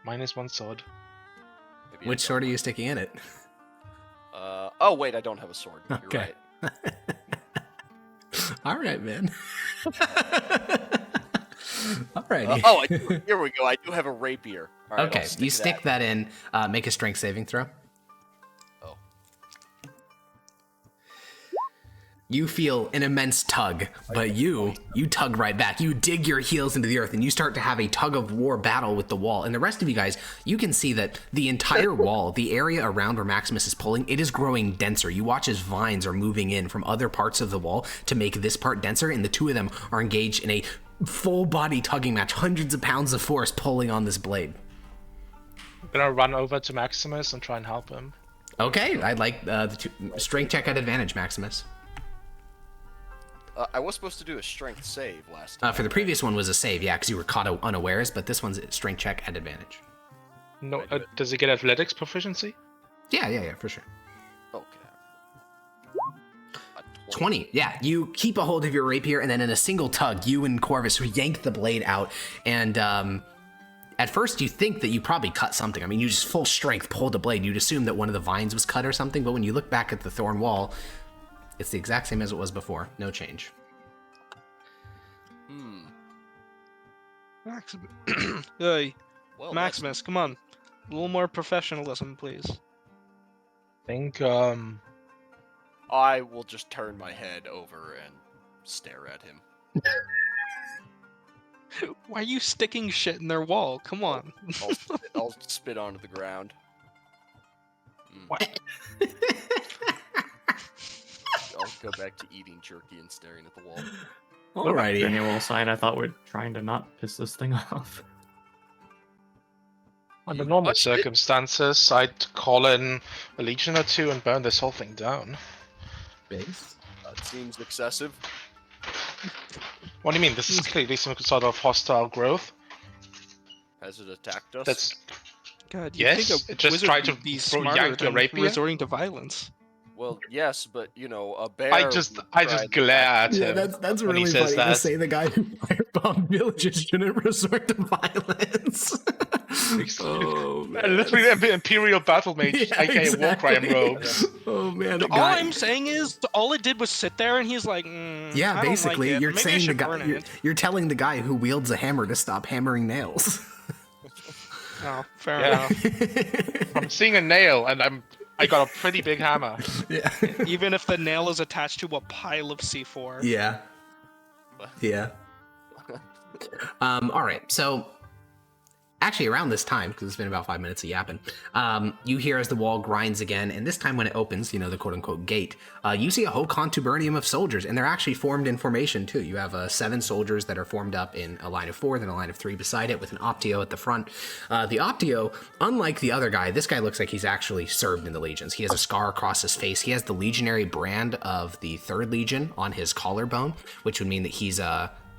-1 sword. Maybe I Which don't. sword are you sticking in it? Oh wait, I don't have a sword. You're Okay. right. All right, man. All right. Here we go. I do have a rapier. All right, Okay, I'll you stick that in. Make a strength saving throw. Oh. You feel an immense tug, but you tug right back. You dig your heels into the earth, and you start to have a tug-of-war battle with the wall. And the rest of you guys, you can see that the entire wall, the area around where Maximus is pulling, it is growing denser. You watch as vines are moving in from other parts of the wall to make this part denser, and the two of them are engaged in a full-body tugging match, hundreds of pounds of force pulling on this blade. I'm gonna run over to Maximus and try and help him. Okay, I'd like strength check at advantage, Maximus. I was supposed to do a strength save last time. For the previous one was a save, yeah, because you were caught unawares, but this one's a strength check at advantage. No, does he get athletics proficiency? Yeah, for sure. Okay. 20. Yeah, you keep a hold of your rapier, and then in a single tug, you and Corvus yank the blade out, and at first you think that you probably cut something. I mean, you just full strength pulled the blade. You'd assume that one of the vines was cut or something, but when you look back at the thorn wall, it's the exact same as it was before. No change. Hey, Well, Maximus, come on. A little more professionalism, please. I think, I will just turn my head over and stare at him. Why are you sticking shit in their wall? Come on. I'll spit onto the ground. What? I'll go back to eating jerky and staring at the wall. Alrighty. Grania will sign. I thought we're trying to not piss this thing off. Under normal circumstances, I'd call in a legion or 2 and burn this whole thing down. Base? That seems excessive. What do you mean? This is clearly some sort of hostile growth. Has it attacked us? That's God, you Yes, think a it just wizard tried to would be throw smarter yank your than rapier? resorting to violence. Well, yes, but you know, a bear. I just would glare at him. that's when he really says funny to that. say the guy who firebombed villages shouldn't resort to violence. Oh, man. Literally Imperial Battle Mage, Yeah, aka exactly. War Crime Robes. Oh man, the All guy. I'm saying is, all it did was sit there, and he's like, Yeah, I don't basically, like it. you're Maybe I saying the should guy. burn You're, it. you're telling the guy who wields a hammer to stop hammering nails. Oh, fair Yeah. enough. I'm seeing a nail, and I got a pretty big hammer. Yeah. Even if the nail is attached to a pile of C4. Yeah. Yeah. All right. So, actually, around this time, because it's been about 5 minutes of yapping, you hear as the wall grinds again, and this time when it opens, you know, the quote-unquote gate, you see a whole contubernum of soldiers, and they're actually formed in formation, too. You have 7 soldiers that are formed up in a line of 4, then a line of 3 beside it, with an Optio at the front. The Optio, unlike the other guy, this guy looks like he's actually served in the legions. He has a scar across his face. He has the legionary brand of the 3rd Legion on his collarbone, which would mean that he's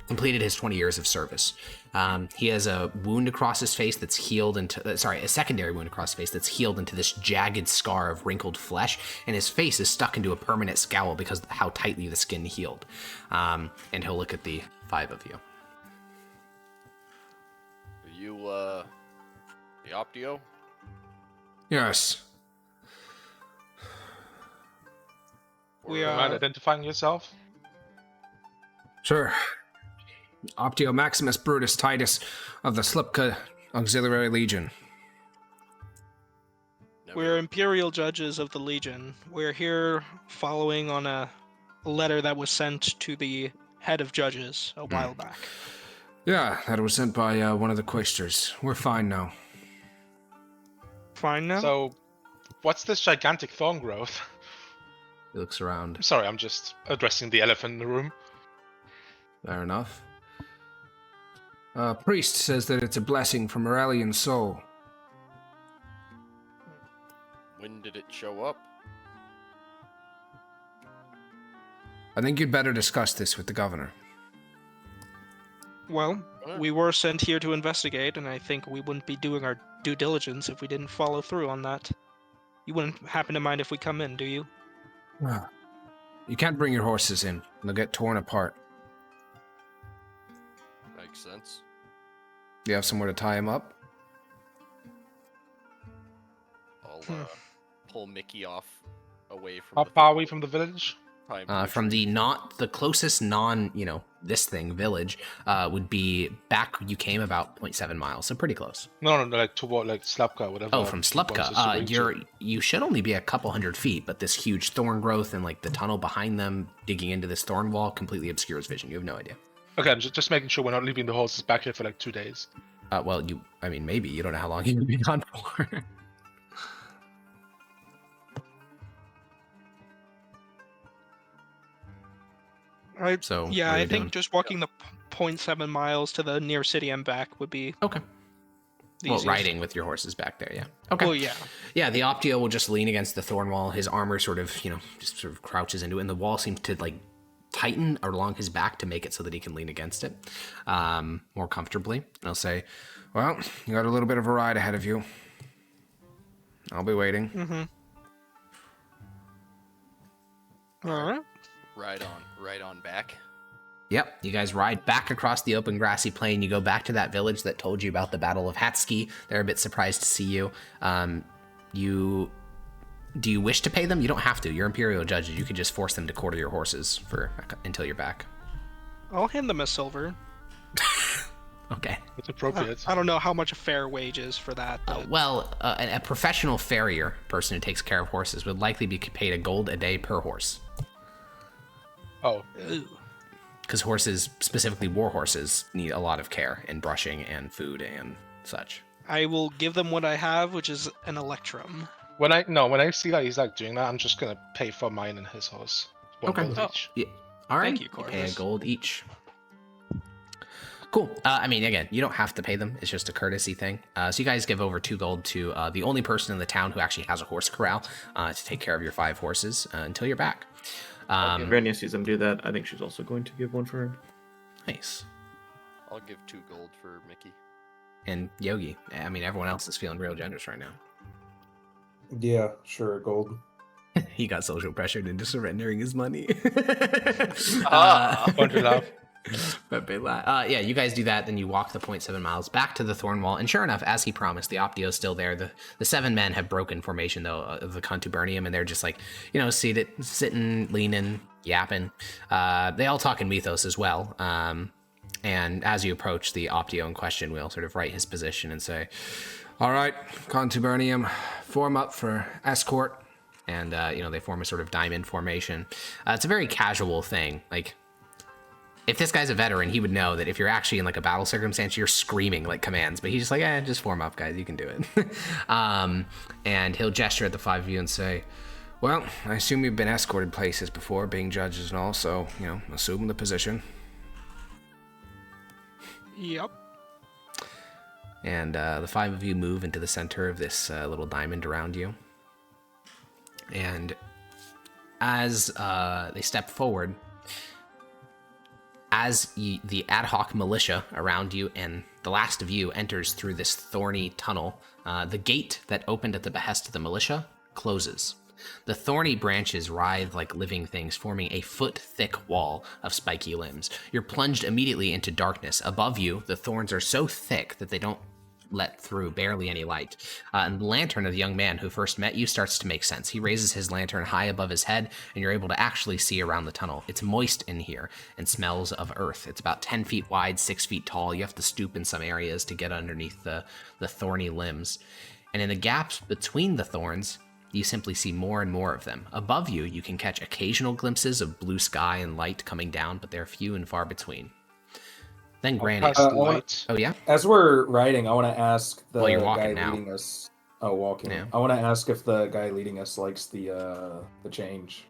completed his 20 years of service. He has a wound across his face that's healed into, a secondary wound across his face that's healed into this jagged scar of wrinkled flesh, and his face is stuck into a permanent scowl because of how tightly the skin healed. And he'll look at the 5 of you. Are you, the Optio? Yes. We Mind are. identifying yourself? Sure. Optio Maximus Brutus Titus of the Slipka Auxiliary Legion. We're Imperial Judges of the Legion. We're here following on a letter that was sent to the head of judges a while back. Yeah, that was sent by one of the quaestors. We're fine now. Fine now? So, what's this gigantic thorn growth? He looks around. Sorry, I'm just addressing the elephant in the room. Fair enough. Priest says that it's a blessing from Aurelian's soul. When did it show up? I think you'd better discuss this with the governor. Well, we were sent here to investigate, and I think we wouldn't be doing our due diligence if we didn't follow through on that. You wouldn't happen to mind if we come in, do you? You can't bring your horses in. They'll get torn apart. Makes sense. You have somewhere to tie him up? I'll pull Mickey off away from. How far are we from the village? From the closest this thing village would be back you came about 0.7 miles, so pretty close. No, like toward like Slapka, whatever. Oh, from Slupka, you should only be a couple hundred feet, but this huge thorn growth and like the tunnel behind them digging into this thorn wall completely obscures vision. You have no idea. Okay, I'm just making sure we're not leaving the horses back here for like 2 days. Maybe you don't know how long you would be gone for. I So, yeah, what are I you think doing? just walking the 0.7 miles to the near city and back would be Okay. the Well, easiest. riding with your horses back there, yeah. Okay. Well, yeah. Yeah, the Optio will just lean against the thorn wall. His armor sort of crouches into it, and the wall seems to like tighten along his back to make it so that he can lean against it more comfortably. And I'll say, Well, you got a little bit of a ride ahead of you. I'll be waiting. Mm-hmm. All right. Right on back. yep, you guys ride back across the open grassy plain. You go back to that village that told you about the Battle of Hatski. They're a bit surprised to see you. Do you wish to pay them? You don't have to. You're Imperial judges. You could just force them to quarter your horses until you're back. I'll hand them a silver. Okay. It's appropriate. I don't know how much a fair wage is for that. But... A professional farrier person who takes care of horses would likely be paid a gold a day per horse. Oh. Because horses, specifically war horses, need a lot of care and brushing and food and such. I will give them what I have, which is an electrum. When I see that he's like doing that, I'm just gonna pay for mine and his horse. One Okay. gold each. Yeah. All right. Thank you, Pay a Corvus. gold each. Cool. Again, you don't have to pay them. It's just a courtesy thing. So you guys give over 2 gold to the only person in the town who actually has a horse corral to take care of your 5 horses until you're back. If Rania sees them do that, I think she's also going to give one for her. Nice. I'll give 2 gold for Mickey. And Yogi. Everyone else is feeling real generous right now. Yeah, sure, gold. He got social pressured into surrendering his money. Yeah, you guys do that, then you walk the 0.7 miles back to the thorn wall, and sure enough, as he promised, the Optio's still there. The 7 men have broken formation, though, of the Contubernium, and they're just like, seated, sitting, leaning, yapping. They all talk in Mythos as well, and as you approach the Optio in question, we'll sort of write his position and say, All right, Contubernium, form up for escort. And, they form a sort of diamond formation. It's a very casual thing. Like, if this guy's a veteran, he would know that if you're actually in, like, a battle circumstance, you're screaming, like, commands. But he's just like, just form up, guys. You can do it. And he'll gesture at the 5 of you and say, Well, I assume you've been escorted places before, being judges and all, so, assume the position. Yep. And the 5 of you move into the center of this little diamond around you. And as they step forward, as the ad hoc militia around you and the last of you enters through this thorny tunnel, the gate that opened at the behest of the militia closes. The thorny branches writhe like living things, forming a foot-thick wall of spiky limbs. You're plunged immediately into darkness. Above you, the thorns are so thick that they don't let through barely any light. And the lantern of the young man who first met you starts to make sense. He raises his lantern high above his head, and you're able to actually see around the tunnel. It's moist in here and smells of earth. It's about 10 feet wide, 6 feet tall. You have to stoop in some areas to get underneath the thorny limbs. And in the gaps between the thorns, you simply see more and more of them. Above you, you can catch occasional glimpses of blue sky and light coming down, but they're few and far between. Then Granny. Oh yeah. As we're riding, I want to ask the guy now. leading us. Oh, walking. Yeah. I want to ask if the guy leading us likes the change.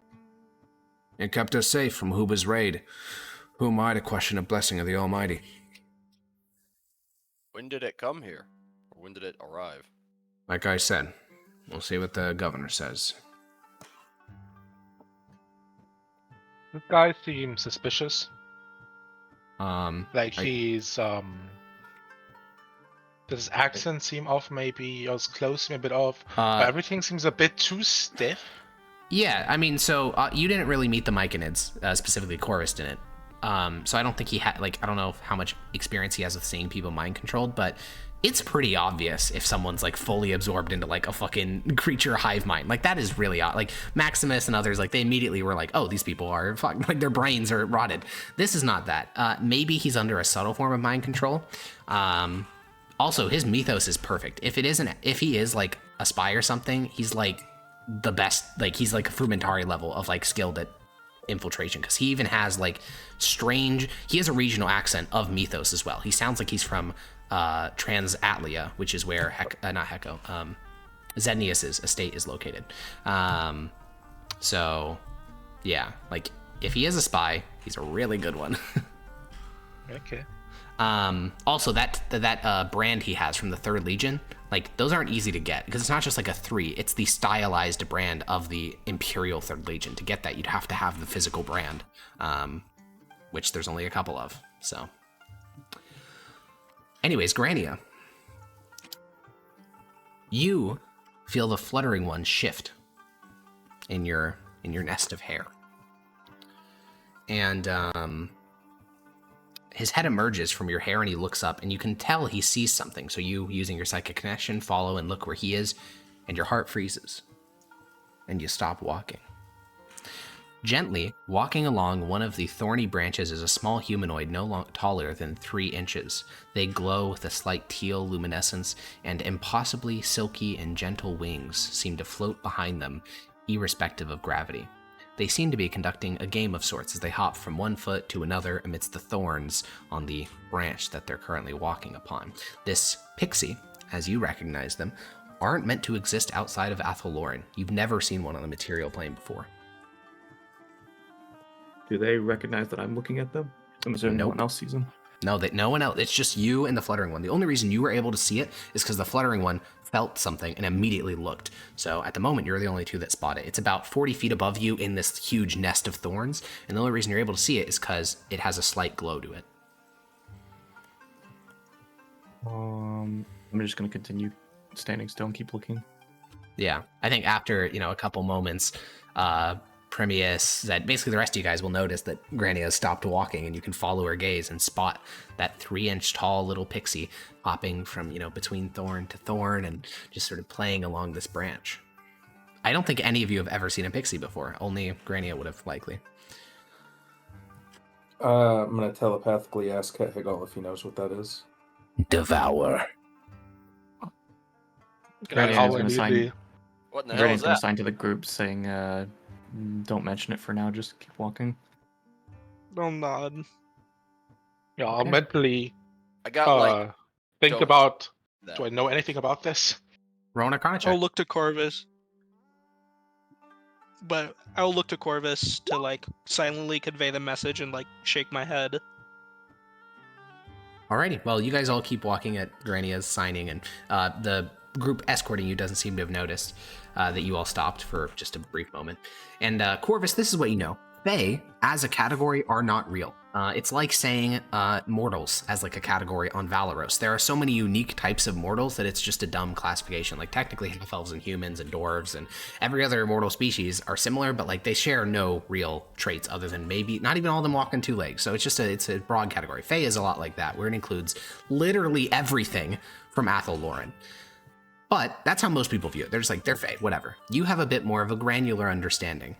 It kept us safe from Huba's raid. Who am I to question a blessing of the Almighty? When did it come here? Or when did it arrive? Like I said, we'll see what the governor says. This guy seems suspicious. Like I- he's does his accent seem off? Maybe or his clothes seem a bit off. But everything seems a bit too stiff. Yeah, I mean, so you didn't really meet the Myconids, specifically Corvus didn't. So I don't think he had, like, I don't know how much experience he has with seeing people mind controlled, but it's pretty obvious if someone's like fully absorbed into like a fucking creature hive mind. Like that is really odd. Like Maximus and others, like they immediately were like, oh, these people are like their brains are rotted. This is not that. Maybe he's under a subtle form of mind control. Also, his mythos is perfect. If he is like a spy or something, he's like the best. Like he's like a Frumentari level of like skilled at infiltration, because he even has like he has a regional accent of mythos as well. He sounds like he's from Transatlia, which is where Zednius's estate is located. So yeah, like if he is a spy, he's a really good one. Okay. Also that brand he has from the 3rd Legion, like those aren't easy to get because it's not just like a 3, it's the stylized brand of the Imperial 3rd Legion. To get that, you'd have to have the physical brand, which there's only a couple of. So anyways, Grania, you feel the fluttering one shift in your nest of hair, and his head emerges from your hair and he looks up and you can tell he sees something. So you, using your psychic connection, follow and look where he is, and your heart freezes and you stop walking. Gently walking along one of the thorny branches is a small humanoid no taller than 3 inches. They glow with a slight teal luminescence, and impossibly silky and gentle wings seem to float behind them, irrespective of gravity. They seem to be conducting a game of sorts as they hop from one foot to another amidst the thorns on the branch that they're currently walking upon. This pixie, as you recognize them, aren't meant to exist outside of Athaloran. You've never seen one on the material plane before. Do they recognize that I'm looking at them? I'm assuming no one else sees them. No, that no one else. It's just you and the fluttering one. The only reason you were able to see it is because the fluttering one felt something and immediately looked. So at the moment, you're the only 2 that spot it. It's about 40 feet above you in this huge nest of thorns, and the only reason you're able to see it is because it has a slight glow to it. I'm just gonna continue standing still and keep looking. Yeah, I think after a couple moments, Primius, that basically the rest of you guys will notice that Granny has stopped walking, and you can follow her gaze and spot that 3-inch tall little pixie hopping from between thorn to thorn and just sort of playing along this branch. I don't think any of you have ever seen a pixie before. Only Granny would have likely. I'm gonna telepathically ask Hegal if he knows what that is. Devour. Granny is gonna sign. What in the hell Granny's is gonna that? sign to the group saying, "Don't mention it for now. Just keep walking." I'll nod. Yeah, I'll mentally I got think don't- about. that. Do I know anything about this? Roll an Arcana check. I'll look to Corvus. But I'll look to Corvus to like silently convey the message and like shake my head. Alrighty, well, you guys all keep walking at Grania's signing, and the group escorting you doesn't seem to have noticed that you all stopped for just a brief moment. And Corvus, this is what you know. Fae, as a category, are not real. It's like saying mortals as like a category on Valoros. There are so many unique types of mortals that it's just a dumb classification. Like technically half-elves and humans and dwarves and every other mortal species are similar, but like they share no real traits other than maybe not even all of them walk on two legs. So it's a broad category. Fae is a lot like that, where it includes literally everything from Athel Loren. But that's how most people view it. They're just like, they're Fae, whatever. You have a bit more of a granular understanding.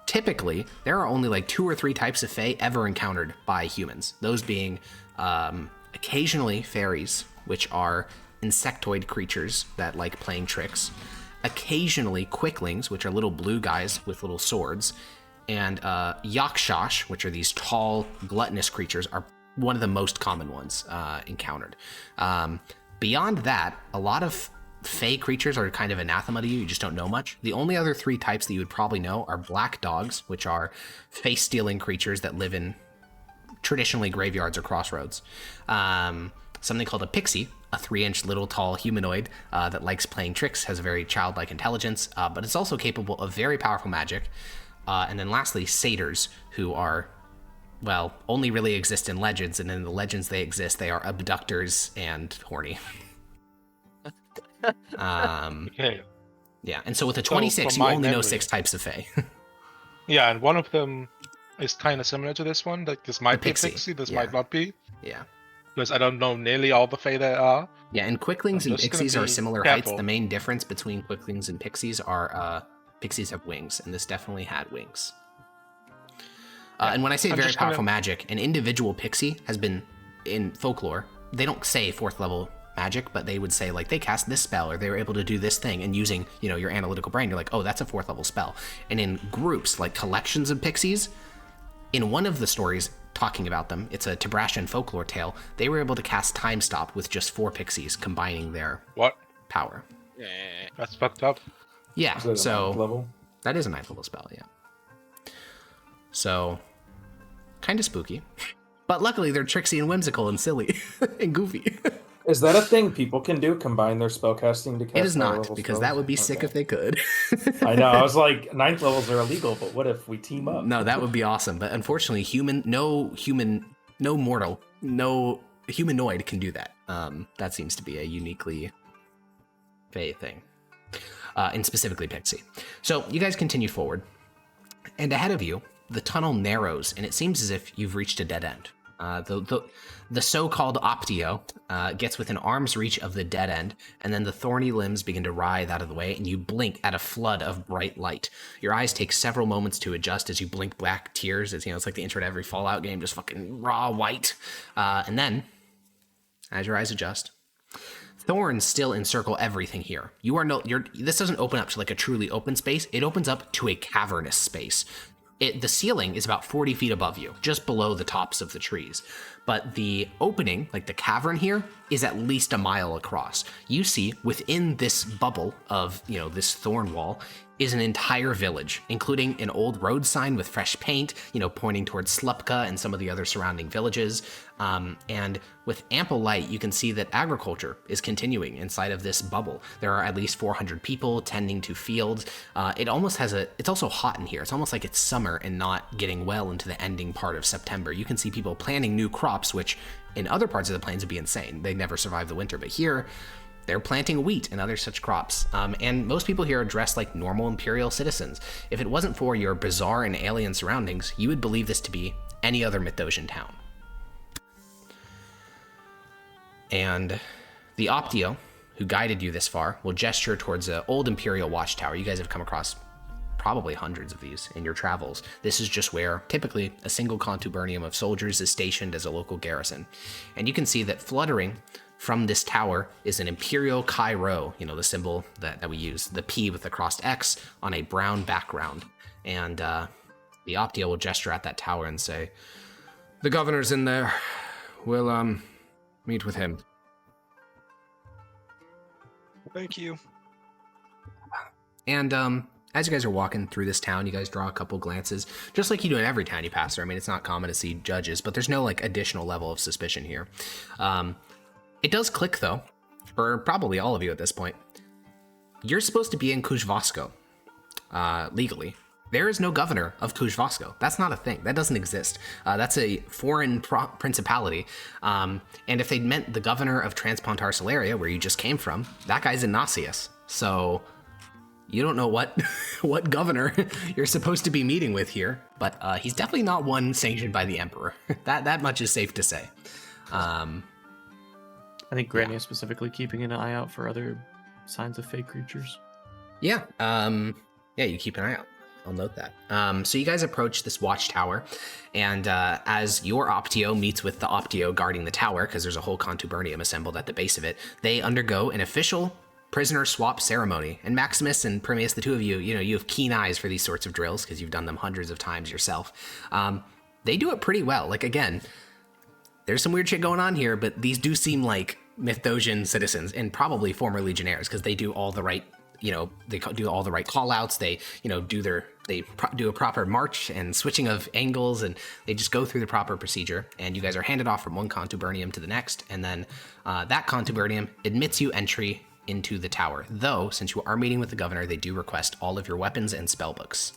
Typically, there are only like 2 or 3 types of Fae ever encountered by humans. Those being occasionally fairies, which are insectoid creatures that like playing tricks. Occasionally quicklings, which are little blue guys with little swords. And Yakshash, which are these tall, gluttonous creatures, are one of the most common ones encountered. Beyond that, a lot of Fae creatures are kind of anathema to you. You just don't know much. The only other 3 types that you would probably know are black dogs, which are face-stealing creatures that live in traditionally graveyards or crossroads. Something called a pixie, a 3-inch little tall humanoid that likes playing tricks, has a very childlike intelligence, but it's also capable of very powerful magic. And then lastly, satyrs, who are, well, only really exist in legends, and in the legends they exist, they are abductors and horny. Okay. Yeah, and so with a 26, you only know 6 types of Fae. Yeah, and one of them is kind of similar to this one. Like this might be a pixie, this might not be. Yeah. Because I don't know nearly all the Fae there are. Yeah, and quicklings and pixies are similar careful. heights. The main difference between quicklings and pixies are pixies have wings, and this definitely had wings. And when I say very powerful magic, an individual pixie has been, in folklore, they don't say 4th level magic, but they would say like they cast this spell or they were able to do this thing, and using, you know, your analytical brain, you're like, oh, that's a 4th level spell. And in groups, like collections of pixies, in one of the stories talking about them, it's a Tabrashan folklore tale, they were able to cast Time Stop with just 4 pixies combining their power. That's fucked up. Yeah, Is that a so 9th level? That is a 9th level spell, yeah. So, kind of spooky. But luckily, they're tricksy and whimsical and silly and goofy. Is that a thing people can do? Combine their spellcasting to cast It is higher not, level because spells? that would be sick if they could. I know. I was like, 9th levels are illegal, but what if we team up? No, that would be awesome. But unfortunately, no mortal, no humanoid can do that. That seems to be a uniquely Fae thing. And specifically Pixie. So you guys continue forward. And ahead of you, the tunnel narrows, and it seems as if you've reached a dead end. The so-called Optio gets within arm's reach of the dead end, and then the thorny limbs begin to writhe out of the way, and you blink at a flood of bright light. Your eyes take several moments to adjust as you blink black tears. It's like the intro to every Fallout game, just fucking raw white. And then, as your eyes adjust, thorns still encircle everything here. This doesn't open up to like a truly open space. It opens up to a cavernous space. The ceiling is about 40 feet above you, just below the tops of the trees. But the opening, like the cavern here, is at least a mile across. You see, within this bubble of, this thorn wall, is an entire village, including an old road sign with fresh paint, pointing towards Slupka and some of the other surrounding villages. And with ample light, you can see that agriculture is continuing inside of this bubble. There are at least 400 people tending to fields. It's also hot in here. It's almost like it's summer and not getting well into the ending part of September. You can see people planting new crops, which in other parts of the plains would be insane. They never survive the winter, but here, they're planting wheat and other such crops. And most people here are dressed like normal imperial citizens. If it wasn't for your bizarre and alien surroundings, you would believe this to be any other Mythosian town. And the Optio, who guided you this far, will gesture towards an old imperial watchtower. You guys have come across probably hundreds of these in your travels. This is just where typically a single contubernium of soldiers is stationed as a local garrison. And you can see that fluttering from this tower is an Imperial Chi Rho, the symbol that we use, the P with the crossed X on a brown background. And the Optio will gesture at that tower and say, "The governor's in there. We'll meet with him." Thank you. And as you guys are walking through this town, you guys draw a couple glances, just like you do in every town you pass through. I mean, it's not common to see judges, but there's no additional level of suspicion here. It does click, though, for probably all of you at this point. You're supposed to be in Kuzhvasko, legally. There is no governor of Kuzvosco. That's not a thing. That doesn't exist. That's a foreign principality. And if they meant the governor of Transpontar Solaria, where you just came from, that guy's Ignatius. So you don't know what what governor you're supposed to be meeting with here, but he's definitely not one sanctioned by the Emperor. That much is safe to say. I think Granny is specifically keeping an eye out for other signs of fake creatures. Yeah, you keep an eye out. I'll note that. So you guys approach this watchtower, and as your Optio meets with the Optio guarding the tower, because there's a whole contubernium assembled at the base of it, they undergo an official prisoner swap ceremony. And Maximus and Permeus, the two of you, you have keen eyes for these sorts of drills, because you've done them hundreds of times yourself. They do it pretty well. Like, again, there's some weird shit going on here, but these do seem like Mithdosian citizens, and probably former legionnaires, because they do all the right they do all the right call outs. They, do a proper march and switching of angles, and they just go through the proper procedure. And you guys are handed off from one contubernium to the next. And then that contubernium admits you entry into the tower. Though, since you are meeting with the governor, they do request all of your weapons and spell books.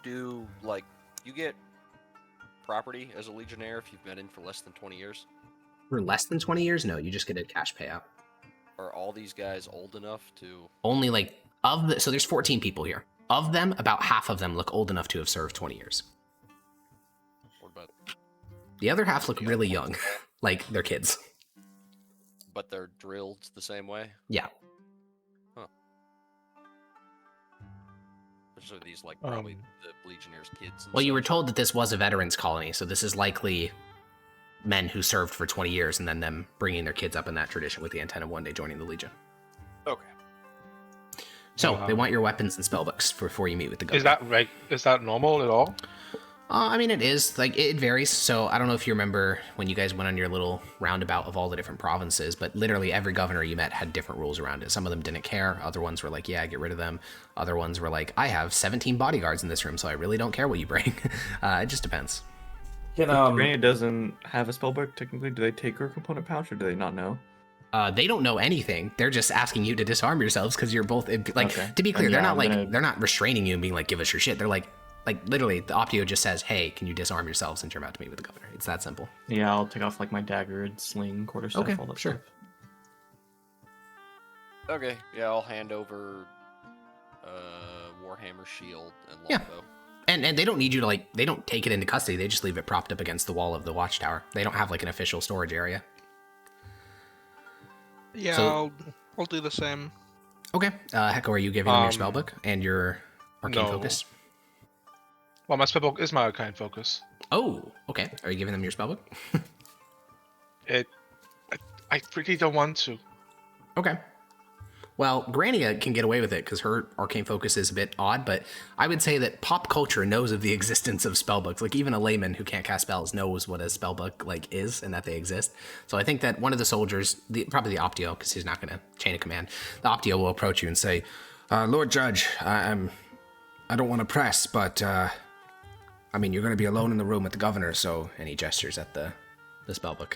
Do, you get property as a legionnaire if you've been in for less than 20 years? For less than 20 years? No, you just get a cash payout. Are all these guys old enough to... Only so there's 14 people here. Of them, about half of them look old enough to have served 20 years. What about... The other half look really young, like they're kids. But they're drilled the same way? Yeah. Huh. So these, probably the Legionnaires' kids? Well, you were told that this was a veterans colony, so this is likely men who served for 20 years and then them bringing their kids up in that tradition with the intent of one day joining the Legion. Okay. So they want your weapons and spellbooks before you meet with the governor. Is that right? Is that normal at all? I mean, it is. It varies. So I don't know if you remember when you guys went on your little roundabout of all the different provinces, but literally every governor you met had different rules around it. Some of them didn't care. Other ones were like, yeah, get rid of them. Other ones were like, I have 17 bodyguards in this room, so I really don't care what you bring. It just depends. Granny doesn't have a spellbook, technically. Do they take her component pouch, or do they not know? They don't know anything. They're just asking you to disarm yourselves because you're both okay. To be clear, they're not they're not restraining you and being like, give us your shit. They're like literally, the Optio just says, hey, can you disarm yourselves since you're about to meet with the governor? It's that simple. Yeah, I'll take off my dagger, sling, quarterstaff, all that stuff. Okay, yeah, I'll hand over Warhammer shield and longbow. And they don't need you to they don't take it into custody. They just leave it propped up against the wall of the watchtower. They don't have an official storage area. Yeah, So- I'll do the same. Okay. Hecko, are you giving them your spellbook and your arcane no. focus? Well, my spellbook is my arcane focus. Oh, okay. Are you giving them your spellbook? I really don't want to. Okay. Well, Grania can get away with it because her arcane focus is a bit odd, but I would say that pop culture knows of the existence of spellbooks. Even a layman who can't cast spells knows what a spellbook is and that they exist. So I think that one of the soldiers, probably the Optio, because he's not going to chain of command, the Optio will approach you and say, Lord Judge, I don't want to press, but you're going to be alone in the room with the governor, so... And he gestures at the spellbook.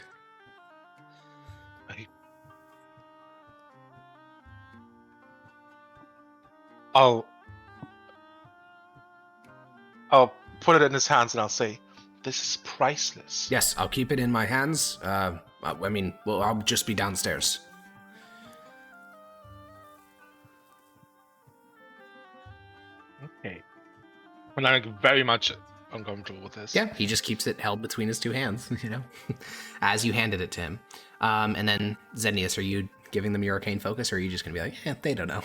I'll put it in his hands and I'll say, this is priceless. Yes, I'll keep it in my hands. I'll just be downstairs. Okay. And I'm very much uncomfortable with this. Yeah, he just keeps it held between his two hands, as you handed it to him. And then, Zednius, are you giving them your arcane focus, or are you just going to be like, they don't know?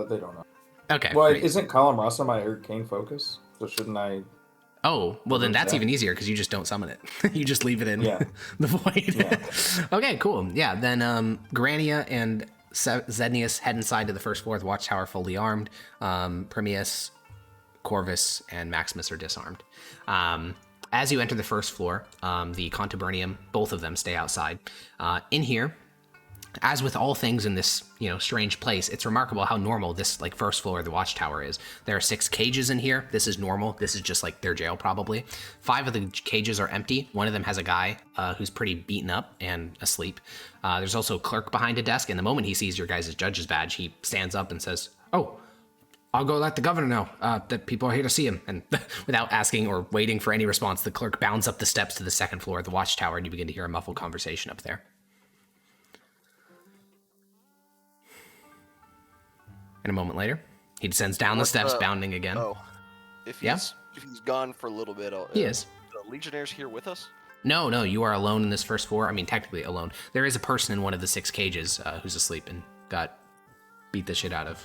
They don't know. Okay. Well, great. isn't Column Rasa my arcane focus? So shouldn't I? Oh, well then that's even easier because you just don't summon it. You just leave it in the void. Yeah. Okay, cool. Yeah, then Grania and Zednius head inside to the first floor of the watchtower fully armed. Permeus, Corvus, and Maximus are disarmed. As you enter the first floor, the Contubernium, both of them stay outside. In here, As with all things in this, strange place, it's remarkable how normal this, like, first floor of the watchtower is. There are 6 cages in here. This is normal. This is just, like, their jail, probably. 5 of the cages are empty. One of them has a guy who's pretty beaten up and asleep. There's also a clerk behind a desk, and the moment he sees your guys' judge's badge, he stands up and says, "Oh, I'll go let the governor know that people are here to see him." And without asking or waiting for any response, the clerk bounds up the steps to the second floor of the watchtower, and you begin to hear a muffled conversation up there. And a moment later, he descends down the steps, bounding again. Oh, if he's gone for a little bit, he is. The Legionnaires here with us? No, you are alone in this first floor. I mean, technically alone. There is a person in one of the 6 cages who's asleep and got beat the shit out of.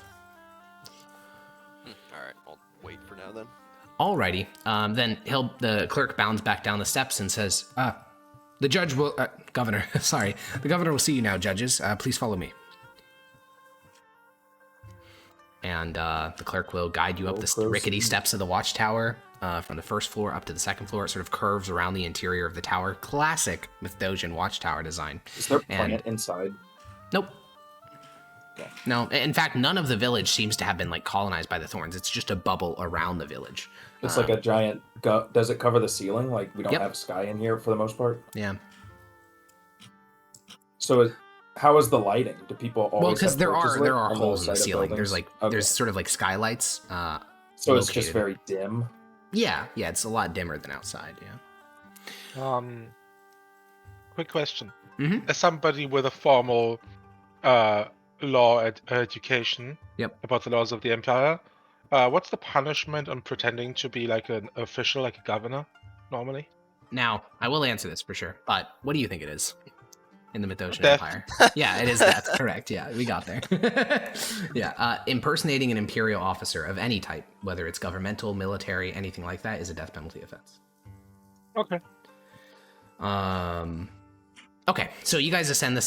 All right, I'll wait for now then. Alrighty. Then the clerk bounds back down the steps and says, "The judge will, governor. Sorry, the governor will see you now, judges. Please follow me." And the clerk will guide you up the rickety steps of the watchtower from the first floor up to the second floor. It sort of curves around the interior of the tower. Classic Mithdosian watchtower design. Is there a plant inside? Nope. Okay. No, in fact, none of the village seems to have been, like, colonized by the Thorns. It's just a bubble around the village. It's like a giant... Does it cover the ceiling? Like, we don't have sky in here for the most part? Yeah. So how is the lighting? Do people always? Well, because there there are holes in the ceiling. There's there's sort of like skylights. So it's just very dim. Yeah, it's a lot dimmer than outside. Yeah. Quick question: Mm-hmm. As somebody with a formal law education about the laws of the Empire, what's the punishment on pretending to be like an official, like a governor, normally? Now, I will answer this for sure, but what do you think it is? In the Mithdosian Empire. Yeah, it is death. Correct. Yeah, we got there. Impersonating an imperial officer of any type, whether it's governmental, military, anything like that, is a death penalty offense. Okay. Okay, so you guys ascend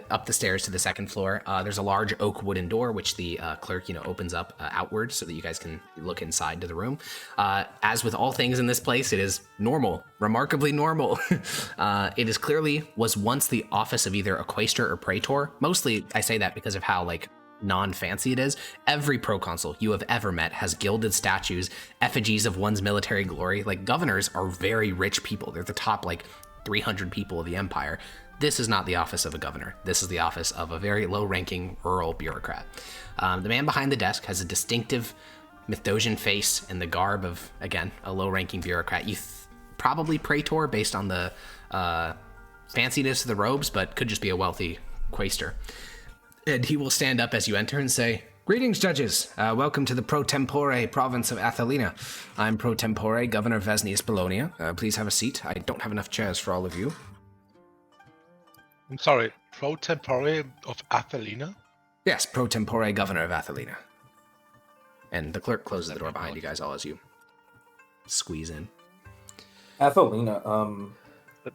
up the stairs to the second floor. There's a large oak wooden door, which the clerk, opens up outward so that you guys can look inside to the room. As with all things in this place, it is normal, remarkably normal. It is clearly was once the office of either a quaestor or praetor. Mostly, I say that because of how, like, non-fancy it is. Every proconsul you have ever met has gilded statues, effigies of one's military glory. Like, governors are very rich people. They're the top, like, 300 people of the empire. This is not the office of a governor. This is the office of a very low-ranking rural bureaucrat. The man behind the desk has a distinctive Mithdosian face and the garb of, again, a low-ranking bureaucrat. Probably praetor based on the fanciness of the robes, but could just be a wealthy quaestor. And he will stand up as you enter and say, "Greetings, judges. Welcome to the pro tempore province of Athelina. I'm pro tempore Governor Vesnius Bologna. Please have a seat. I don't have enough chairs for all of you." I'm sorry, pro tempore of Athelina? Yes, pro tempore governor of Athelina. And the clerk closes the door behind you guys all as you squeeze in. Athelina,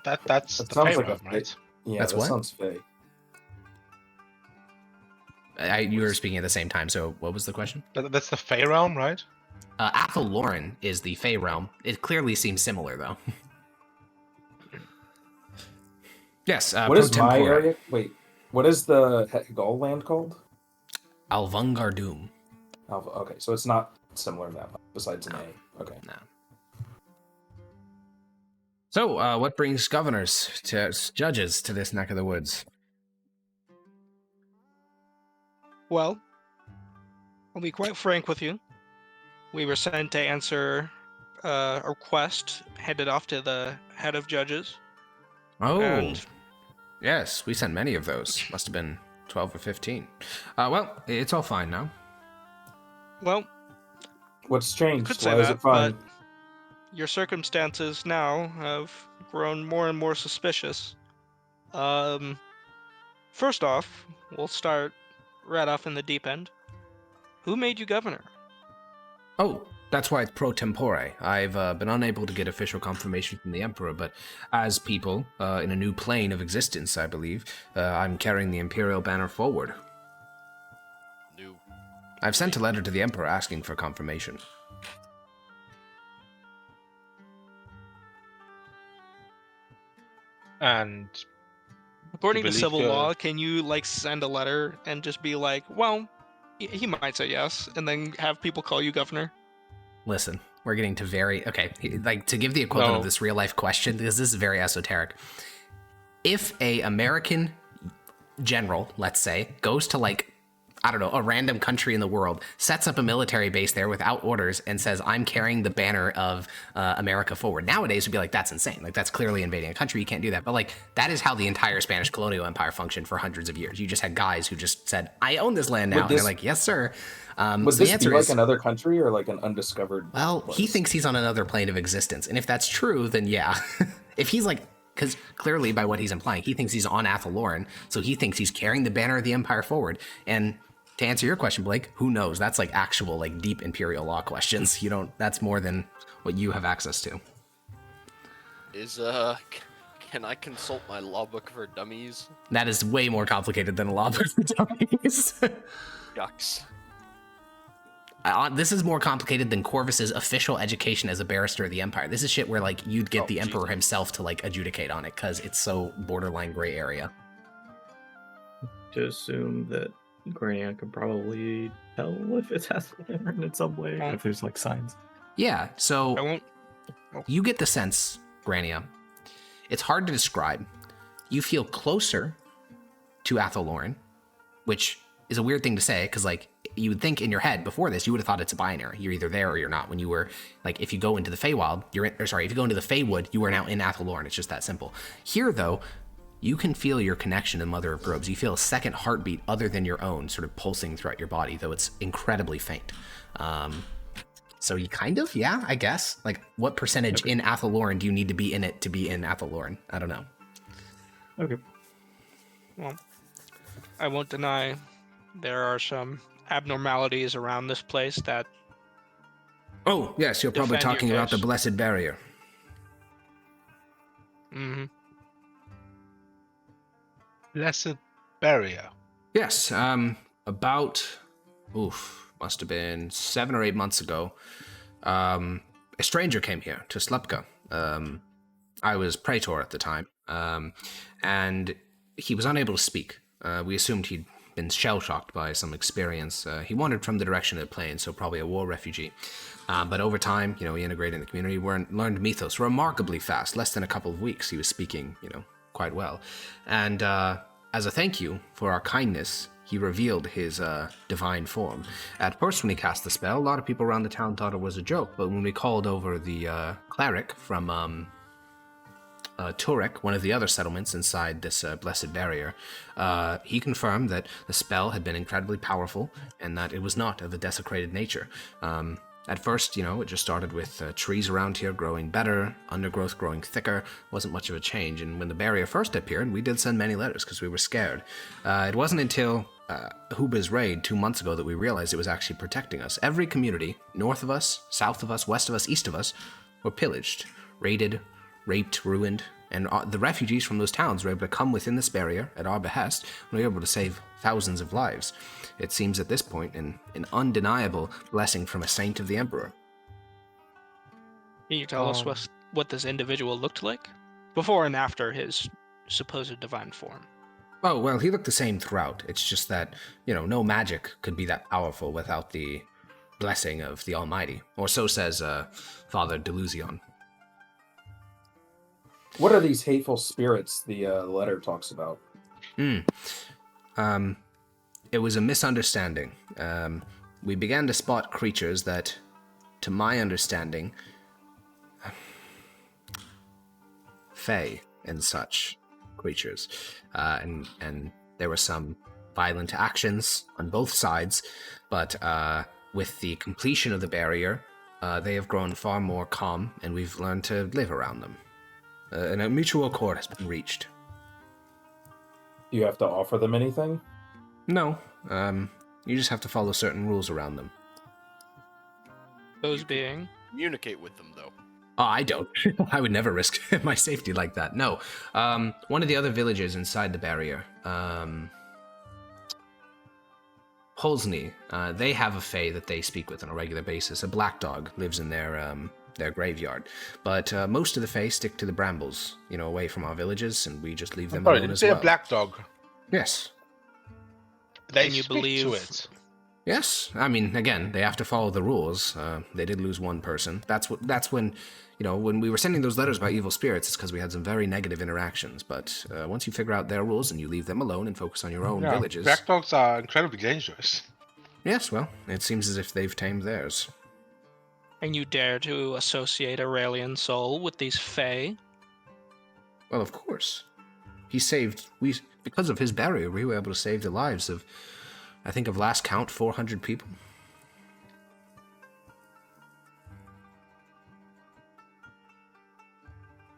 that's that the sounds Fey like realm, a right? Yeah, That's that what? sounds fake. You were speaking at the same time, so what was the question? That's the Fey realm, right? Athelloren is the Fey realm. It clearly seems similar, though. Yes, What is my area? Wait, what is the Gaul land called? Alvungardum. Okay, so it's not similar to that, besides an A. Okay. No. So, what brings judges to this neck of the woods? Well, I'll be quite frank with you. We were sent to answer a request headed off to the head of judges. Oh, And yes, we sent many of those. Must have been 12 or 15. Well, it's all fine now. well, What's you changed? could say Why is that, it fine? but your circumstances now have grown more and more suspicious. First off, we'll start right off in the deep end. Who made you governor? Oh, that's why it's pro tempore. I've been unable to get official confirmation from the Emperor, but as people in a new plane of existence, I believe, I'm carrying the Imperial banner forward. I've sent a letter to the Emperor asking for confirmation. And According to believe civil the- law, can you like send a letter and just be like, well, he might say yes, and then have people call you governor? Listen, we're getting to very like to give the equivalent of this real life question, because this is very esoteric. If a American general, let's say, goes to like, I don't know, a random country in the world, sets up a military base there without orders and says, I'm carrying the banner of America forward. Nowadays, we'd be like, that's insane. Like, that's clearly invading a country. You can't do that. But like, that is how the entire Spanish colonial empire functioned for hundreds of years. You just had guys who just said, I own this land now. And they're like, yes, sir. Would so this the answer be like is, another country or like an undiscovered well, place? he thinks he's on another plane of existence. And if that's true, then yeah. If he's like, because clearly by what he's implying, he thinks he's on Athelloren. So he thinks he's carrying the banner of the empire forward. And to answer your question, Blake, who knows? That's like actual, like deep imperial law questions. You don't, that's more than what you have access to. Can I consult my law book for dummies? That is way more complicated than a law book for dummies. Yucks. This is more complicated than Corvus's official education as a barrister of the empire. This is shit where like you'd get the emperor himself to like adjudicate on it, because it's so borderline gray area. To assume that Grania could probably tell if it's Athelloren in some way, if there's like signs. Yeah, so you get the sense, Grania, it's hard to describe. You feel closer to Athelloren, which is a weird thing to say, because like you would think in your head before this, you would have thought it's a binary. You're either there or you're not. When you were like, if you go into the Feywild, if you go into the Feywood, you are now in Athelloren. It's just that simple. Here, though, you can feel your connection to Mother of Groves. You feel a second heartbeat other than your own sort of pulsing throughout your body, though it's incredibly faint. So you kind of, yeah, I guess. Like, what percentage in Athelloren do you need to be in it to be in Athelloren? I don't know. Okay. Well, I won't deny there are some abnormalities around this place that... Oh, yes, you're probably talking about the Blessed Barrier. Mm-hmm. Blessed Barrier? Yes, about, must have been 7 or 8 months ago, a stranger came here to Slepka. I was praetor at the time, and he was unable to speak. We assumed he'd been shell-shocked by some experience. He wandered from the direction of the plains, so probably a war refugee. But over time, he integrated in the community, learned mythos remarkably fast. Less than a couple of weeks, he was speaking, quite well. And as a thank you for our kindness, he revealed his divine form. At first, when he cast the spell, a lot of people around the town thought it was a joke, but when we called over the cleric from Turek, one of the other settlements inside this Blessed Barrier, he confirmed that the spell had been incredibly powerful and that it was not of a desecrated nature. At first, it just started with trees around here growing better, undergrowth growing thicker, wasn't much of a change, and when the barrier first appeared, we did send many letters because we were scared. It wasn't until Huba's raid 2 months ago that we realized it was actually protecting us. Every community, north of us, south of us, west of us, east of us, were pillaged, raided, raped, ruined, and the refugees from those towns were able to come within this barrier at our behest, and we were able to save thousands of lives. It seems at this point an undeniable blessing from a saint of the Emperor. Can you tell us what this individual looked like? Before and after his supposed divine form. Oh, well, he looked the same throughout. It's just that, no magic could be that powerful without the blessing of the Almighty. Or so says Father Delusion. What are these hateful spirits the letter talks about? It was a misunderstanding. We began to spot creatures that, to my understanding, Fae and such creatures. And there were some violent actions on both sides, but with the completion of the barrier, they have grown far more calm, and we've learned to live around them. And a mutual accord has been reached. Do you have to offer them anything? No. You just have to follow certain rules around them. Those being? Communicate with them, though. Oh, I don't. I would never risk my safety like that. No. One of the other villages inside the barrier, Holsney, they have a fae that they speak with on a regular basis. A black dog lives in their their graveyard. But most of the Fae stick to the brambles, away from our villages, and we just leave them alone as well. A black dog. Yes. They And you stick believe to it. Yes, I mean, again, they have to follow the rules. They did lose one person. That's when, when we were sending those letters about evil spirits, it's because we had some very negative interactions. But once you figure out their rules and you leave them alone and focus on your own villages... Black dogs are incredibly dangerous. Yes, well, it seems as if they've tamed theirs. And you dare to associate Aurelian Soul with these Fae? Well, of course. Because of his barrier, we were able to save the lives of, I think of last count, 400 people.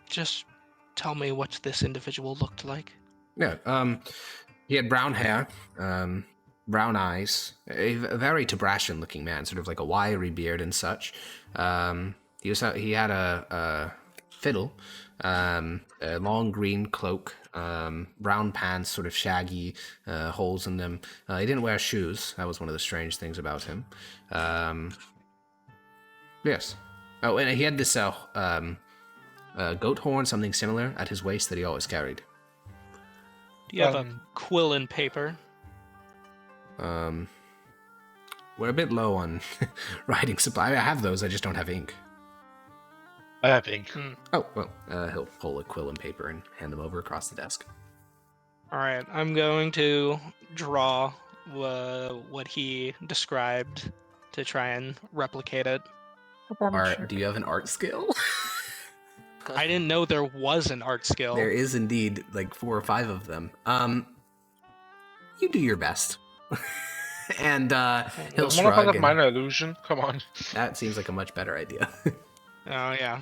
Just tell me what this individual looked like. Yeah, he had brown hair, brown eyes, a very Tabrashian-looking man, sort of like a wiry beard and such. He had a fiddle, a long green cloak, brown pants, sort of shaggy, holes in them. He didn't wear shoes. That was one of the strange things about him. Yes. Oh, and he had this goat horn, something similar, at his waist that he always carried. Do you have a quill and paper? We're a bit low on writing supply. I have those, I just don't have ink. I have ink. Oh, well, he'll pull a quill and paper and hand them over across the desk. Alright, I'm going to draw what he described to try and replicate it. Do you have an art skill? I didn't know there was an art skill. There is indeed, like 4 or 5 of them. You do your best. And he'll shrug. Minor illusion? Come on. That seems like a much better idea. Oh, yeah.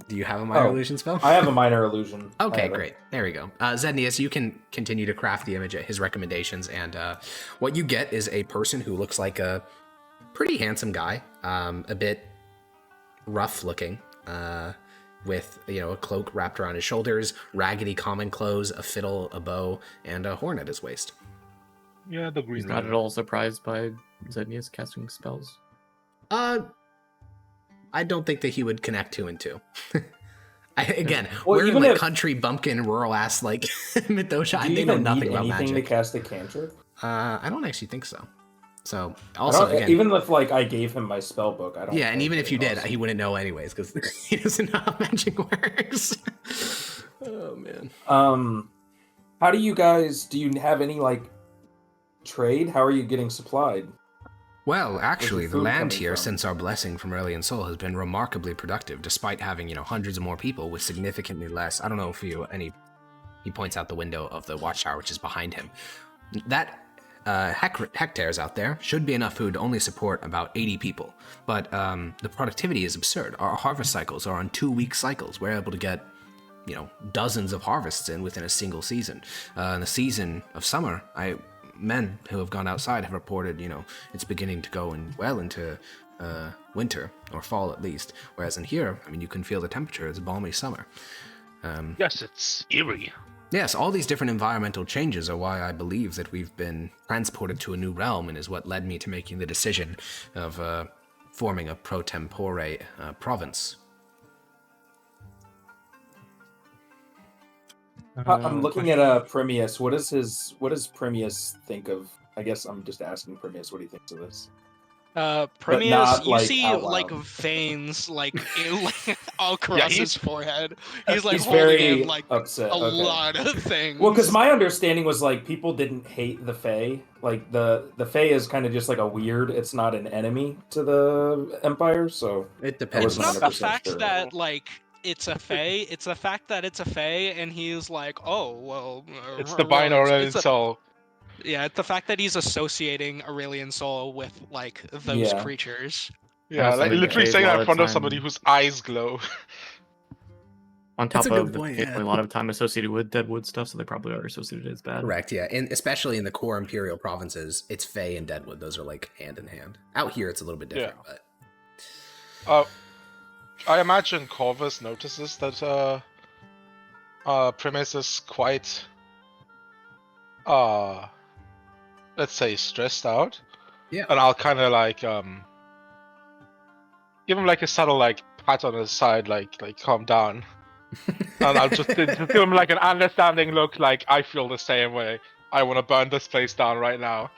Do you have a minor illusion spell? I have a minor illusion. Okay, great. There we go. Zednius, you can continue to craft the image at his recommendations, and what you get is a person who looks like a pretty handsome guy, a bit rough looking, with a cloak wrapped around his shoulders, raggedy common clothes, a fiddle, a bow, and a horn at his waist. Yeah, the green. He's not at all surprised by Zednius casting spells. I don't think that he would connect 2 and 2. Again, well, we're in country bumpkin, rural ass like Mithdosica. They know nothing about magic. To cast a cantrip? I don't actually think so. So also, again, even if I gave him my spell book, I don't. Yeah, and even if you did, he wouldn't know anyways because he doesn't know how magic works. Oh man. How do you guys? Do you have any trade? How are you getting supplied? Well, actually, the land here, since our blessing from Aurelian Soul, has been remarkably productive, despite having, hundreds of more people with significantly less. I don't know if he points out the window of the watchtower, which is behind him. That hectares out there should be enough food to only support about 80 people. But the productivity is absurd. Our harvest cycles are on 2-week cycles. We're able to get, dozens of harvests in within a single season. In the season of summer, men who have gone outside have reported, it's beginning to go well into winter, or fall at least. Whereas in here, you can feel the temperature. It's a balmy summer. Yes, it's eerie. Yes, all these different environmental changes are why I believe that we've been transported to a new realm, and is what led me to making the decision of forming a pro tempore province. I'm looking at Primius. What does Primius think of? I guess I'm just asking Primius what he thinks of this. Primius, you see veins all across his forehead. He's he's holding very in upset. a lot of things. Well, because my understanding was people didn't hate the Fae. The Fae is kind of just a weird. It's not an enemy to the Empire, so it depends. It's not the fact that it's a Fae. It's the fact that it's a Fae, and he's oh well. It's the Divine Aurelian Soul. Yeah, it's the fact that he's associating Aurelian Soul with those creatures. Yeah, literally saying that in front of somebody whose eyes glow. On top of a lot of time associated with Deadwood stuff, so they probably are associated as bad. Correct, yeah. And especially in the core Imperial provinces, it's Fae and Deadwood. Those are hand in hand. Out here, it's a little bit different, but... I imagine Corvus notices that Primus is quite, let's say, stressed out. Yeah. And I'll kind of give him like a subtle like pat on his side, like calm down. And I'll just give him like an understanding look, like I feel the same way. I want to burn this place down right now.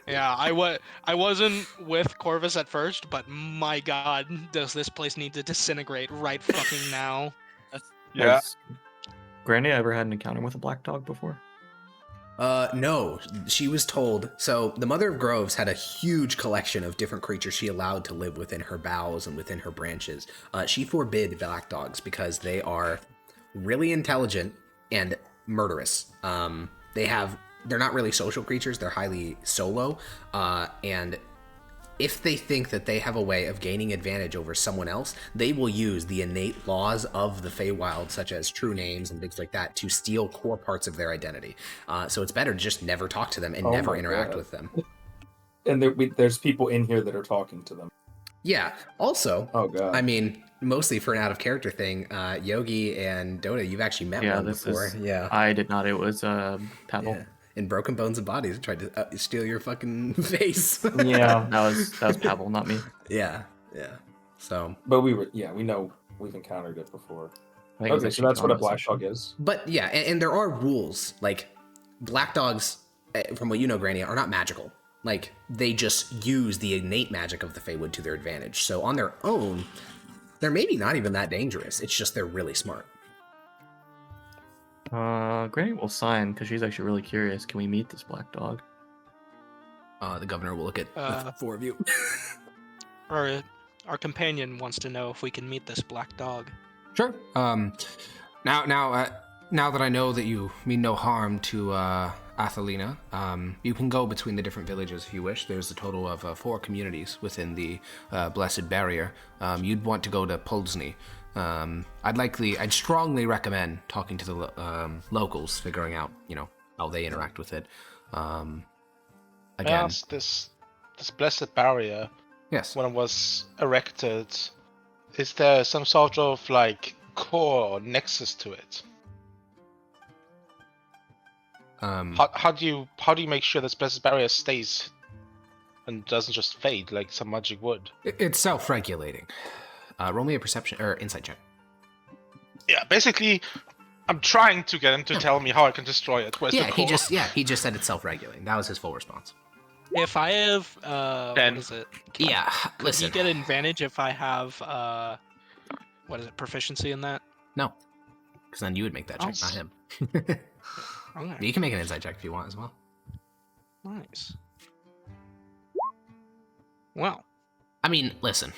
Yeah, I wasn't with Corvus at first, but my god, does this place need to disintegrate right fucking now? Yeah. Has Granny ever had an encounter with a black dog before? No, she was told. So the Mother of Groves had a huge collection of different creatures she allowed to live within her boughs and within her branches. She forbid black dogs because they are really intelligent and murderous. They're not really social creatures. They're highly solo. And if they think that they have a way of gaining advantage over someone else, they will use the innate laws of the Feywild, such as true names and things like that, to steal core parts of their identity. So it's better to just never talk to them and never interact with them. And there's people in here that are talking to them. Yeah. Also, oh god, I mean, mostly for an out of character thing, Yogi and Dota, you've actually met one before. Yeah, I did not. It was Pavel. Yeah. In Broken Bones and Bodies, tried to steal your fucking face. Yeah, that was Pavel, not me. Yeah. So, but we know we've encountered it before. Okay, so that's what a black dog is. But yeah, and there are rules. Like black dogs, from what you know, Granny, are not magical. Like they just use the innate magic of the Feywood to their advantage. So on their own, they're maybe not even that dangerous. It's just they're really smart. Granny will sign because she's actually really curious. Can we meet this black dog? The governor will look at the four of you. Our companion wants to know if we can meet this black dog. Sure. Now that I know that you mean no harm to Athelina, you can go between the different villages if you wish. There's a total of 4 communities within the Blessed Barrier. You'd want to go to Pulsney. I'd strongly recommend talking to the locals, figuring out, how they interact with it. Again, Yes, this Blessed Barrier. Yes. When it was erected, is there some sort of like core or nexus to it? How do you make sure this Blessed Barrier stays and doesn't just fade like some magic would? It's self-regulating. Roll me a perception or insight check. Yeah, basically, I'm trying to get him to tell me how I can destroy it. Where's the core? he just said it's self-regulating. That was his full response. If I have, Then, what is it? Listen. You get an advantage if I have, what is it, proficiency in that? No, because then you would make that check, not him. Okay. You can make an insight check if you want as well. Nice. Wow. I mean, listen.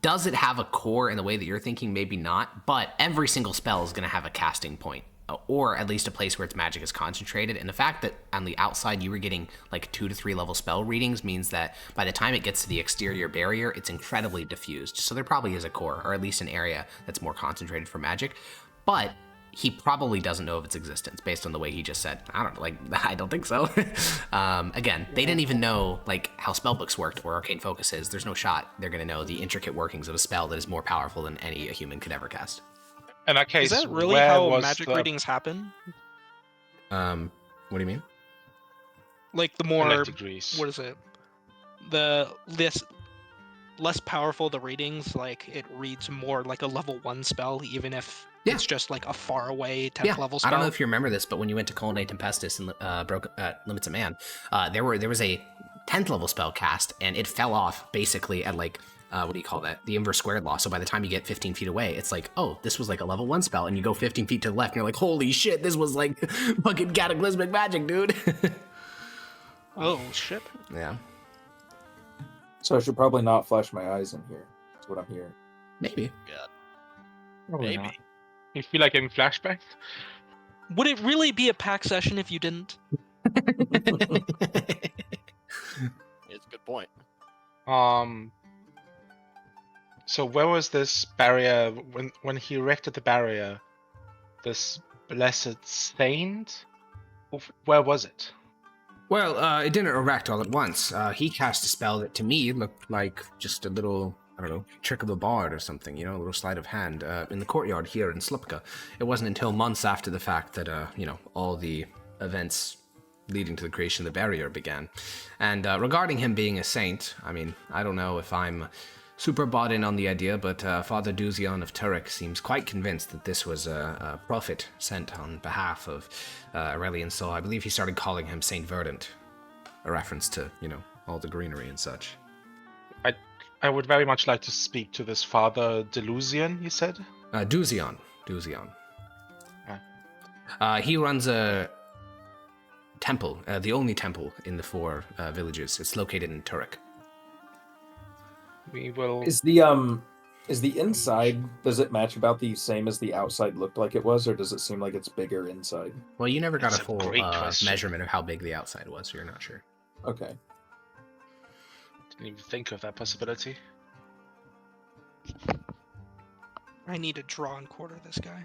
Does it have a core in the way that you're thinking? Maybe not, but every single spell is going to have a casting point, or at least a place where its magic is concentrated. And the fact that on the outside you were getting like 2 to 3 level spell readings means that by the time it gets to the exterior barrier, it's incredibly diffused. So there probably is a core, or at least an area that's more concentrated for magic. But he probably doesn't know of its existence based on the way he just said. I don't think so. Again, they didn't even know like how spellbooks worked or arcane focus is. There's no shot they're going to know the intricate workings of a spell that is more powerful than any a human could ever cast. In that case, is that really where how was magic readings happen? What do you mean? Like the more, degrees. what is it? Less powerful the readings, like it reads more like a level 1 spell, even if it's just like a far away 10th level spell. I don't know if you remember this, but when you went to Colonnade Tempestus and broke Limits of Man, there was a 10th level spell cast, and it fell off basically at like what do you call that? The inverse squared law. So by the time you get 15 feet away, it's like, oh, this was like a level 1 spell, and you go 15 feet to the left, and you're like, holy shit, this was like fucking cataclysmic magic, dude. Oh shit. Yeah. So I should probably not flash my eyes in here. That's what I'm hearing. Maybe. Yeah. Probably Maybe. not. You feel like in flashbacks? Would it really be a pack session if you didn't? It's a good point. So where was this barrier when he erected the barrier? This blessed saint? Where was it? Well, it didn't erect all at once. He cast a spell that to me looked like just a little, I don't know, trick of the bard or something, a little sleight of hand in the courtyard here in Slupka. It wasn't until months after the fact that, all the events leading to the creation of the barrier began. And regarding him being a saint, I mean, I don't know if I'm super bought in on the idea, but Father Duzion of Turek seems quite convinced that this was a prophet sent on behalf of Aurelian Sol. I believe he started calling him Saint Verdant, a reference to, all the greenery and such. I would very much like to speak to this Father Delusion, you said? Duzion. He runs a temple, the only temple in the 4 villages. It's located in Turek. We will... Is the inside, does it match about the same as the outside looked like it was, or does it seem like it's bigger inside? Well, you never got a full measurement of how big the outside was, so you're not sure. Okay. Didn't even think of that possibility. I need to draw and quarter this guy.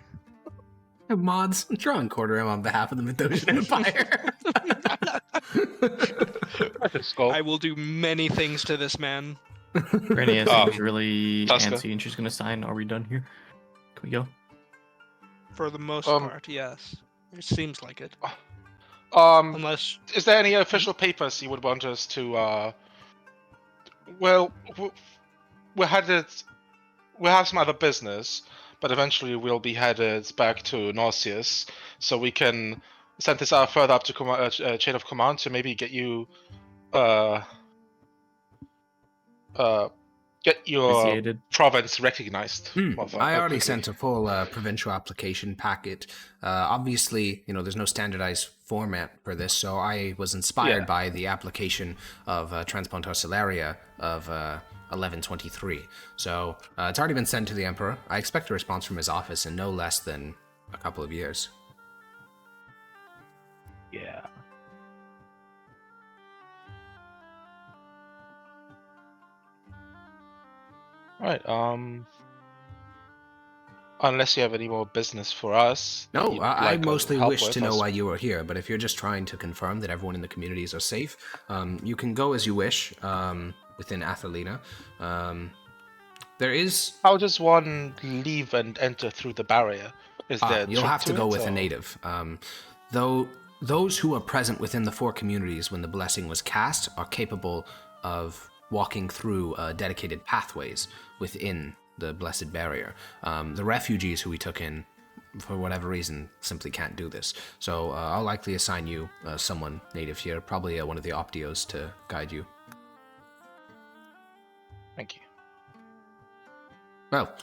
Mods, draw and quarter him on behalf of the Mithdosian Empire. I will do many things to this man. Granny is really antsy and she's gonna sign. Are we done here? Can we go? For the most part, yes. It seems like it. Unless... Is there any official papers you would want us to, Well, we're headed... We'll have some other business, but eventually we'll be headed back to Norcius, so we can send this further up to chain of command to maybe get you, get your Initiated. province recognized. I already sent a full provincial application packet. Obviously, there's no standardized format for this, so I was inspired by the application of Transpontar Celaria of 1123. So it's already been sent to the Emperor. I expect a response from his office in no less than a couple of years. Yeah. Alright, unless you have any more business for us. No, I mostly wish to know why you are here, but if you're just trying to confirm that everyone in the communities are safe, you can go as you wish within Athelina. There is... How does one leave and enter through the barrier? Is there you'll have to go with a native. Though those who are present within the 4 communities when the blessing was cast are capable of walking through dedicated pathways within the blessed barrier. The refugees who we took in, for whatever reason, simply can't do this. So I'll likely assign you someone native here, probably one of the Optios to guide you. Thank you. Well,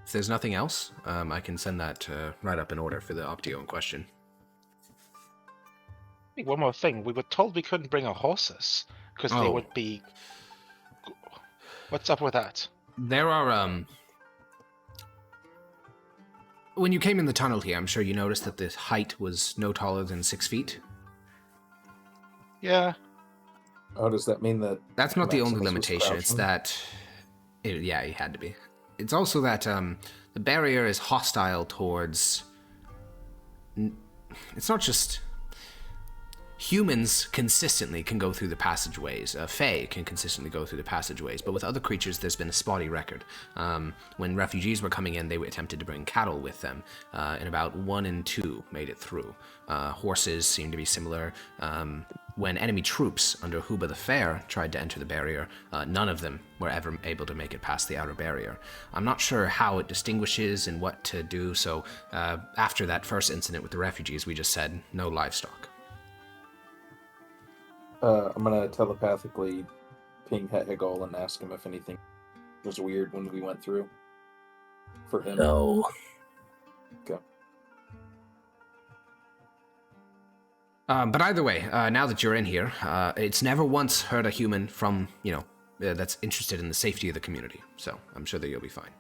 if there's nothing else, I can send that right up in order for the Optio in question. One more thing. We were told we couldn't bring our horses because they would be... What's up with that? There are, when you came in the tunnel here, I'm sure you noticed that the height was no taller than 6 feet. Yeah. Oh, does that mean that... That's not the only limitation. It's that... yeah, it had to be. It's also that the barrier is hostile towards... It's not just... Humans consistently can go through the passageways. Fae can consistently go through the passageways, but with other creatures, there's been a spotty record. When refugees were coming in, they attempted to bring cattle with them, and about 1 in 2 made it through. Horses seem to be similar. When enemy troops under Huba the Fair tried to enter the barrier, none of them were ever able to make it past the outer barrier. I'm not sure how it distinguishes and what to do, so after that first incident with the refugees, we just said no livestock. I'm gonna telepathically ping Hegol and ask him if anything was weird when we went through. For him. No. Okay. But either way, now that you're in here, it's never once hurt a human from, that's interested in the safety of the community. So I'm sure that you'll be fine.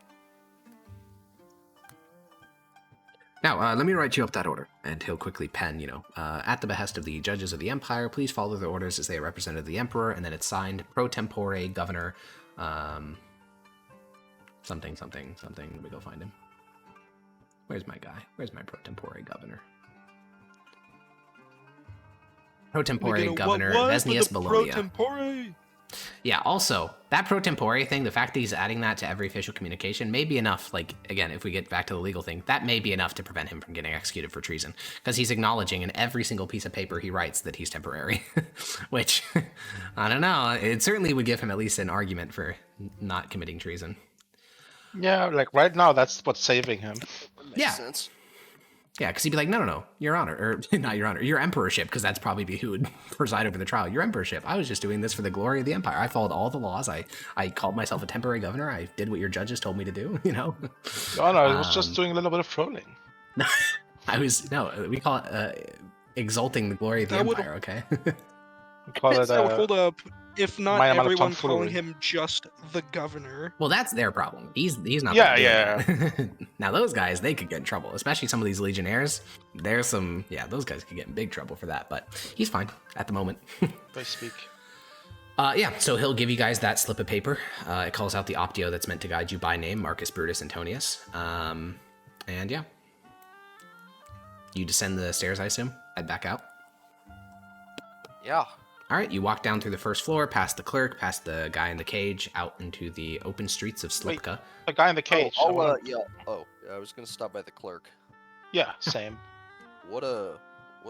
Now, let me write you up that order. And he'll quickly pen, at the behest of the judges of the Empire, please follow the orders as they are represented the Emperor, and then it's signed pro tempore governor, something. Let me go find him. Where's my guy? Where's my pro tempore governor? Pro tempore governor Vesnius Bologna. Yeah, also, that pro tempore thing, the fact that he's adding that to every official communication may be enough, like, again, if we get back to the legal thing, that may be enough to prevent him from getting executed for treason, because he's acknowledging in every single piece of paper he writes that he's temporary, which, I don't know, it certainly would give him at least an argument for not committing treason. Yeah, like right now, that's what's saving him. That makes sense. Yeah, because he'd be like, no, Your Honor, or not Your Honor, Your Emperorship, because that's probably who would preside over the trial. Your Emperorship, I was just doing this for the glory of the Empire. I followed all the laws. I called myself a temporary governor. I did what your judges told me to do, you know? No, I was just doing a little bit of trolling. We call it exalting the glory of the Empire, okay? Call it, hold up. If not everyone calling tomfoolery. him just the governor. Well, that's their problem. He's not. Yeah. Now those guys, they could get in trouble, especially some of these legionnaires. There's some, those guys could get in big trouble for that. But he's fine at the moment. They speak. So he'll give you guys that slip of paper. It calls out the optio that's meant to guide you by name, Marcus Brutus Antonius. You descend the stairs, I assume. Head back out. Yeah. All right, you walk down through the first floor, past the clerk, past the guy in the cage, out into the open streets of Slipka. Wait, the guy in the cage. I was gonna stop by the clerk. Yeah, same. What'd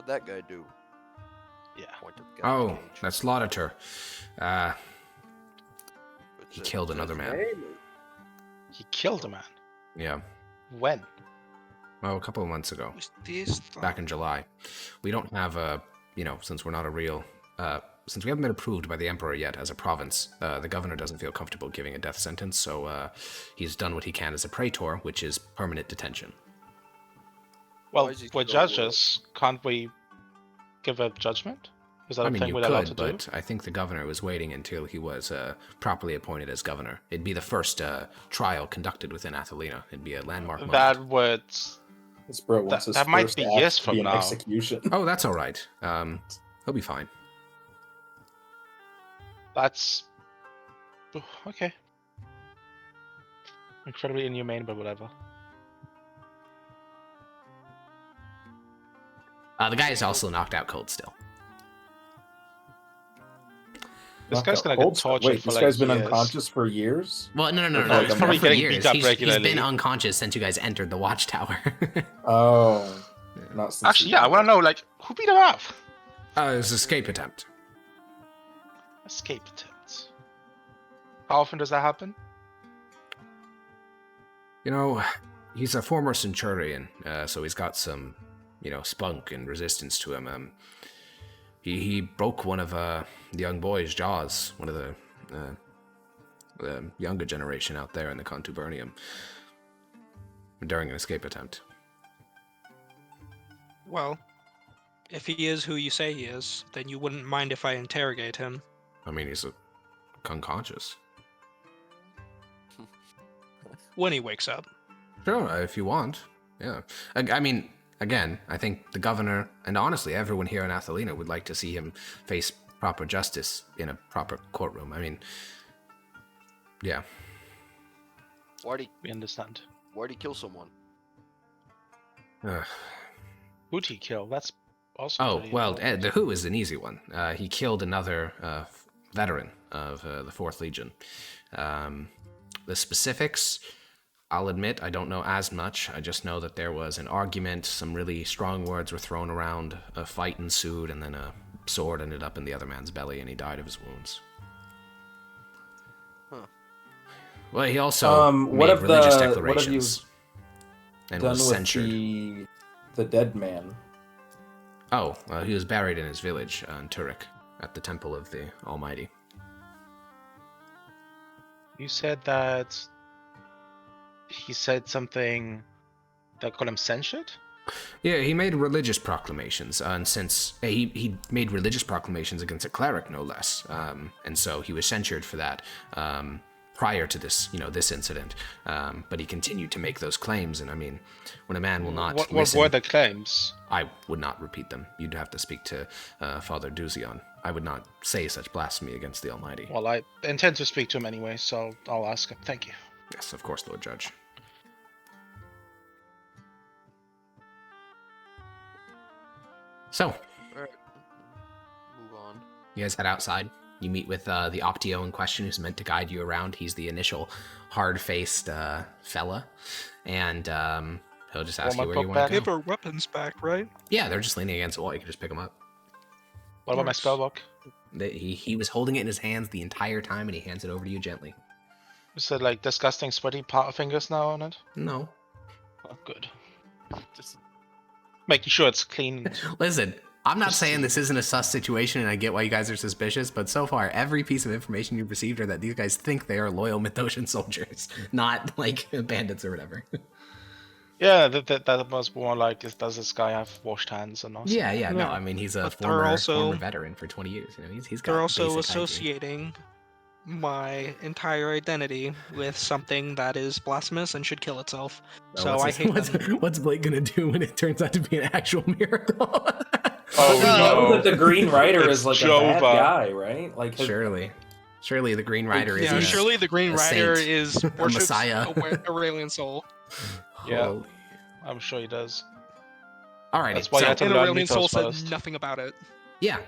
that guy do? Yeah. Oh, that's Lauditor. He killed another man. He killed a man? Yeah. When? Oh, a couple of months ago. This back in July. We don't have since we're not a real... since we haven't been approved by the Emperor yet as a province, the governor doesn't feel comfortable giving a death sentence, so he's done what he can as a praetor, which is permanent detention. Well, we're judges. Can't we give a judgment? Is that a thing we're allowed to do? But I think the governor was waiting until he was properly appointed as governor. It'd be the first trial conducted within Athelina. It'd be a landmark moment. That would... This bro wants that might be years from now. Execution. Oh, that's all right. He'll be fine. That's... okay. Incredibly inhumane, but whatever. The guy is also knocked out cold still. This guy's gonna get tortured Wait, for this like guy's been years. unconscious for years? Well, no. He's probably getting beat up He's regularly. been unconscious since you guys entered the watchtower. Oh. Not since Actually, I want to know, like, who beat him up? It was an escape attempt. Escape attempts. How often does that happen? He's a former centurion, so he's got some, spunk and resistance to him. He broke one of the young boy's jaws, one of the younger generation out there in the Contubernium, during an escape attempt. Well, if he is who you say he is, then you wouldn't mind if I interrogate him. I mean, he's unconscious. When he wakes up. Sure, if you want. Yeah. I mean, again, I think the governor, and honestly, everyone here in Athelina would like to see him face proper justice in a proper courtroom. I mean, yeah. We understand. Why'd he kill someone? Who'd he kill? That's also... Oh, well, the who is an easy one. He killed another veteran of the 4th Legion. The specifics, I'll admit, I don't know as much. I just know that there was an argument, some really strong words were thrown around, a fight ensued, and then a sword ended up in the other man's belly, and he died of his wounds. Huh. Well, he also made religious declarations and was censured. With the dead man? Oh, he was buried in his village in Turek, at the Temple of the Almighty. You said that he said something that got him censured? Yeah, he made religious proclamations, and since he made religious proclamations against a cleric, no less, and so he was censured for that prior to this, this incident. But he continued to make those claims, and I mean, when a man will not listen... What were the claims? I would not repeat them. You'd have to speak to Father Duzion. I would not say such blasphemy against the Almighty. Well, I intend to speak to him anyway, so I'll ask him. Thank you. Yes, of course, Lord Judge. So, Alright. Move on. you guys head outside. You meet with the Optio in question, who's meant to guide you around. He's the initial hard-faced fella, and he'll just ask you where you want to Give go. our weapons back, right? Yeah, they're just leaning against the wall. You can just pick them up. What about my spellbook? He was holding it in his hands the entire time, and he hands it over to you gently. Is it like disgusting sweaty fingers now on it? No. Oh, good. Just making sure it's clean. Listen, I'm not saying this isn't a sus situation, and I get why you guys are suspicious, but so far, every piece of information you've received are that these guys think they are loyal Mythosian soldiers, not like bandits or whatever. Yeah, that was more like, does this guy have washed hands or not? Yeah, no, I mean, he's a former veteran for 20 years. You know, he's got. They're also basic associating my entire identity with something that is blasphemous and should kill itself. So I hate them. What's Blake gonna do when it turns out to be an actual miracle? Oh, we know that the Green Rider is like a bad guy, right? Like surely the Green Rider is. Yeah, surely the Green Rider is a messiah, Aurelian soul. Yeah, I'm sure he does. Alrighty, that's why you had to learn Aurelian soul first. said nothing about it. Yeah.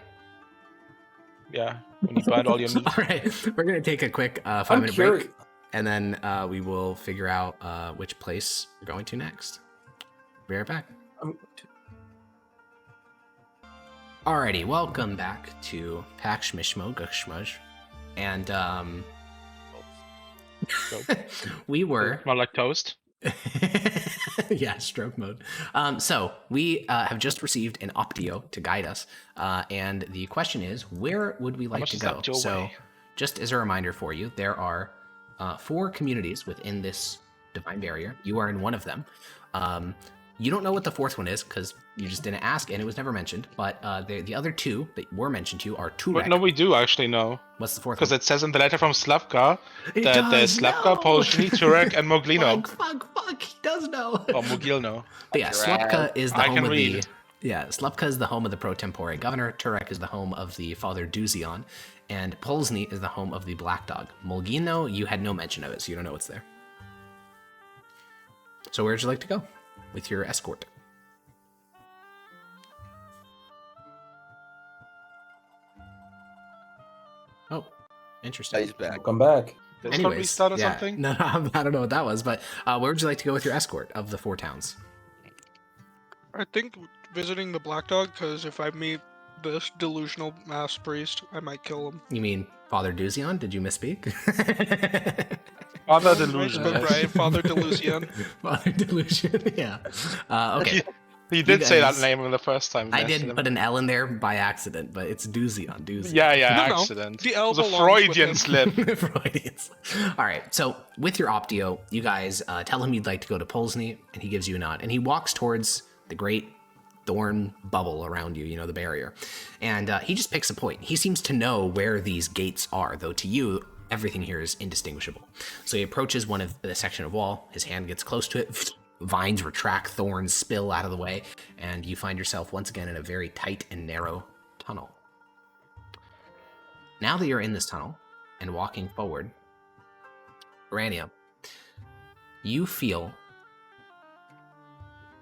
Yeah, when you burned all your meat. Alright, we're gonna take a quick 5-minute break, and then we will figure out which place we're going to next. Be right back. Alrighty, welcome back to Pax Mithdosica, and we were more like toast. Yeah, stroke mode. So we have just received an Optio to guide us, and the question is, where would we like to go? So, just as a reminder for you, there are 4 communities within this divine barrier. You are in one of them. You don't know what the 4th one is because you just didn't ask, and it was never mentioned. But the other 2 that were mentioned to you are Turek. But no, we do actually know. What's the 4th one? Because it says in the letter from Slavka that there's Slavka, Polshny, Turek, and Moglino. Fuck, he does know. Or Mogilno. But yeah, Slavka is the home of the... Yeah, Slavka is the home of the pro tempore governor. Turek is the home of the Father Duzion. And Polsny is the home of the Black Dog. Molgino, you had no mention of it, so you don't know what's there. So where'd you like to go with your escort? Oh, interesting. He's back. Welcome back. Anyways, something? No, I don't know what that was, but where would you like to go with your escort of the 4 towns? I think visiting the Black Dog, because if I meet this delusional mass priest, I might kill him. You mean Father Duzion? Did you misspeak? Father Delusion. Right, Father Delusion. Father Delusion, yeah. Okay. He did say that name in the first time. I did put an L in there by accident, but it's Duzion. Yeah, No. accident. The L it was a belongs with Freudian him. slip. Freudian slip. All right, so with your Optio, you guys tell him you'd like to go to Polsny, and he gives you a nod. And he walks towards the great thorn bubble around you, you know, the barrier. And he just picks a point. He seems to know where these gates are, though to you, everything here is indistinguishable. So he approaches one of the section of wall. His hand gets close to it. Vines retract, thorns spill out of the way, and you find yourself once again in a very tight and narrow tunnel. Now that you're in this tunnel and walking forward, Rania, you feel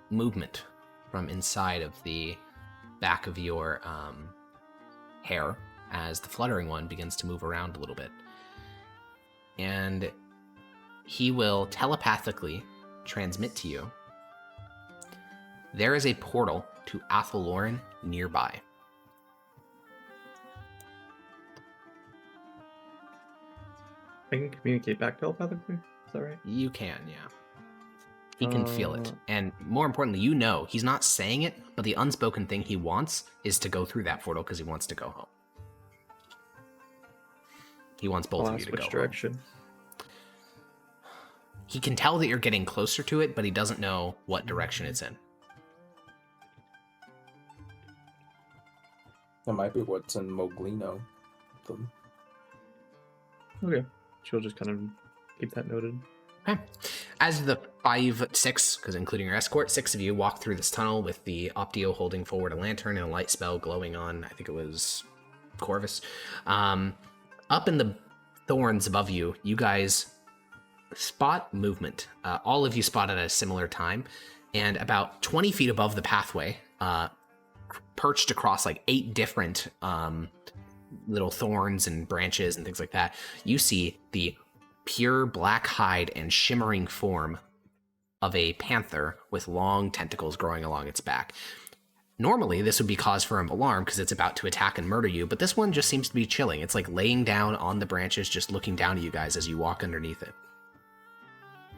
movement from inside of the back of your hair as the fluttering one begins to move around a little bit. And he will telepathically transmit to you, there is a portal to Athaloran nearby. I can communicate back telepathically? Is that right? You can, yeah. He can feel it. And more importantly, you know, he's not saying it, but the unspoken thing he wants is to go through that portal because he wants to go home. He wants both of you to go which direction? home. He can tell that you're getting closer to it, but he doesn't know what direction it's in. That might be what's in Moglino. Okay. She'll just kind of keep that noted. Okay. As the 6, because including your escort, 6 of you walk through this tunnel with the Optio holding forward a lantern and a light spell glowing on, I think it was Corvus. Up in the thorns above you, you guys spot movement. All of you spot at a similar time, and about 20 feet above the pathway, perched across like 8 different little thorns and branches and things like that, you see the pure black hide and shimmering form of a panther with long tentacles growing along its back. Normally, this would be cause for an alarm because it's about to attack and murder you, but this one just seems to be chilling. It's like laying down on the branches, just looking down at you guys as you walk underneath it.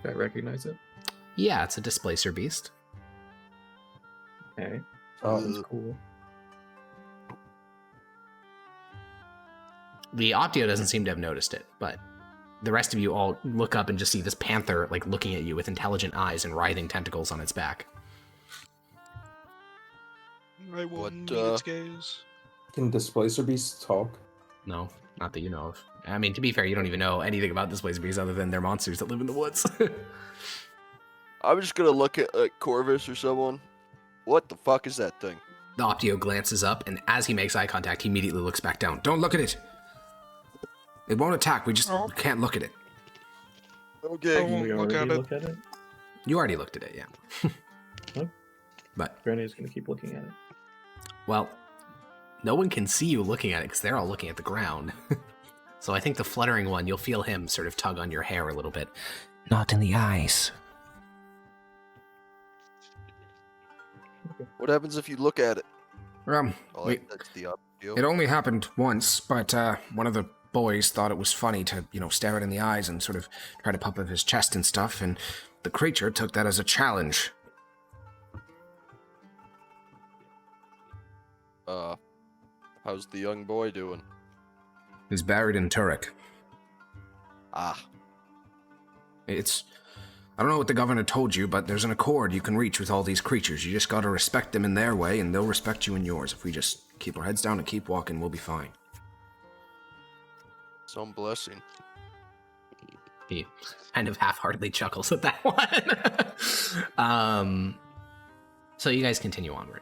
Do I recognize it? Yeah, it's a displacer beast. Okay. Oh, that's cool. The Optio doesn't seem to have noticed it, but the rest of you all look up and just see this panther like looking at you with intelligent eyes and writhing tentacles on its back. I will meet its gaze. Can displacer beasts talk? No, not that you know of. I mean, to be fair, you don't even know anything about displacer beasts other than they're monsters that live in the woods. I'm just gonna look at Corvus or someone. What the fuck is that thing? The Optio glances up, and as he makes eye contact, he immediately looks back down. Don't look at it! It won't attack, we just can't look at it. Okay. We already look at it? You already looked at it, yeah. What? But Granny's gonna keep looking at it. Well, no one can see you looking at it because they're all looking at the ground. So I think the fluttering one, you'll feel him sort of tug on your hair a little bit. Not in the eyes. What happens if you look at it? It only happened once, but one of the boys thought it was funny to, stare it in the eyes and sort of try to puff up his chest and stuff, and the creature took that as a challenge. How's the young boy doing? He's buried in Turek. Ah. I don't know what the governor told you, but there's an accord you can reach with all these creatures. You just gotta respect them in their way, and they'll respect you in yours. If we just keep our heads down and keep walking, we'll be fine. Some blessing. He kind of half-heartedly chuckles at that one. So you guys continue onward.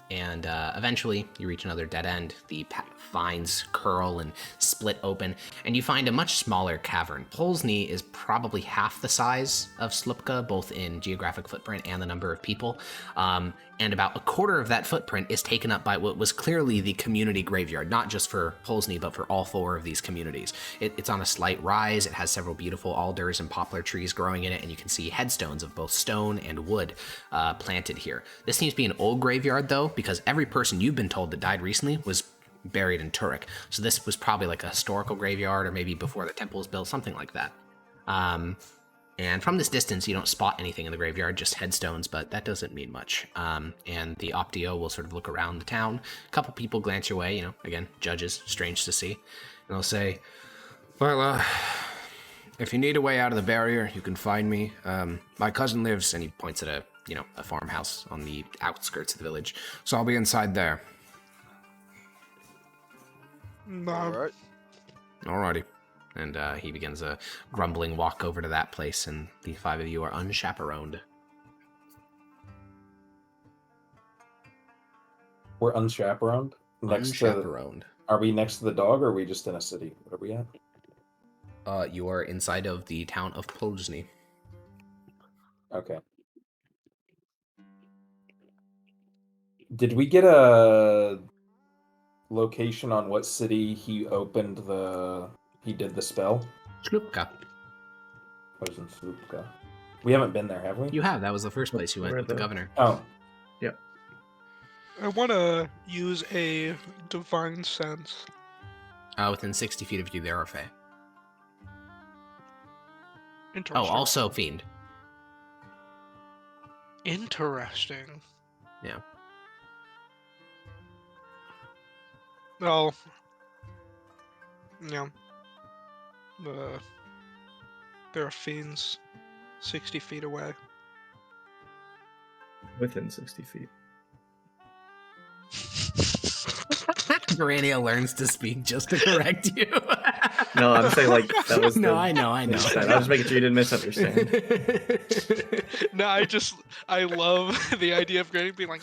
And eventually, you reach another dead end. The vines curl and split open, and you find a much smaller cavern. Polsny is probably half the size of Slupka, both in geographic footprint and the number of people. And about a quarter of that footprint is taken up by what was clearly the community graveyard, not just for Polsny, but for all four of these communities. It's on a slight rise. It has several beautiful alders and poplar trees growing in it, and you can see headstones of both stone and wood planted here. This seems to be an old graveyard, though, because every person you've been told that died recently was buried in Turek. So this was probably like a historical graveyard, or maybe before the temple was built, something like that. And from this distance, you don't spot anything in the graveyard, just headstones, but that doesn't mean much. And the Optio will sort of look around the town. A couple people glance your way, again, judges, strange to see. And they'll say, well, if you need a way out of the barrier, you can find me. My cousin lives, and he points at a farmhouse on the outskirts of the village. So I'll be inside there. Alright. Alrighty. And he begins a grumbling walk over to that place, and the five of you are unchaperoned. We're unchaperoned? Unchaperoned. Are we next to the dog, or are we just in a city? What are we at? You are inside of the town of Polsny. Okay. Did we get a location on what city he did the spell? Slupka. Was in Slupka. We haven't been there, have we? You have. That was the first place you went with the governor. Oh. Yep. I want to use a divine sense. Within 60 feet of you, there are Fae. Interesting. Oh, also Fiend. Interesting. Yeah. Well, yeah. There are fiends 60 feet away. Within 60 feet. Garania learns to speak just to correct you. No, I'm saying that was. No, I know. I was making sure you didn't misunderstand. No, I love the idea of Granny being like,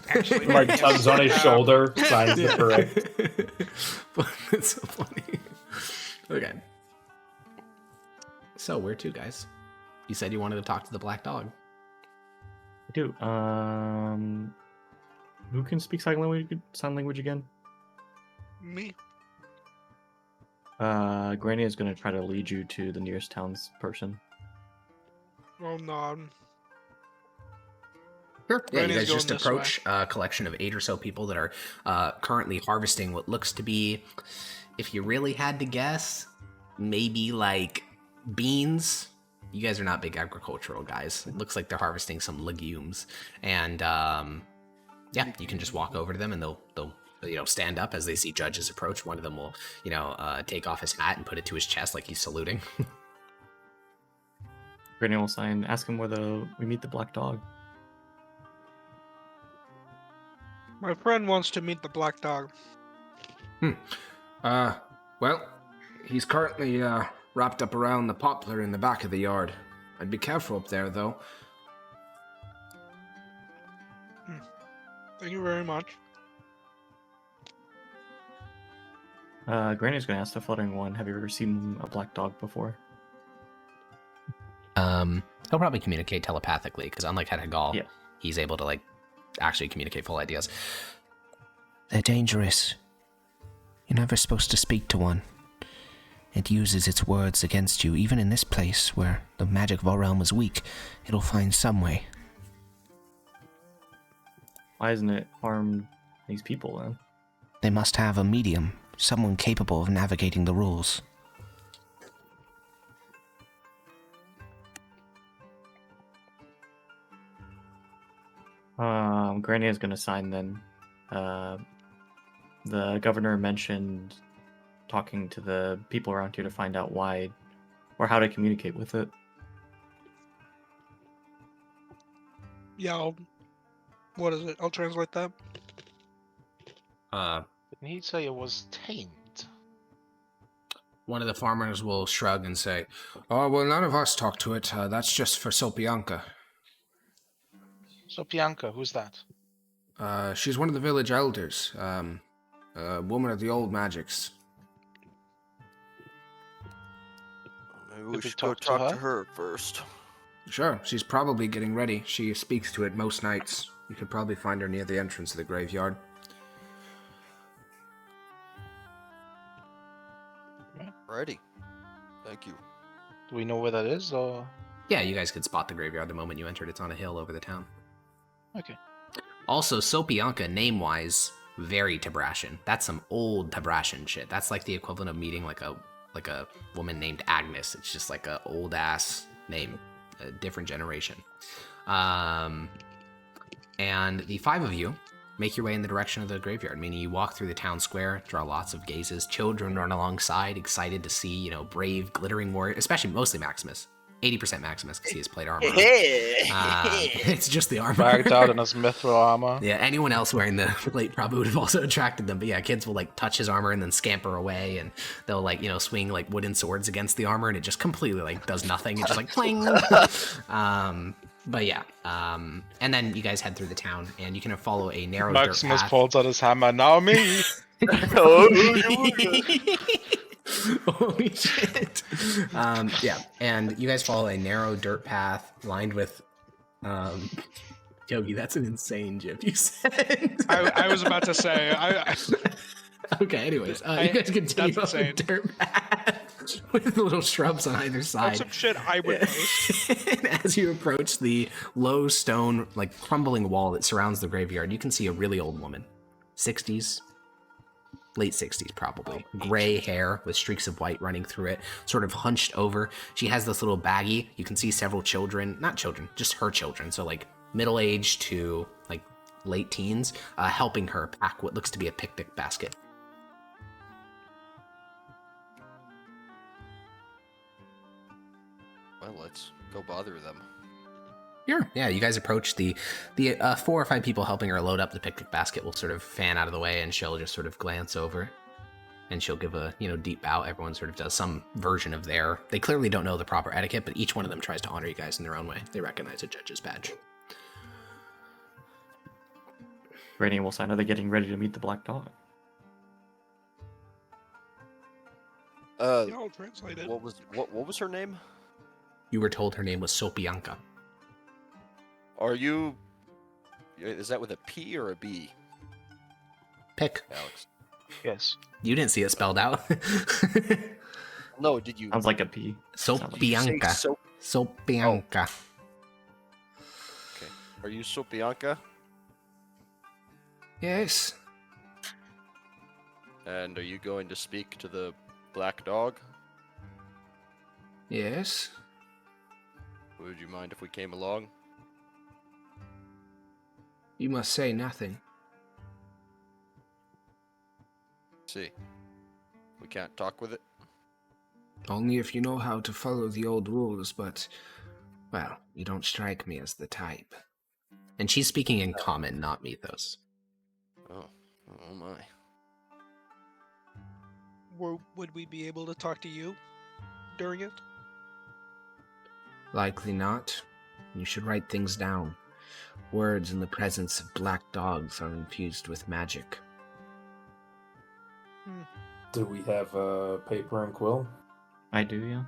actually, like tugs on his shoulder, signs to correct. It's so funny. Okay. So where to, guys? You said you wanted to talk to the black dog. I do. Who can speak sign language again? Me. Granny is gonna try to lead you to the nearest townsperson. Oh no. Sure. Yeah, you Granny's guys just going this approach a collection of 8 or so people that are currently harvesting what looks to be, if you really had to guess, maybe like beans. You guys are not big agricultural guys. It looks like they're harvesting some legumes. And yeah, you can just walk over to them and they'll stand up as they see judges approach. One of them will, take off his hat and put it to his chest like he's saluting. Granny will sign, ask him whether we meet the black dog. My friend wants to meet the black dog. Well, he's currently wrapped up around the poplar in the back of the yard. I'd be careful up there, though. Thank you very much. Granny's gonna ask the Fluttering One, have you ever seen a black dog before? He'll probably communicate telepathically, because unlike Hedagal, Yeah. he's able to, actually communicate full ideas. They're dangerous. You're never supposed to speak to one. It uses its words against you, even in this place where the magic of our realm is weak. It'll find some way. Why isn't it harmed these people then? They must have a medium, someone capable of navigating the rules. Granny is gonna sign then. The governor mentioned talking to the people around here to find out why or how to communicate with it. Yeah, what is it? I'll translate that. Didn't he say it was tamed? One of the farmers will shrug and say, "Oh, well, none of us talk to it. That's just for Sopianka." Sopianka, who's that? She's one of the village elders. A woman of the old magics. Maybe we Did we should go talk to talk to her? her first. Sure, she's probably getting ready. She speaks to it most nights. You could probably find her near the entrance of the graveyard. Righty. Thank you. Do we know where that is, or...? Yeah, you guys could spot the graveyard the moment you entered. It's on a hill over the town. Okay. Also, Sopianka, name-wise, very Tabrashan. That's some old Tabrashan shit. That's like the equivalent of meeting like a woman named Agnes. It's just like a old-ass name, a different generation. And the 5 of you make your way in the direction of the graveyard, meaning you walk through the town square, draw lots of gazes. Children run alongside, excited to see, brave, glittering warrior, especially mostly Maximus. 80% Maximus, because he has plate armor. It's just the armor. Bagged out in his mithril armor. Yeah, anyone else wearing the plate probably would have also attracted them. But yeah, kids will touch his armor and then scamper away, and they'll swing wooden swords against the armor, and it just completely does nothing. It's just clang. But yeah, and then you guys head through the town, and you can follow a narrow dirt Maximus path. pulls out his hammer. Now me. Holy shit. Yeah, and you guys follow a narrow dirt path lined with Yogi, that's an insane gif you said. I was about to say Okay, anyways, you guys continue up the dirt path with little shrubs on either side. That's some shit I would post. And as you approach the low stone, crumbling wall that surrounds the graveyard, you can see a really old woman. 60s, late 60s probably. Gray hair with streaks of white running through it, sort of hunched over. She has this little baggie. You can see several children, not children, just her children. So middle-aged to late teens, helping her pack what looks to be a picnic basket. Well, let's go bother them. Sure. Yeah, you guys approach the 4 or 5 people helping her load up the picnic basket will sort of fan out of the way, and she'll just sort of glance over, and she'll give a deep bow. Everyone sort of does some version of they clearly don't know the proper etiquette, but each one of them tries to honor you guys in their own way. They recognize a judge's badge. Granny will sign. Are they getting ready to meet the black dog? Y'all translated. What was her name? You were told her name was Sopianka. Is that with a P or a B? Pick. Alex. Yes. You didn't see it spelled out. No, did you? Sounds like a P. Sopianka. Sopianka. Okay. Are you Sopianka? Yes. And are you going to speak to the black dog? Yes. Would you mind if we came along? You must say nothing. See. We can't talk with it? Only if you know how to follow the old rules, but, well, you don't strike me as the type. And she's speaking in common, not mythos. Oh my. Would we be able to talk to you during it? Likely not. You should write things down. Words in the presence of black dogs are infused with magic. Do we have paper and quill? I do, yeah.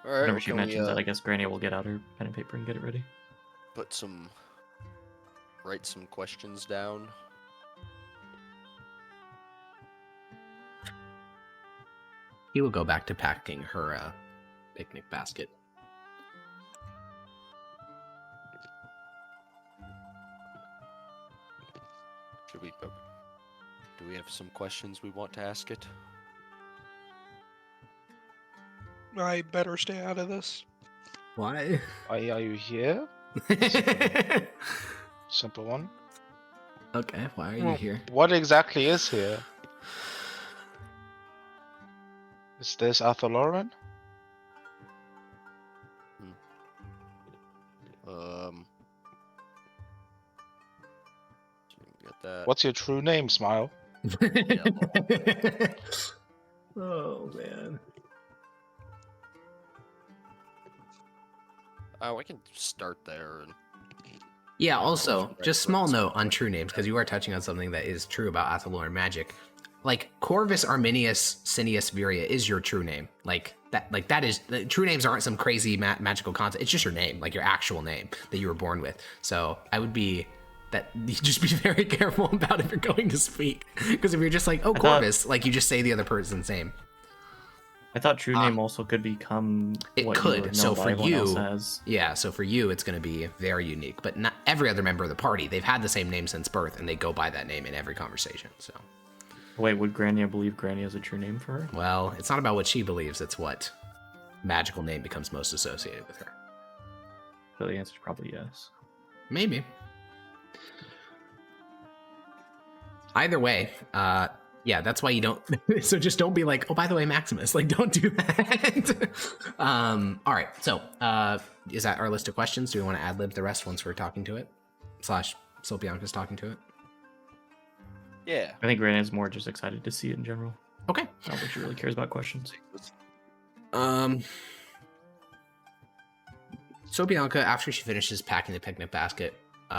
Alright, Whenever she mentions that, I guess Granny will get out her pen and paper and get it ready. Write some questions down. He will go back to packing her picnic basket. Do we have some questions we want to ask it? I better stay out of this. Why? Why are you here? Simple one. Okay, why are you here? What exactly is here? Is this Arthur Get that. What's your true name, Smile? Oh, man. Oh, I can start there. Yeah, also, just small note on true names, because you are touching on something that is true about Athalor magic. Like, Corvus Arminius Cineus Viria is your true name. That is, true names aren't some crazy magical concept. It's just your name, like your actual name that you were born with. So I would you just be very careful about if you're going to speak. Because if you're just like, oh, Corvus, you just say the other person's name. I thought true name also could become it could. So for you, yeah. So for you, it's going to be very unique. But not every other member of the party. They've had the same name since birth, and they go by that name in every conversation. So. Wait, would Grania believe Granny has a true name for her? Well, it's not about what she believes. It's what magical name becomes most associated with her. So the answer is probably yes. Maybe. Either way, yeah, that's why you don't. So just don't be like, oh, by the way, Maximus. Don't do that. All right. So is that our list of questions? Do we want to ad lib the rest once we're talking to it? / Sopianka's talking to it? Yeah. I think Grania's more just excited to see it in general. Okay. I don't think she really cares about questions. Sopianka, after she finishes packing the picnic basket,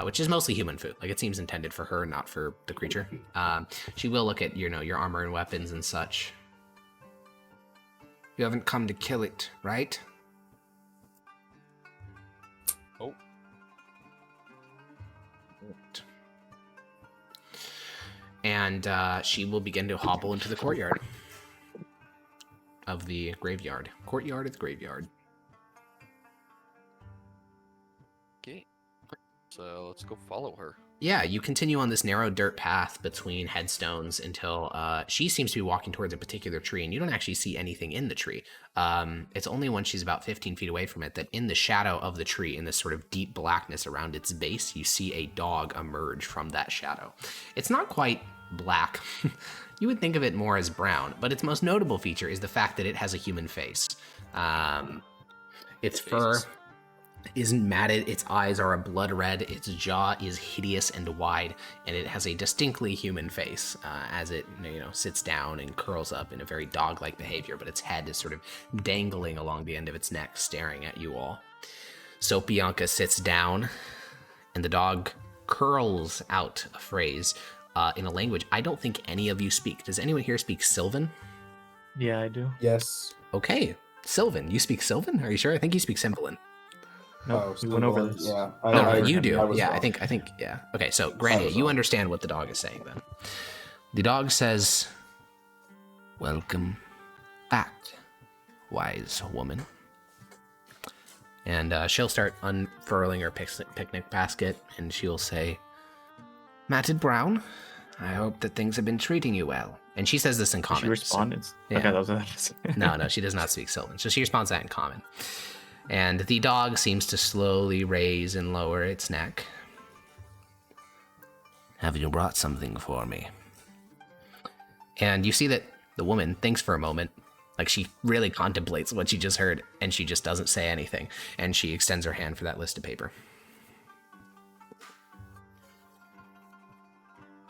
which is mostly human food, it seems intended for her, not for the creature, she will look at your armor and weapons and such. You haven't come to kill it, right? Oh. And she will begin to hobble into the courtyard of the graveyard. Courtyard of the graveyard. Okay. So let's go follow her. Yeah, you continue on this narrow dirt path between headstones until she seems to be walking towards a particular tree, and you don't actually see anything in the tree. It's only when she's about 15 feet away from it that in the shadow of the tree, in this sort of deep blackness around its base, you see a dog emerge from that shadow. It's not quite black. You would think of it more as brown, but its most notable feature is the fact that it has a human face. Its fur isn't matted, its eyes are a blood red, its jaw is hideous and wide, and it has a distinctly human face as it sits down and curls up in a very dog-like behavior, but its head is sort of dangling along the end of its neck, staring at you all. Sopianka sits down, and the dog curls out a phrase in a language I don't think any of you speak. Does anyone here speak Sylvan? Yeah, I do. Yes. Okay, Sylvan. You speak Sylvan? Are you sure? I think you speak Symbolin. No, we went over this. Yeah, you do. Yeah, wrong. I think. Yeah. Okay, so Grania, you understand what the dog is saying then. The dog says, "Welcome back, wise woman." And she'll start unfurling her picnic basket, and she'll say, "Matted Brown, I hope that things have been treating you well." And she says this in common. She responded. So, yeah. Okay, that was what I was saying. No, she does not speak Sylvan. So she responds that in common. And the dog seems to slowly raise and lower its neck. "Have you brought something for me?" And you see that the woman thinks for a moment, like she really contemplates what she just heard, and she just doesn't say anything. And she extends her hand for that list of paper.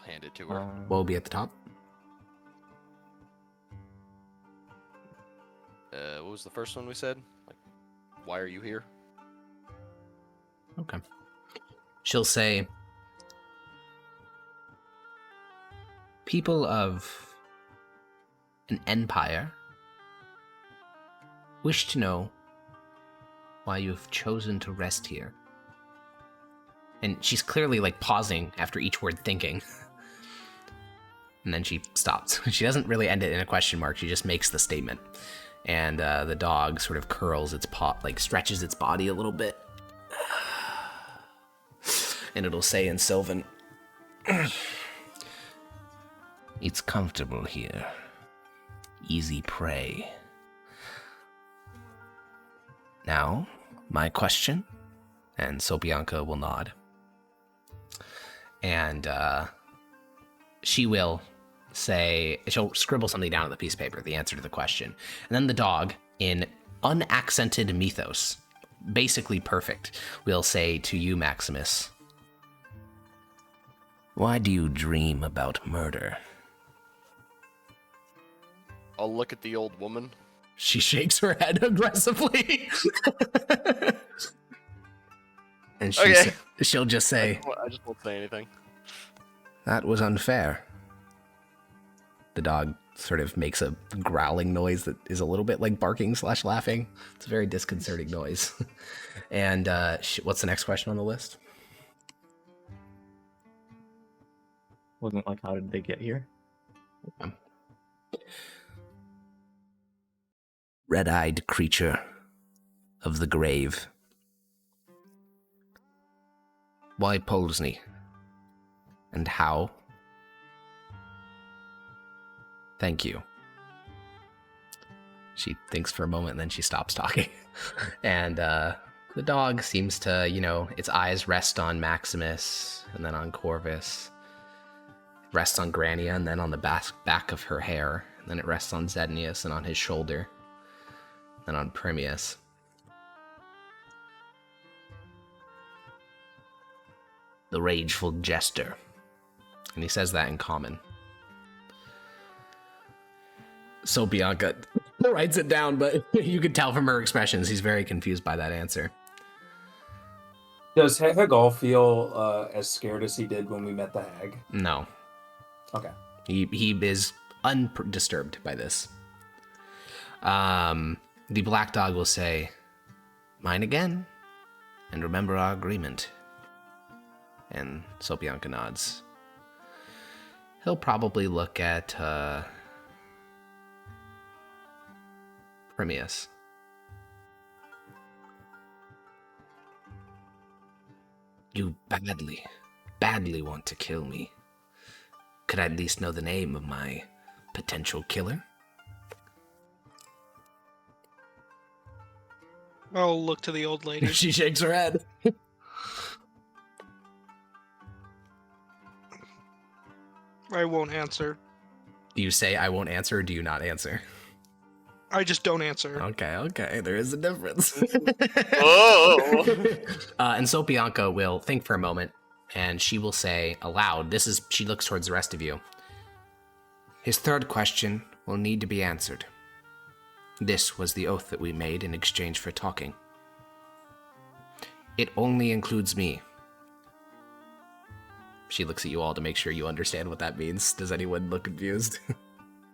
Hand it to her. What will be at the top? What was the first one we said? Like, why are you here? Okay. She'll say, "People of an empire wish to know why you've chosen to rest here." And she's clearly like pausing after each word, thinking. And then she stops. She doesn't really end it in a question mark. She just makes the statement. And the dog sort of curls its paw, like stretches its body a little bit. And it'll say in Sylvan, "It's comfortable here. Easy prey. Now, my question?" And Sobianka will nod. And she will say, she'll scribble something down on the piece of paper, the answer to the question. And then the dog, in unaccented mythos, basically perfect, will say to you, Maximus, "Why do you dream about murder?" I'll look at the old woman. She shakes her head aggressively. And she'll just say, I just won't say anything. "That was unfair." The dog sort of makes a growling noise that is a little bit like barking / laughing. It's a very disconcerting noise. And what's the next question on the list? Wasn't like, how did they get here? Red-eyed creature of the grave. Why Polsny? And how? Thank you. She thinks for a moment and then she stops talking. And the dog seems to, its eyes rest on Maximus and then on Corvus. It rests on Grania and then on the back of her hair. And then it rests on Zednius and on his shoulder. And on Primius. The rageful jester. And he says that in common. So Bianca writes it down, but you could tell from her expressions he's very confused by that answer. Does Hagal feel as scared as he did when we met the hag? No. Okay. He is undisturbed by this. The black dog will say, "Mine again, and remember our agreement." And Sobianka nods. He'll probably look at Primius. "You badly want to kill me. Could I at least know the name of my potential killer?" I'll look to the old lady. She shakes her head. I won't answer. Do you say "I won't answer" or do you not answer? I just don't answer. Okay, there is a difference. Oh! And Sobianka will think for a moment, and she will say aloud, she looks towards the rest of you. "His third question will need to be answered. This was the oath that we made in exchange for talking. It only includes me." She looks at you all to make sure you understand what that means. Does anyone look confused?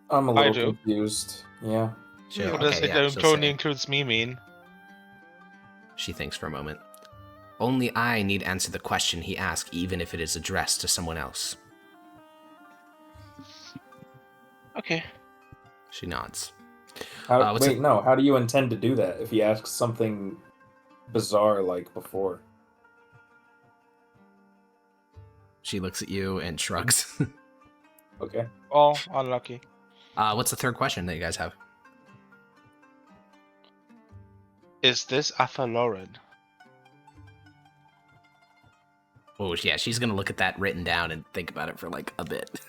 I'm a little confused. Yeah. Sure. What does it only includes me mean? She thinks for a moment. Only I need answer the question he asked, even if it is addressed to someone else. Okay. She nods. How do you intend to do that if he asks something bizarre like before? She looks at you and shrugs. Okay. Oh, unlucky. What's the third question that you guys have? Is this Arthur Lauren? Oh, yeah, she's gonna look at that written down and think about it for like a bit.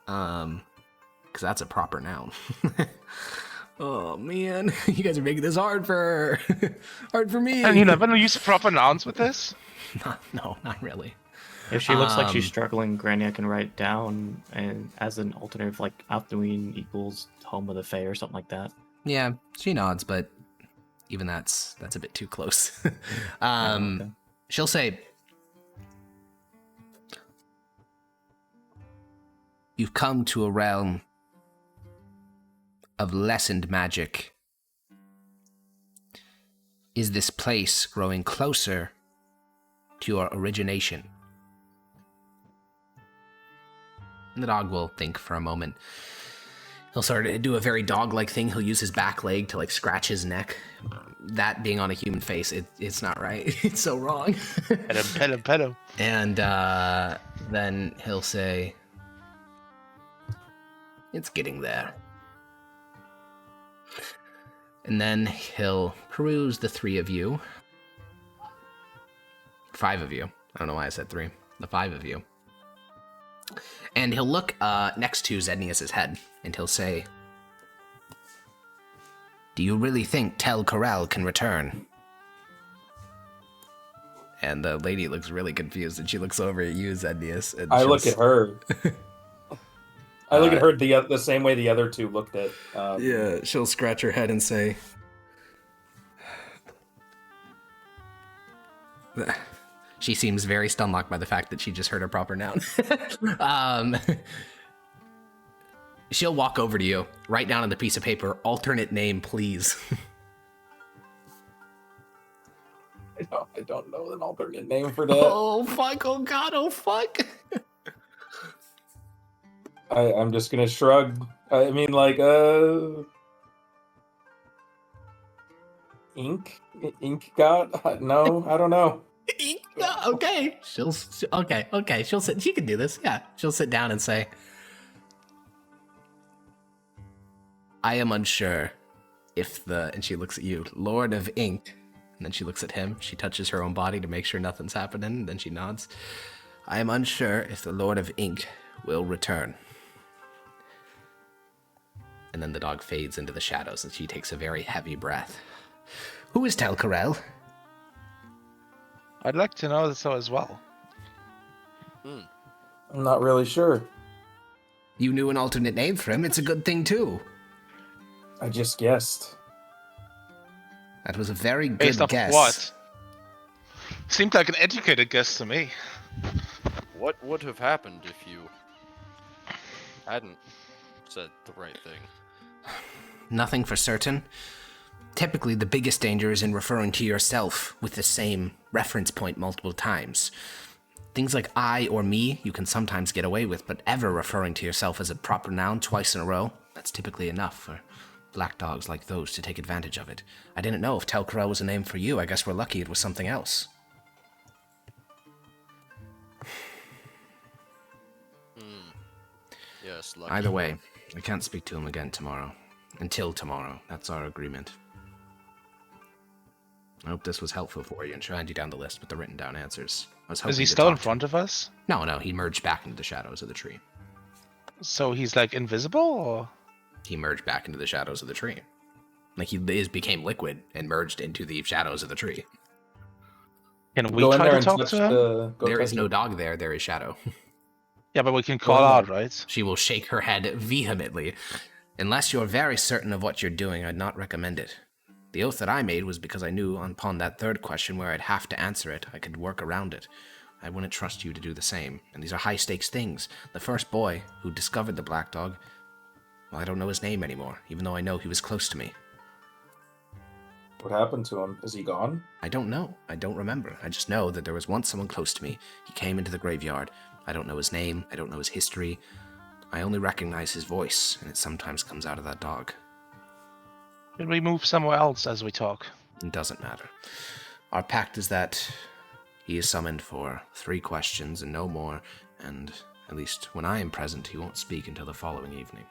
Because that's a proper noun. Oh man, you guys are making this hard for me. And you never use proper nouns with this? No, not really. If she looks like she's struggling, Granny, I can write down and as an alternative, like Alduin equals home of the Fae or something like that. Yeah, she nods, but even that's a bit too close. Okay. She'll say, "You've come to a realm of lessened magic. Is this place growing closer to your origination?" And the dog will think for a moment. He'll sort of do a very dog-like thing. He'll use his back leg to like scratch his neck. That being on a human face, it's not right. It's so wrong. Pet him. And then he'll say, "It's getting there." And then he'll peruse the 3 of you. 5 of you. I don't know why I said 3. The 5 of you. And he'll look next to Zednius' head, and he'll say, "Do you really think Tel Corral can return?" And the lady looks really confused, and she looks over at you, Zednius. And I look at her. I look at her the same way the other 2 looked at. Yeah, she'll scratch her head and say, she seems very stun-locked by the fact that she just heard a proper noun. She'll walk over to you, write down on the piece of paper, "Alternate name, please." I don't know an alternate name for that. Oh, fuck. Oh, God. Oh, fuck. I'm just gonna shrug. I mean, like, Ink God? No, I don't know. Okay. She'll sit. She can do this. Yeah. She'll sit down and say, "I am unsure if and she looks at you, Lord of Ink." And then she looks at him. She touches her own body to make sure nothing's happening. And then she nods. "I am unsure if the Lord of Ink will return." And then the dog fades into the shadows, and she takes a very heavy breath. "Who is Tel Corral?" I'd like to know so as well. I'm not really sure. You knew an alternate name for him. It's a good thing, too. I just guessed. That was a very good Based off guess. of what? Seemed like an educated guess to me. What would have happened if you hadn't said the right thing? Nothing for certain. Typically, the biggest danger is in referring to yourself with the same reference point multiple times. Things like I or me, you can sometimes get away with, but ever referring to yourself as a proper noun twice in a row, that's typically enough for black dogs like those to take advantage of it. I didn't know if Tel Corral was a name for you. I guess we're lucky it was something else. Yes, lucky. Either way, I can't speak to him again tomorrow. Until tomorrow. That's our agreement. I hope this was helpful for you and shined you down the list with the written down answers. Is he still in front of us? No, he merged back into the shadows of the tree. So he's like invisible, or? He merged back into the shadows of the tree. Like he became liquid and merged into the shadows of the tree. Can we try to talk to him? There is no dog there, there is Shadow. Yeah, but we can call out, right? She will shake her head vehemently. Unless you're very certain of what you're doing, I'd not recommend it. The oath that I made was because I knew upon that third question where I'd have to answer it, I could work around it. I wouldn't trust you to do the same. And these are high-stakes things. The first boy who discovered the black dog, well, I don't know his name anymore, even though I know he was close to me. What happened to him? Is he gone? I don't know. I don't remember. I just know that there was once someone close to me. He came into the graveyard. I don't know his name. I don't know his history. I only recognize his voice, and it sometimes comes out of that dog. Should we move somewhere else as we talk? It doesn't matter. Our pact is that he is summoned for 3 questions and no more, and at least when I am present, he won't speak until the following evening.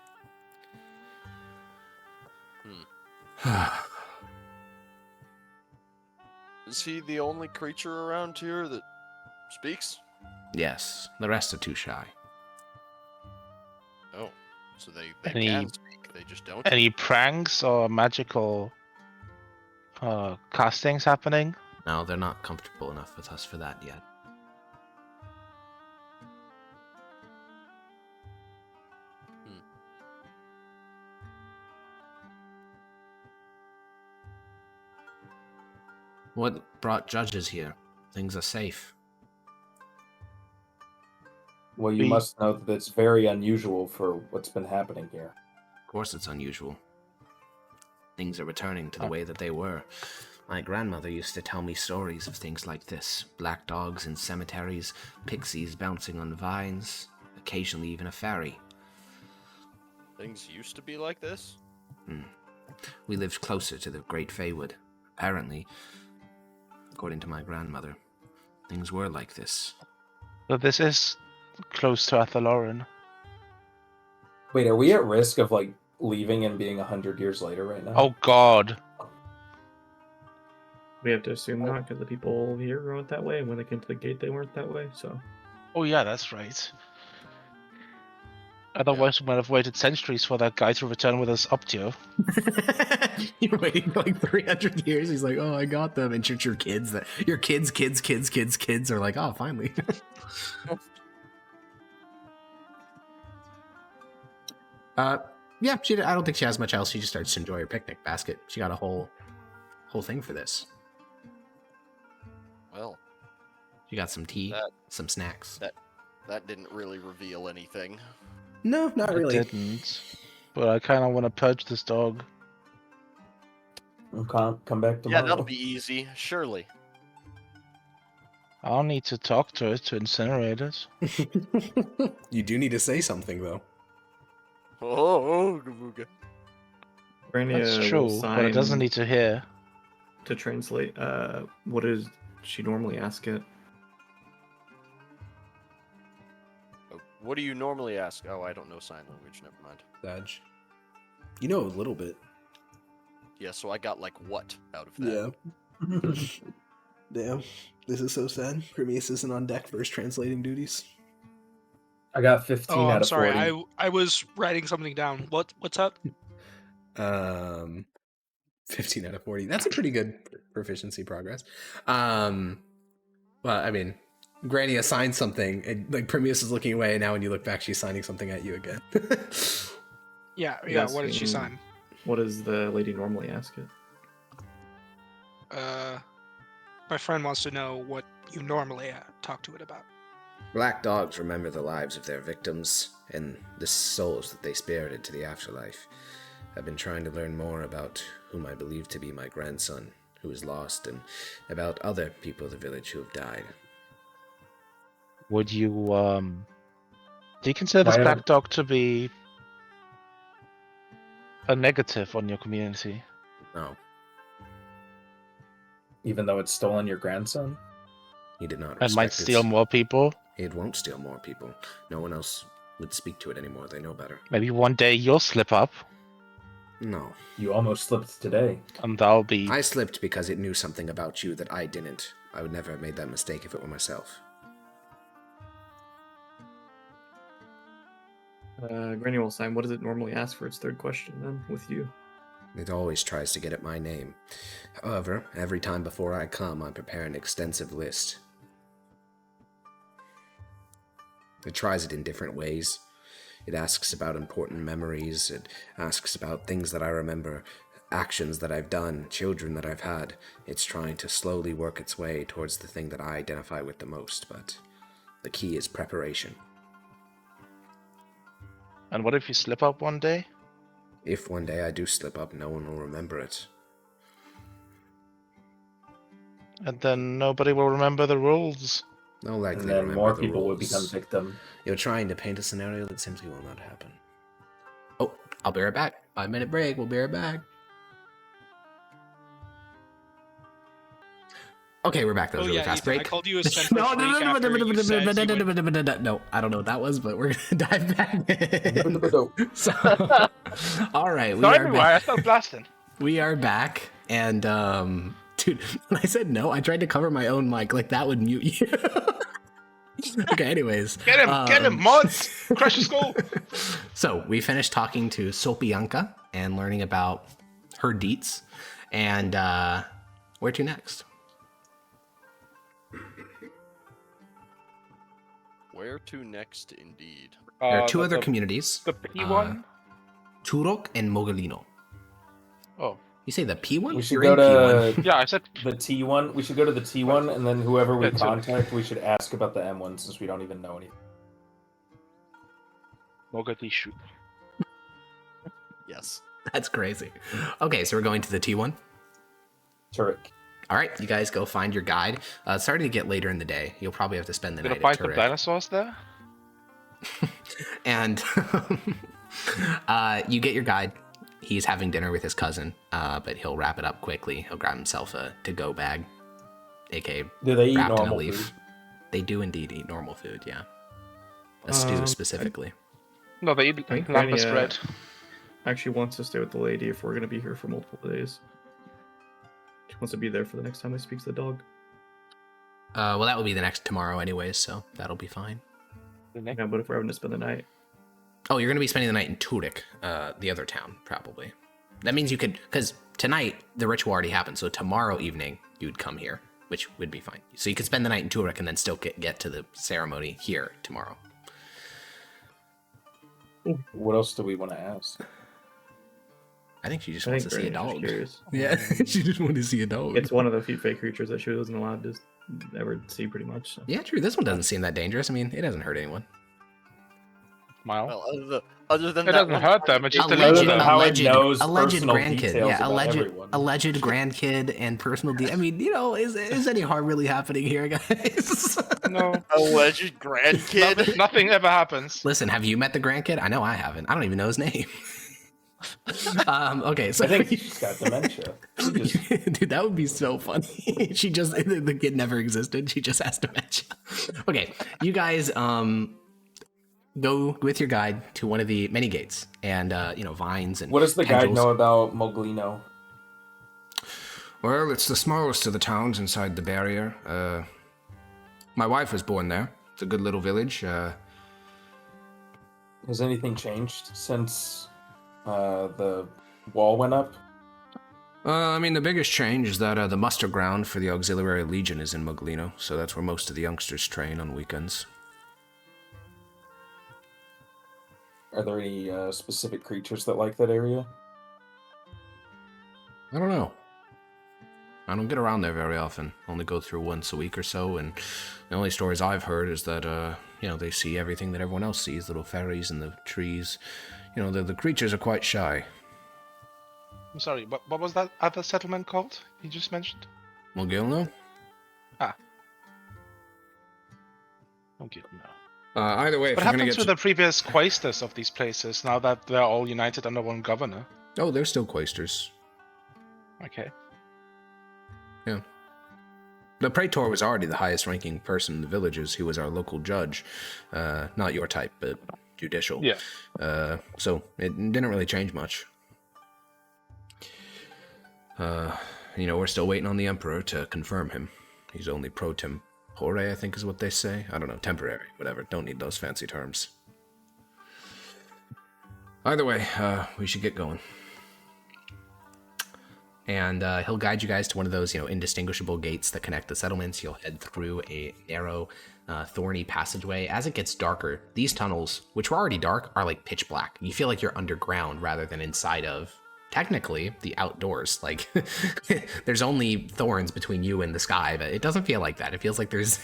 Is he the only creature around here that speaks? Yes, the rest are too shy. Oh, so they can speak, they just don't? Any pranks or magical castings happening? No, they're not comfortable enough with us for that yet. What brought judges here? Things are safe. Well, you must know that it's very unusual for what's been happening here. Of course it's unusual. Things are returning to the way that they were. My grandmother used to tell me stories of things like this. Black dogs in cemeteries, pixies bouncing on vines, occasionally even a fairy. Things used to be like this? We lived closer to the Great Feywood. Apparently, according to my grandmother, things were like this. But this is close to Athaloran. Wait, are we at risk of, like, leaving and being 100 years later right now? Oh, God. We have to assume not, because the people here were that way, and when they came to the gate, they weren't that way, so... Oh, yeah, that's right. Otherwise, we might have waited centuries for that guy to return with his Optio. You're waiting for like 300 years. He's like, oh, I got them. And your kids, your kids are like, oh, finally. Yeah, I don't think she has much else. She just starts to enjoy her picnic basket. She got a whole thing for this. Well, she got some tea, some snacks. That didn't really reveal anything. No, not really. It didn't. But I kind of want to purge this dog. Come back tomorrow. Yeah, that'll be easy, surely. I'll need to talk to it to incinerate it. You do need to say something, though. Oh, Gabuga. That's true, but it doesn't need to hear. To translate, what does she normally ask it? What do you normally ask? Oh, I don't know sign language, never mind. Dodge. You know a little bit. Yeah, so I got like what out of that? Yeah. Damn. This is so sad. Prometheus isn't on deck for his translating duties. I got 15 out of 40. I'm sorry. I was writing something down. What's up? 15 out of 40. That's a pretty good proficiency progress. Well, I mean, Granny assigned something, and like Prometheus is looking away, and now when you look back, she's signing something at you again. Yeah. What did she sign? What does the lady normally ask it? My friend wants to know what you normally talk to it about. Black dogs remember the lives of their victims and the souls that they spirited to the afterlife. I've been trying to learn more about whom I believe to be my grandson, who is lost, and about other people of the village who have died. Would you, do you consider this black dog to be a negative on your community? No. Even though it's stolen your grandson? He did not. And might steal more people? It won't steal more people. No one else would speak to it anymore. They know better. Maybe one day you'll slip up. No. You almost slipped today. And that'll be... I slipped because it knew something about you that I didn't. I would never have made that mistake if it were myself. Granny will sign. What does it normally ask for its third question then with you? It always tries to get at my name. However, every time before I come, I prepare an extensive list. It tries it in different ways. It asks about important memories. It asks about things that I remember, actions that I've done, children that I've had. It's trying to slowly work its way towards the thing that I identify with the most, but the key is preparation. And what if you slip up one day? If one day I do slip up, no one will remember it. And then nobody will remember the rules. No likely And then remember more the people would rules. become victim. You're trying to paint a scenario that simply will not happen. Oh, I'll be right back. 5-minute break. We'll be right back. Okay, we're back. That was really fast Ethan, break. I called you a center freak after you said you went... No, I don't know what that was, but we're gonna dive back in. So, all right, we Sorry, are I back. started blasting. We are back, and dude, when I said no, I tried to cover my own mic, like that would mute you. Okay, anyways. Get him, mods! Crash the skull! So, we finished talking to Sopianka and learning about her deets, and where to next? Where to next, indeed. There are two other communities. The P1? Turok and Mogolino. Oh. You say the P1? We should go to yeah, I said the T1. We should go to the T1, and then whoever we contact, we should ask about the M1 since we don't even know anything. Mogadishu. Yes. That's crazy. Okay, so we're going to the T1? Turok. All right, you guys go find your guide. It's starting to get later in the day. You'll probably have to spend the night at find Turok. some dinosaurs there? And you get your guide. He's having dinner with his cousin, but he'll wrap it up quickly. He'll grab himself a to-go bag, aka do they eat wrapped in a normal leaf. food? They do indeed eat normal food, yeah. A stew specifically. No, they eat like lamb bread. Actually wants to stay with the lady if we're going to be here for multiple days. She wants to be there for the next time I speak to the dog. Well, that will be the next tomorrow anyways, so that'll be fine. Yeah, but if we're having to spend the night. Oh, you're going to be spending the night in Turok, the other town, probably. That means you could, because tonight the ritual already happened, so tomorrow evening you'd come here, which would be fine. So you could spend the night in Turok and then still get to the ceremony here tomorrow. What else do we want to ask? I think she just wants to see a Granny's dog. curious. Yeah, she just wanted to see a dog. It's one of the few fake creatures that she wasn't allowed to ever see, pretty much. So. Yeah, true. This one doesn't seem that dangerous. I mean, it doesn't hurt anyone. Well, other than it that doesn't hurt them. It just alleged personal grandkid. details Yeah, about alleged everyone. grandkid and personal. I mean, you know, is any harm really happening here, guys? No. Alleged grandkid. Nothing ever happens. Listen, have you met the grandkid? I know I haven't. I don't even know his name. Okay, so I think she's got dementia. Dude, that would be so funny. She just the kid never existed. She just has dementia. Okay, you guys go with your guide to one of the many gates and vines and. What does the guide tendrils. know about Moglino? Well, it's the smallest of the towns inside the barrier. My wife was born there. It's a good little village. Has anything changed since the wall went up? I mean, the biggest change is that the muster ground for the Auxiliary Legion is in Moglino, so that's where most of the youngsters train on weekends. Are there any specific creatures that like that area? I don't know. I don't get around there very often. Only go through once a week or so, and the only stories I've heard is that, they see everything that everyone else sees, little fairies in the trees. You know, the creatures are quite shy. I'm sorry, what was that other settlement called you just mentioned? Mogilno? Okay, no. Either way, if What you're gonna happened get to the previous quaestors of these places now that they're all united under one governor? Oh, they're still quaestors. Okay. Yeah. The Praetor was already the highest ranking person in the villages. He was our local judge. Not your type, but judicial. Yeah. So it didn't really change much. We're still waiting on the Emperor to confirm him. He's only pro tempore, I think is what they say. I don't know, temporary, whatever. Don't need those fancy terms. Either way, we should get going. And he'll guide you guys to one of those, indistinguishable gates that connect the settlements. You'll head through a narrow, thorny passageway. As it gets darker, these tunnels, which were already dark, are like pitch black. You feel like you're underground rather than inside of, technically, the outdoors. Like, there's only thorns between you and the sky, but it doesn't feel like that. It feels like there's,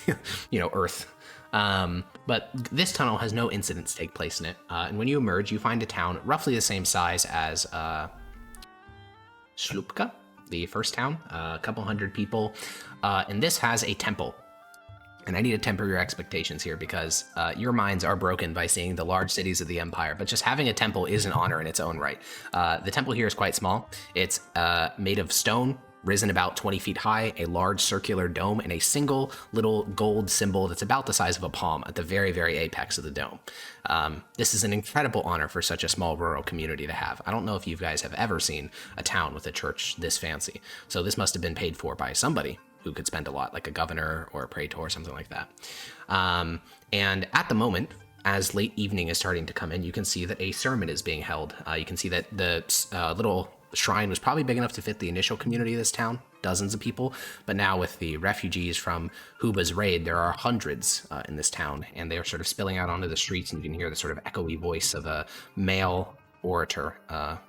earth. But this tunnel has no incidents take place in it. And when you emerge, you find a town roughly the same size as... Slupka? the first town, a couple hundred people, and this has a temple. And I need to temper your expectations here because your minds are broken by seeing the large cities of the Empire, but just having a temple is an honor in its own right. The temple here is quite small. It's made of stone, risen about 20 feet high, a large circular dome, and a single little gold symbol that's about the size of a palm at the very, very apex of the dome. This is an incredible honor for such a small rural community to have. I don't know if you guys have ever seen a town with a church this fancy, so this must have been paid for by somebody who could spend a lot, like a governor or a praetor or something like that. And at the moment, as late evening is starting to come in, you can see that a sermon is being held. You can see that the little shrine was probably big enough to fit the initial community of this town, dozens of people, but now with the refugees from Huba's raid, there are hundreds in this town, and they are sort of spilling out onto the streets, and you can hear the sort of echoey voice of a male orator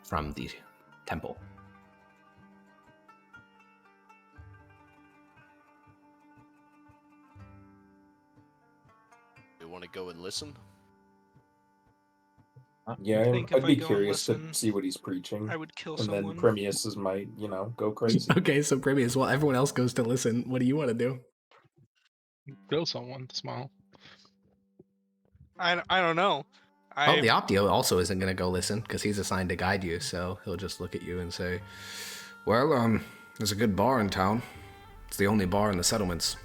from the temple. Want to go and listen? Yeah, I'd be curious to see what he's preaching. I would kill someone. And then Premius might, go crazy. Okay, so Premius, while everyone else goes to listen, what do you want to do? Kill someone, smile. I don't know. Oh, the Optio also isn't going to go listen because he's assigned to guide you, so he'll just look at you and say, well, there's a good bar in town. It's the only bar in the settlements.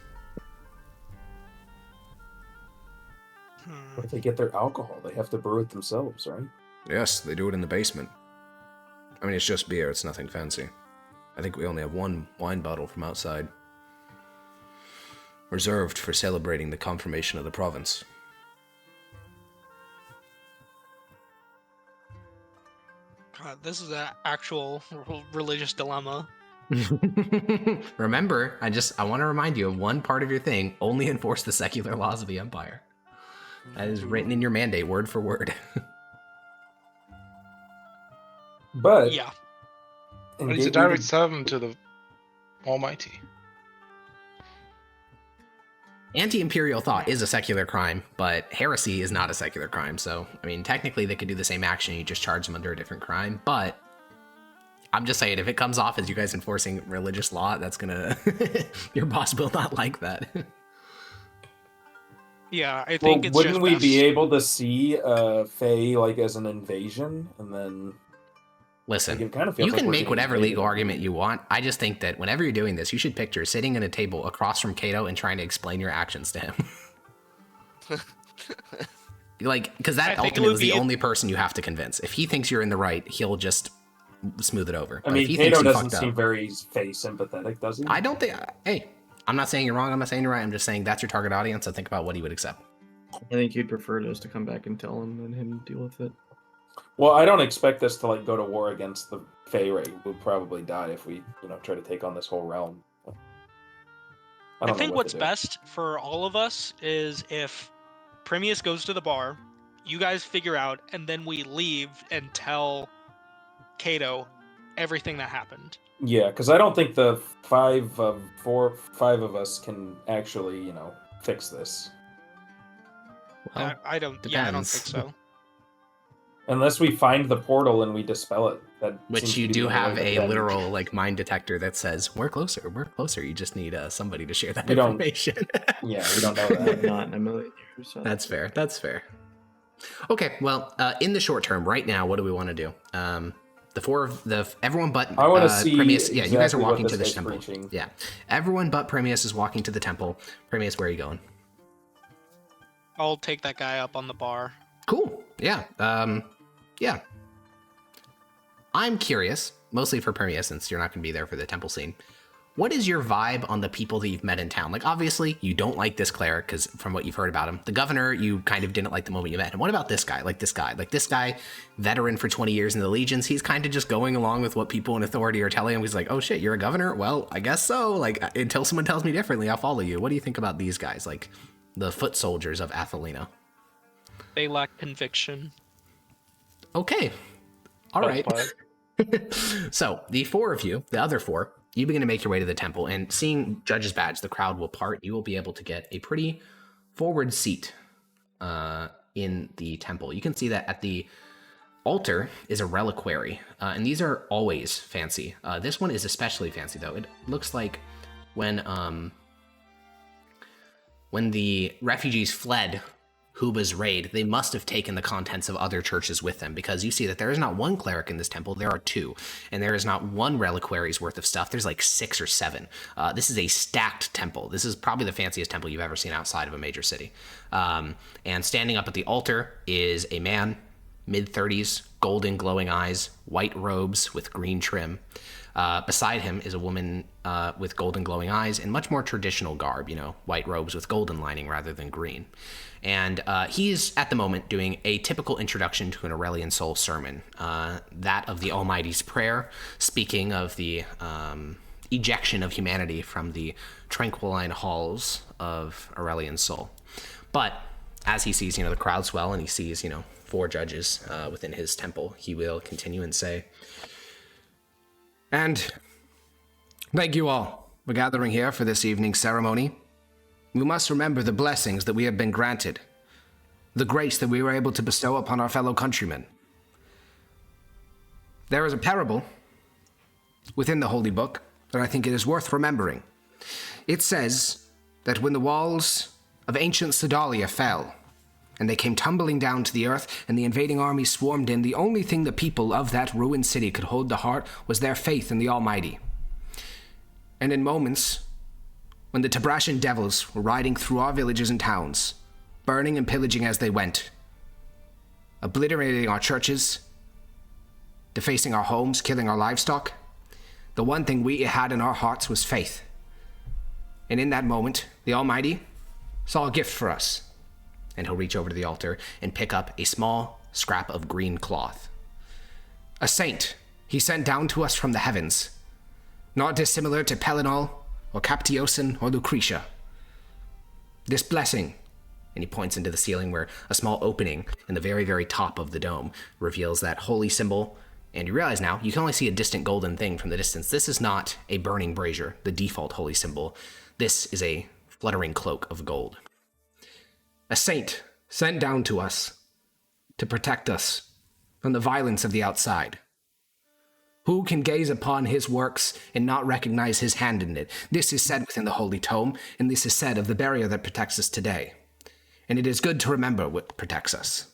But if they get their alcohol, they have to brew it themselves, right? Yes, they do it in the basement. I mean, it's just beer, it's nothing fancy. I think we only have one wine bottle from outside. Reserved for celebrating the confirmation of the province. God, this is an actual religious dilemma. Remember, I want to remind you of one part of your thing: only enforce the secular laws of the Empire. That is written in your mandate, word for word. But yeah, but he's a direct servant to the Almighty. Anti-imperial thought is a secular crime, but heresy is not a secular crime. So, I mean, technically they could do the same action, you just charge them under a different crime. But I'm just saying, if it comes off as you guys enforcing religious law, that's gonna your boss will not like that. Yeah, I think it's wouldn't just we best. be able to see Faye like as an invasion, and then? Listen, like, kind of you like can make whatever legal argument you want. I just think that whenever you're doing this, you should picture sitting at a table across from Cato and trying to explain your actions to him. Like, because that ultimately is the only person you have to convince. If he thinks you're in the right, he'll just smooth it over. I mean, Cato doesn't seem very Faye sympathetic, does he? I don't think. Hey, I'm not saying you're wrong. I'm not saying you're right. I'm just saying that's your target audience. So think about what he would accept. I think he'd prefer us to come back and tell him and him deal with it. Well, I don't expect us to like go to war against the Fae Ray. We'll probably die if we, try to take on this whole realm. I think what's best for all of us is if Premius goes to the bar, you guys figure out, and then we leave and tell Cato everything that happened. Yeah, because I don't think the five of us can actually, fix this. Well, I don't. Yeah, I don't think so. Unless we find the portal and we dispel it. Which you do have a literal like mine detector that says, we're closer, you just need somebody to share that information. Yeah, we don't know that. Not in a million years. So. That's fair. Okay, well, in the short term, right now, what do we want to do? Everyone but I want to see Premius. Yeah, exactly you guys are walking what to this this temple. preaching. Yeah, everyone but Premius is walking to the temple. Premius, where are you going? I'll take that guy up on the bar. Cool. Yeah. Yeah. I'm curious, mostly for Premius, since you're not going to be there for the temple scene. What is your vibe on the people that you've met in town? Like, obviously, you don't like this cleric, because from what you've heard about him. The governor, you kind of didn't like the moment you met him. What about this guy? Like this guy, veteran for 20 years in the legions, he's kind of just going along with what people in authority are telling him. He's like, oh shit, you're a governor? Well, I guess so. Like, until someone tells me differently, I'll follow you. What do you think about these guys? Like, the foot soldiers of Athelina. They lack conviction. Okay. All right. So, the four of you, the other four, you begin to make your way to the temple, and seeing Judge's badge, the crowd will part. You will be able to get a pretty forward seat in the temple. You can see that at the altar is a reliquary, and these are always fancy. This one is especially fancy, though. It looks like when the refugees fled Huba's raid, they must have taken the contents of other churches with them, because you see that there is not one cleric in this temple, there are two, and there is not one reliquary's worth of stuff, there's like 6 or 7. This is a stacked temple. This is probably the fanciest temple you've ever seen outside of a major city. And standing up at the altar is a man, mid-30s, golden glowing eyes, white robes with green trim. Beside him is a woman with golden glowing eyes and much more traditional garb, white robes with golden lining rather than green. And he's, at the moment, doing a typical introduction to an Aurelian Soul sermon, that of the Almighty's Prayer, speaking of the ejection of humanity from the tranquiline halls of Aurelian Soul. But as he sees, the crowd swell, and he sees, 4 judges within his temple, he will continue and say, "And thank you all for gathering here for this evening's ceremony. We must remember the blessings that we have been granted, the grace that we were able to bestow upon our fellow countrymen. There is a parable within the Holy Book that I think it is worth remembering. It says that when the walls of ancient Sedalia fell, and they came tumbling down to the earth, and the invading army swarmed in, the only thing the people of that ruined city could hold to heart was their faith in the Almighty. And in moments when the Tabrashan devils were riding through our villages and towns, burning and pillaging as they went, obliterating our churches, defacing our homes, killing our livestock, the one thing we had in our hearts was faith. And in that moment, the Almighty saw a gift for us." And he'll reach over to the altar and pick up a small scrap of green cloth. "A saint he sent down to us from the heavens, not dissimilar to Pelinal or Captiosin or Lucretia. This blessing," and he points into the ceiling where a small opening in the very, very top of the dome reveals that holy symbol. And you realize now, you can only see a distant golden thing from the distance. This is not a burning brazier, the default holy symbol. This is a fluttering cloak of gold. "A saint sent down to us to protect us from the violence of the outside. Who can gaze upon his works and not recognize his hand in it? This is said within the Holy Tome, and this is said of the barrier that protects us today. And it is good to remember what protects us."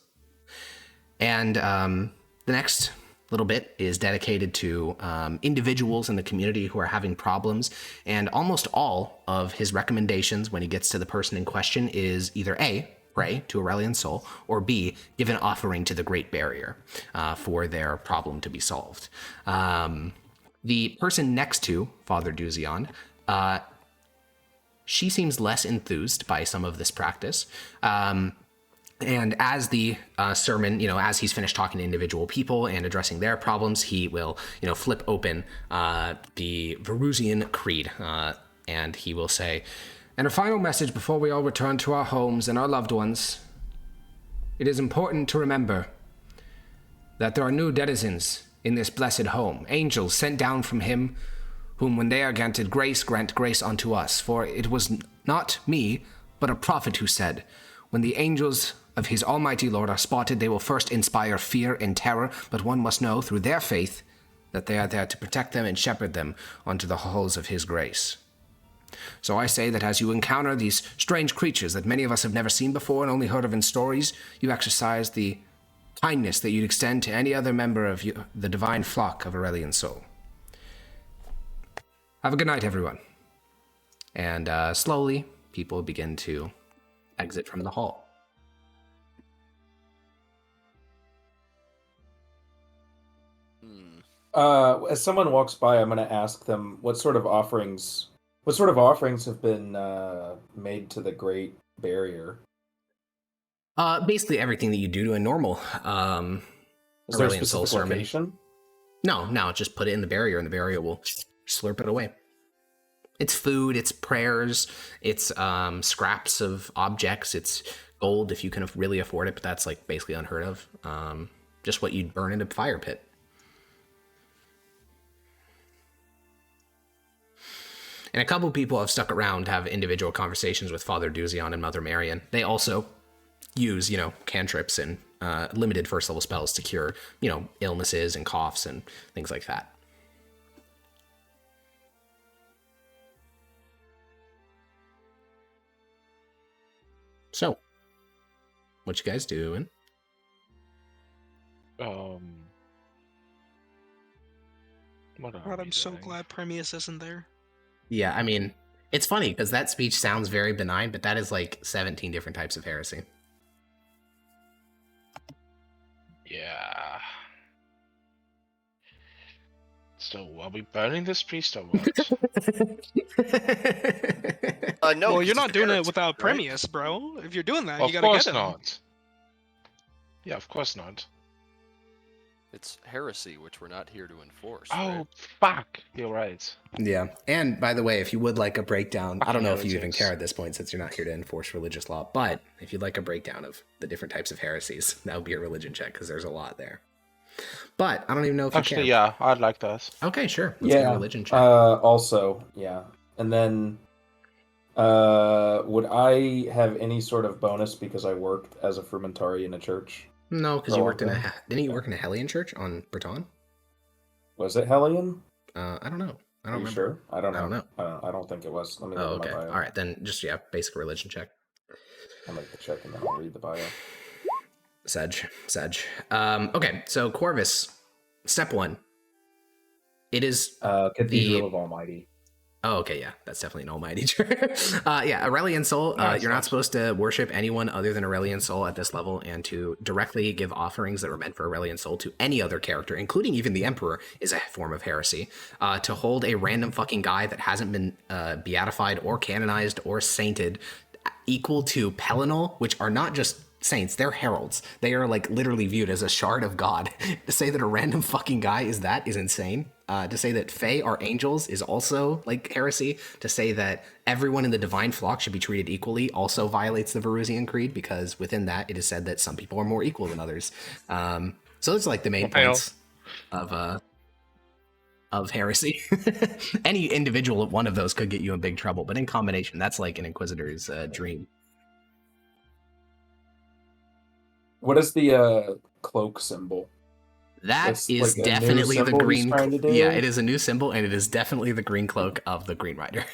And the next little bit is dedicated to individuals in the community who are having problems, and almost all of his recommendations when he gets to the person in question is either A, pray to Aurelian Soul, or B, give an offering to the Great Barrier for their problem to be solved. The person next to Father Duzion, she seems less enthused by some of this practice. And as the sermon, as he's finished talking to individual people and addressing their problems, he will, flip open the Verusian Creed, and he will say, "And a final message before we all return to our homes and our loved ones. It is important to remember that there are new denizens in this blessed home, angels sent down from him, whom when they are granted grace, grant grace unto us. For it was not me, but a prophet who said, when the angels of his almighty Lord are spotted, they will first inspire fear and terror, but one must know through their faith that they are there to protect them and shepherd them onto the halls of his grace. So I say that as you encounter these strange creatures that many of us have never seen before and only heard of in stories, you exercise the kindness that you'd extend to any other member of the divine flock of Aurelian Soul. Have a good night, everyone." And slowly, people begin to exit from the hall. As someone walks by, I'm going to ask them what sort of offerings have been made to the Great Barrier. Basically everything that you do to a normal Is there a Aurelian Soul specific sermon. location? No, just put it in the barrier, and the barrier will slurp it away. It's food, it's prayers, it's scraps of objects, it's gold if you can really afford it, but that's like basically unheard of. Just what you'd burn in a fire pit. And a couple people have stuck around to have individual conversations with Father Duzion and Mother Marian. They also use, cantrips and limited first level spells to cure, illnesses and coughs and things like that. So, what you guys doing? What God, I'm so glad Premius isn't there. Yeah, I mean, it's funny because that speech sounds very benign, but that is like 17 different types of heresy. Yeah. So, are we burning this priest or what? No. Well, you're not doing it heretic, without right? Premius, bro. If you're doing that, Of you gotta course get him. not. Yeah, of course not. It's heresy, which we're not here to enforce. Oh, right? fuck. You're right. Yeah, and by the way, if you would like a breakdown, I don't know if you even heretics. care at this point since you're not here to enforce religious law, but if you'd like a breakdown of the different types of heresies, that would be a religion check because there's a lot there. But I don't even know if Actually, you care. yeah, I'd like that. Okay, sure. Let's get a religion check. Also, yeah. And then, would I have any sort of bonus because I worked as a frumentari in a church? No, because you worked in a... Didn't you work in a Hellion church on Breton? Was it Hellion? I don't know. I don't Are you remember. sure? I don't know. I don't know. I don't think it was. Let me Oh, look okay. at my bio. All right, then just, basic religion check. I'll make the check and then I'll read the bio. Sedge. Okay, so Corvus, step 1. It is Cathedral of Almighty. Oh, okay, yeah, that's definitely an almighty church. Aurelian Soul, you're not supposed to worship anyone other than Aurelian Soul at this level, and to directly give offerings that were meant for Aurelian Soul to any other character, including even the Emperor, is a form of heresy. To hold a random fucking guy that hasn't been beatified or canonized or sainted equal to Pelinal, which are not just saints, they're heralds. They are like literally viewed as a shard of God. To say that a random fucking guy is insane. To say that Fae are angels is also like heresy. To say that everyone in the divine flock should be treated equally also violates the Varusian Creed, because within that it is said that some people are more equal than others. So those are like the main points of heresy. Any individual one of those could get you in big trouble, but in combination, that's like an inquisitor's dream. What is the cloak symbol? That is like definitely the green. Yeah, it is a new symbol, and it is definitely the green cloak of the Green Rider.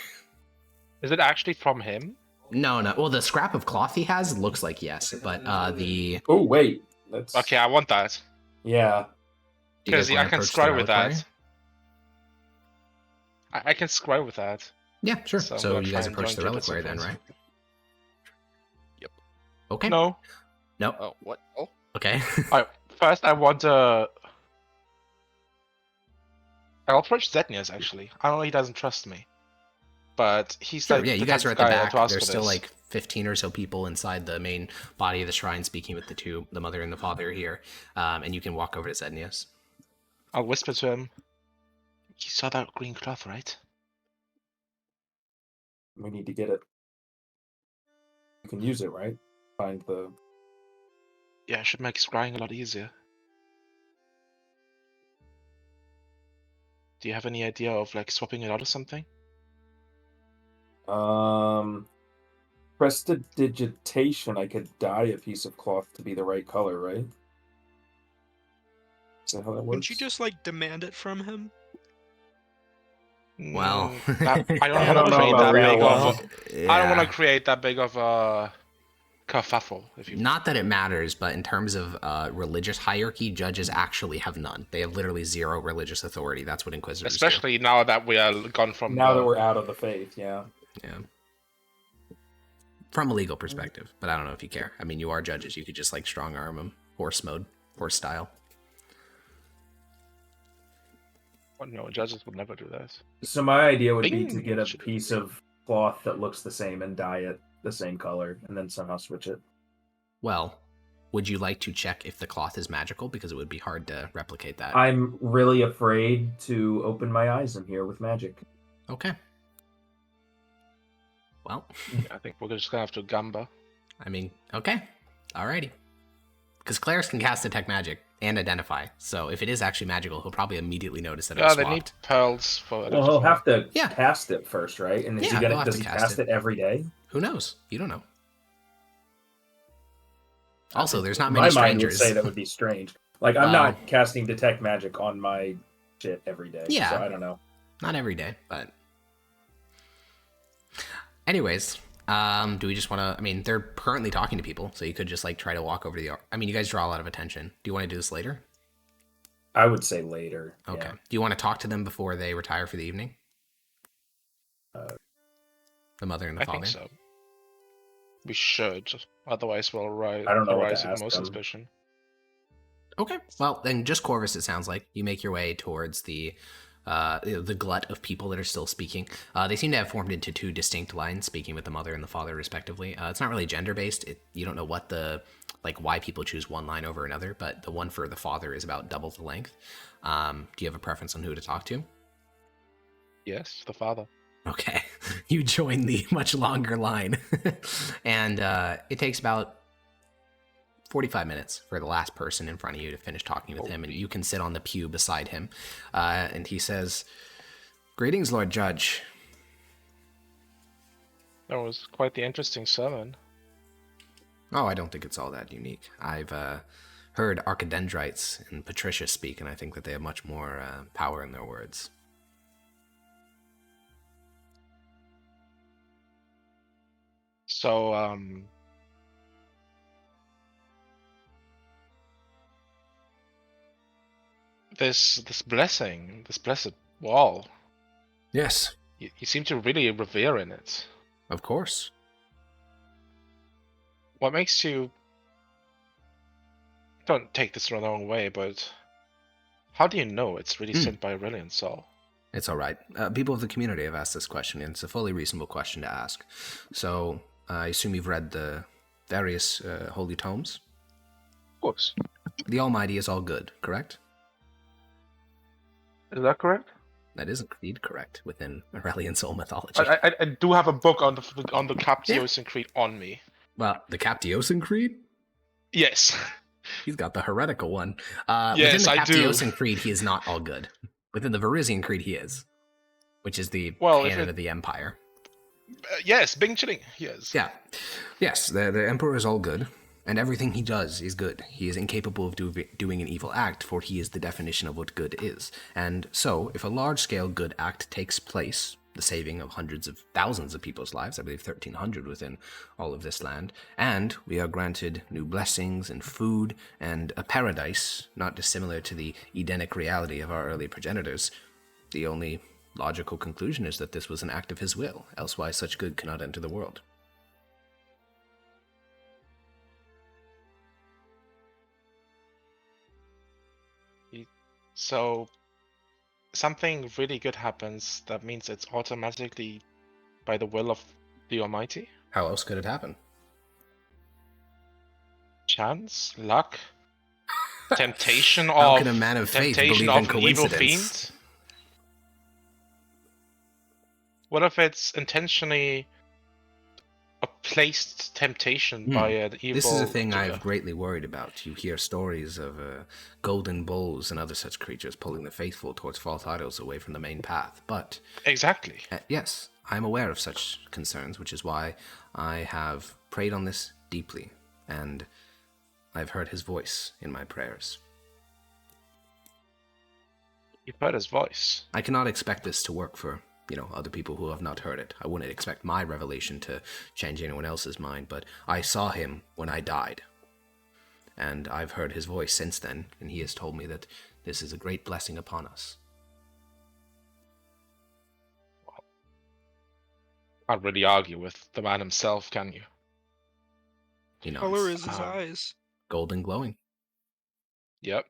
Is it actually from him? No. Well, the scrap of cloth he has looks like yes, but the. Oh wait, that's Okay, I want that. Yeah. Because I can scry with that. I can scry with that. Yeah, sure. So I'm So gonna you try guys and approach join the Jupiter reliquary then, first. right? Yep. Okay. No. Oh, what? Oh. Okay. Alright, first I want to... I'll approach Zetnius, actually. I don't know, he doesn't trust me. But he's Sure, like... yeah, you the guys type are of at the guy back. to ask There's for still this. like 15 or so people inside the main body of the shrine speaking with the mother and the father here. And you can walk over to Zednius. I'll whisper to him. You saw that green cloth, right? We need to get it. You can use it, right? Find the... Yeah, it should make scrying a lot easier. Do you have any idea of like swapping it out or something? Prestidigitation, I could dye a piece of cloth to be the right color, right? Is that how that works? Wouldn't you just like demand it from him? Well, I I don't don't know want to create about that real big law. of. I don't want to create that big of a kerfuffle. If you Not that it matters, but in terms of religious hierarchy, judges actually have none. They have literally zero religious authority. That's what inquisitors do. especially now that we are gone from. Now that we're out of the faith, yeah. Yeah. From a legal perspective, but I don't know if you care. I mean, you are judges. You could just like strong arm them, horse mode, horse style. Well, no, judges would never do that. So my idea would be Bing. to get a piece of cloth that looks the same and dye it the same color, and then somehow switch it. Well, would you like to check if the cloth is magical? Because it would be hard to replicate that. I'm really afraid to open my eyes in here with magic. Okay. Well, I think we're just gonna have to gamba. I mean, okay. Alrighty. Because clerics can cast detect magic and identify. So if it is actually magical, he'll probably immediately notice that it was They swapped. need pearls for. Well, he'll have to Yeah. cast it first, right? And is Yeah, he he'll have does to he cast cast it. it every day? Who knows? You don't know. Also, there's not many my strangers. mind would say that would be strange. Like, I'm not casting detect magic on my shit every day. Yeah. So I don't know. Not every day, but... Anyways, do we just want to... I mean, they're currently talking to people, so you could just, like, try to walk over to the... I mean, you guys draw a lot of attention. Do you want to do this later? I would say later. Okay. Yeah. Do you want to talk to them before they retire for the evening? The mother and the father? I think so. We should. Otherwise, we'll arise I don't know what to even ask more them. suspicion. Okay. Well, then just Corvus, it sounds like. You make your way towards the glut of people that are still speaking. They seem to have formed into two distinct lines, speaking with the mother and the father, respectively. It's not really gender-based. You don't know what why people choose one line over another, but the one for the father is about double the length. Do you have a preference on who to talk to? Yes, the father. Okay. You join the much longer line. And it takes about 45 minutes for the last person in front of you to finish talking with him, and you can sit on the pew beside him. And he says, "Greetings, Lord Judge." That was quite the interesting sermon. Oh, I don't think it's all that unique. I've heard Archidendrites and Patricia speak, and I think that they have much more power in their words. So, this blessing, this blessed wall. Yes. You seem to really revere in it. Of course. What makes you... Don't take this the wrong way, but how do you know it's really sent by Aurelian Sol? It's all right. People of the community have asked this question, and it's a fully reasonable question to ask. So, I assume you've read the various holy tomes? Of course. The Almighty is all good, correct? Is that correct? That is indeed correct within Aurelian Sol mythology. I do have a book on the Captiosan Creed on me. Well, the Captiosan Creed? Yes. He's got the heretical one. Yes, within the I do. Captiosan Creed, he is not all good. Within the Verizian Creed, he is. Which is the canon of the Empire. Yes, Bing Chilling, yes. Yeah. Yes, the Emperor is all good, and everything he does is good. He is incapable of doing an evil act, for he is the definition of what good is. And so, if a large-scale good act takes place, the saving of hundreds of thousands of people's lives, I believe 1,300 within all of this land, and we are granted new blessings and food and a paradise, not dissimilar to the Edenic reality of our early progenitors, the only logical conclusion is that this was an act of his will, elsewise such good cannot enter the world. So, something really good happens, that means it's automatically by the will of the Almighty? How else could it happen? Chance? Luck? Temptation of... How can a man of faith believe in evil coincidence? fiend? What if it's intentionally a placed temptation by an evil... This is a thing figure? I've greatly worried about. You hear stories of golden bulls and other such creatures pulling the faithful towards false idols away from the main path, but... Exactly. Yes, I'm aware of such concerns, which is why I have prayed on this deeply, and I've heard his voice in my prayers. You've heard his voice. I cannot expect this to work for, other people who have not heard it. I wouldn't expect my revelation to change anyone else's mind, but I saw him when I died. And I've heard his voice since then, and he has told me that this is a great blessing upon us. Well, can't really argue with the man himself, can you? Color is his eyes. Golden glowing. Yep.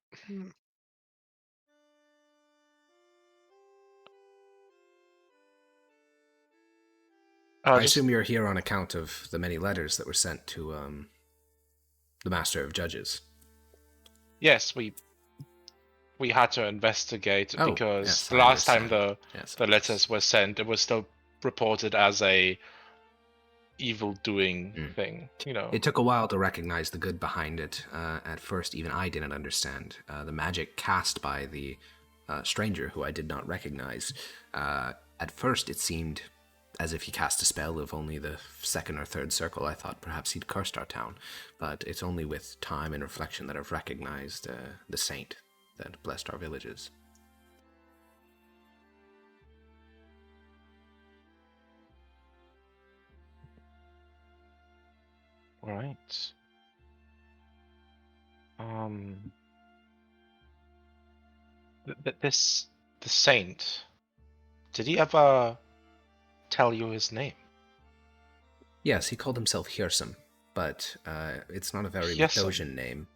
I assume you're here on account of the many letters that were sent to the Master of Judges. Yes, we had to investigate because yes, the last time the letters were sent, it was still reported as a evil doing thing. It took a while to recognize the good behind it. At first, even I didn't understand the magic cast by the stranger who I did not recognize. At first, it seemed as if he cast a spell of only the second or third circle, I thought perhaps he'd cursed our town. But it's only with time and reflection that I've recognized the saint that blessed our villages. All right. The saint, did he ever tell you his name? Yes, he called himself Hirsum, but it's not a very Mithdosian name,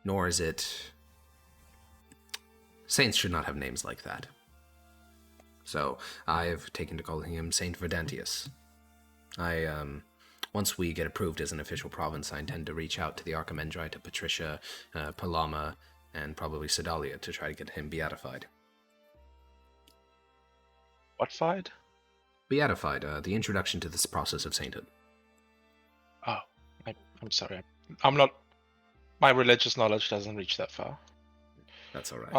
nor is it... Saints should not have names like that. So I've taken to calling him Saint Verdentius. Once we get approved as an official province, I intend to reach out to the Archimandrite, to Patricia, Palama, and probably Sedalia to try to get him beatified. What fied? Beatified, the introduction to this process of sainthood. Oh, I'm sorry. I'm not... My religious knowledge doesn't reach that far. That's all right.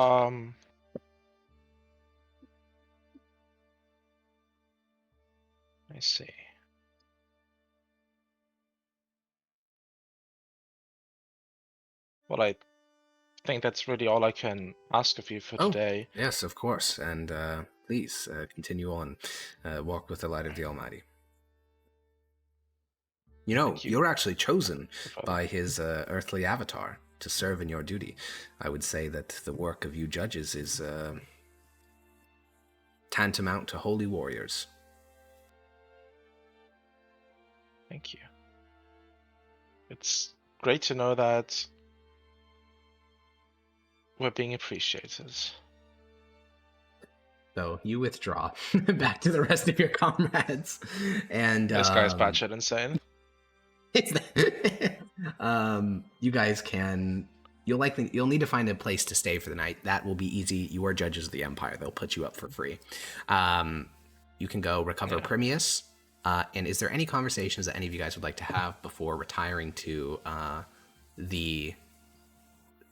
I see. Well, I think that's really all I can ask of you for today. Yes, of course. And please continue on. Walk with the light of the Almighty. You know, you're actually chosen by his earthly avatar to serve in your duty. I would say that the work of you judges is tantamount to holy warriors. Thank you. It's great to know that we're being appreciated. So you withdraw back to the rest of your comrades, and this guy's batshit insane. You guys can. You'll need to find a place to stay for the night. That will be easy. You are judges of the Empire. They'll put you up for free. You can go recover Primius. And is there any conversations that any of you guys would like to have before retiring to the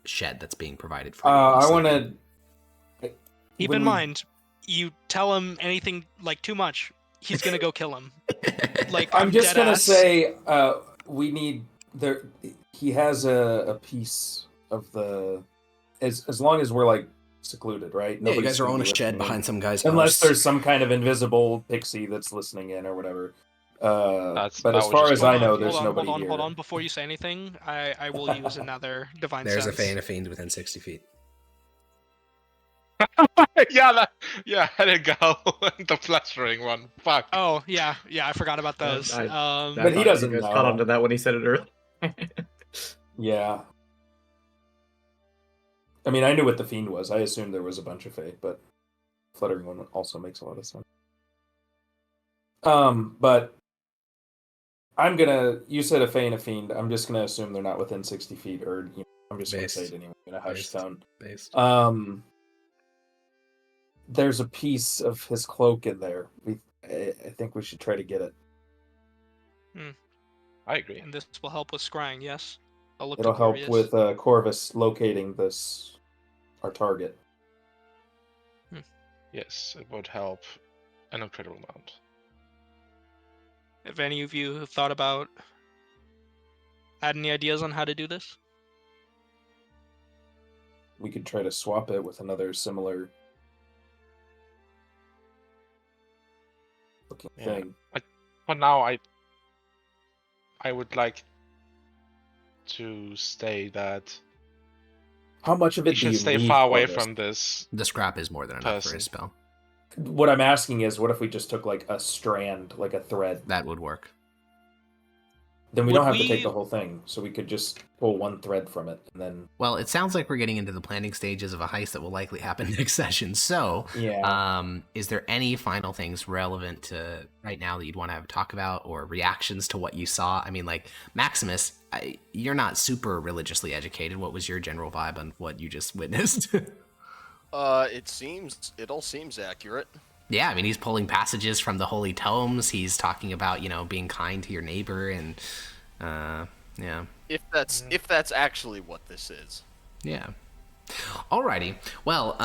shed that's being provided for you? I want to keep in mind, you tell him anything like too much, he's gonna go kill him. Like I'm just gonna say, we need there. He has a piece of the as long as we're like secluded, right? Yeah, you guys are on a shed behind some guy's house. Unless there's some kind of invisible pixie that's listening in or whatever. But as far as I know, there's nobody here. Hold on, before you say anything, I will use another divine sense. There's a Fae and a Fiend within 60 feet. Yeah, I didn't go. The fluttering one. Fuck. Oh, yeah, I forgot about those. But he doesn't know. Caught onto that when he said it earlier. Yeah. I mean, I knew what the Fiend was. I assumed there was a bunch of Fae, but fluttering one also makes a lot of sense. But I'm gonna. You said a Fae and a Fiend. I'm just gonna assume they're not within 60 feet, or I'm just gonna say it anyway in a hushed tone. There's a piece of his cloak in there. I think we should try to get it. I agree. And this will help with scrying. Yes. It'll help with Corvus locating our target. Yes, it would help an incredible amount. Have any of you thought about had any ideas on how to do this? We could try to swap it with another similar looking thing. For now, I would like to stay that. How much of it do you stay far away from this? The scrap is more than enough for his spell. What I'm asking is, what if we just took like a strand, like a thread? That would work. Then we don't have to take the whole thing, so we could just pull one thread from it, and then... Well, it sounds like we're getting into the planning stages of a heist that will likely happen next session, so... Yeah. Is there any final things relevant to right now that you'd want to have a talk about, or reactions to what you saw? I mean, like, Maximus, you're not super religiously educated. What was your general vibe on what you just witnessed? It all seems accurate. Yeah, I mean, he's pulling passages from the holy tomes. He's talking about, being kind to your neighbor, and yeah. If that's actually what this is. Yeah. Alrighty. Well,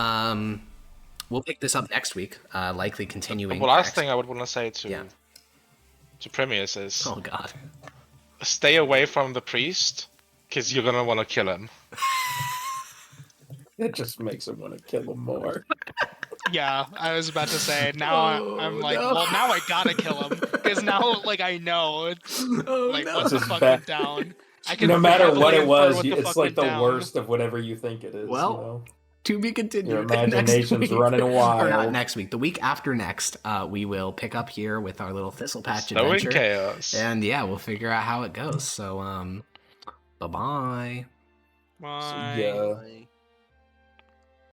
we'll pick this up next week, likely continuing. The last thing I would want to say to Premius is, oh god, stay away from the priest, because you're gonna want to kill him. It just makes him want to kill him more. Yeah, I was about to say. Now I'm like, well, now I gotta kill him because now, like, I know it's what's the fuck went down. I can no matter what it was, what it's like the worst of whatever you think it is. Well, you know? to be continued. Your imagination's running wild. Or not next week. The week after next, we will pick up here with our little Thistle Patch Snowing adventure. chaos. And yeah, we'll figure out how it goes. So, bye-bye. Bye. See ya.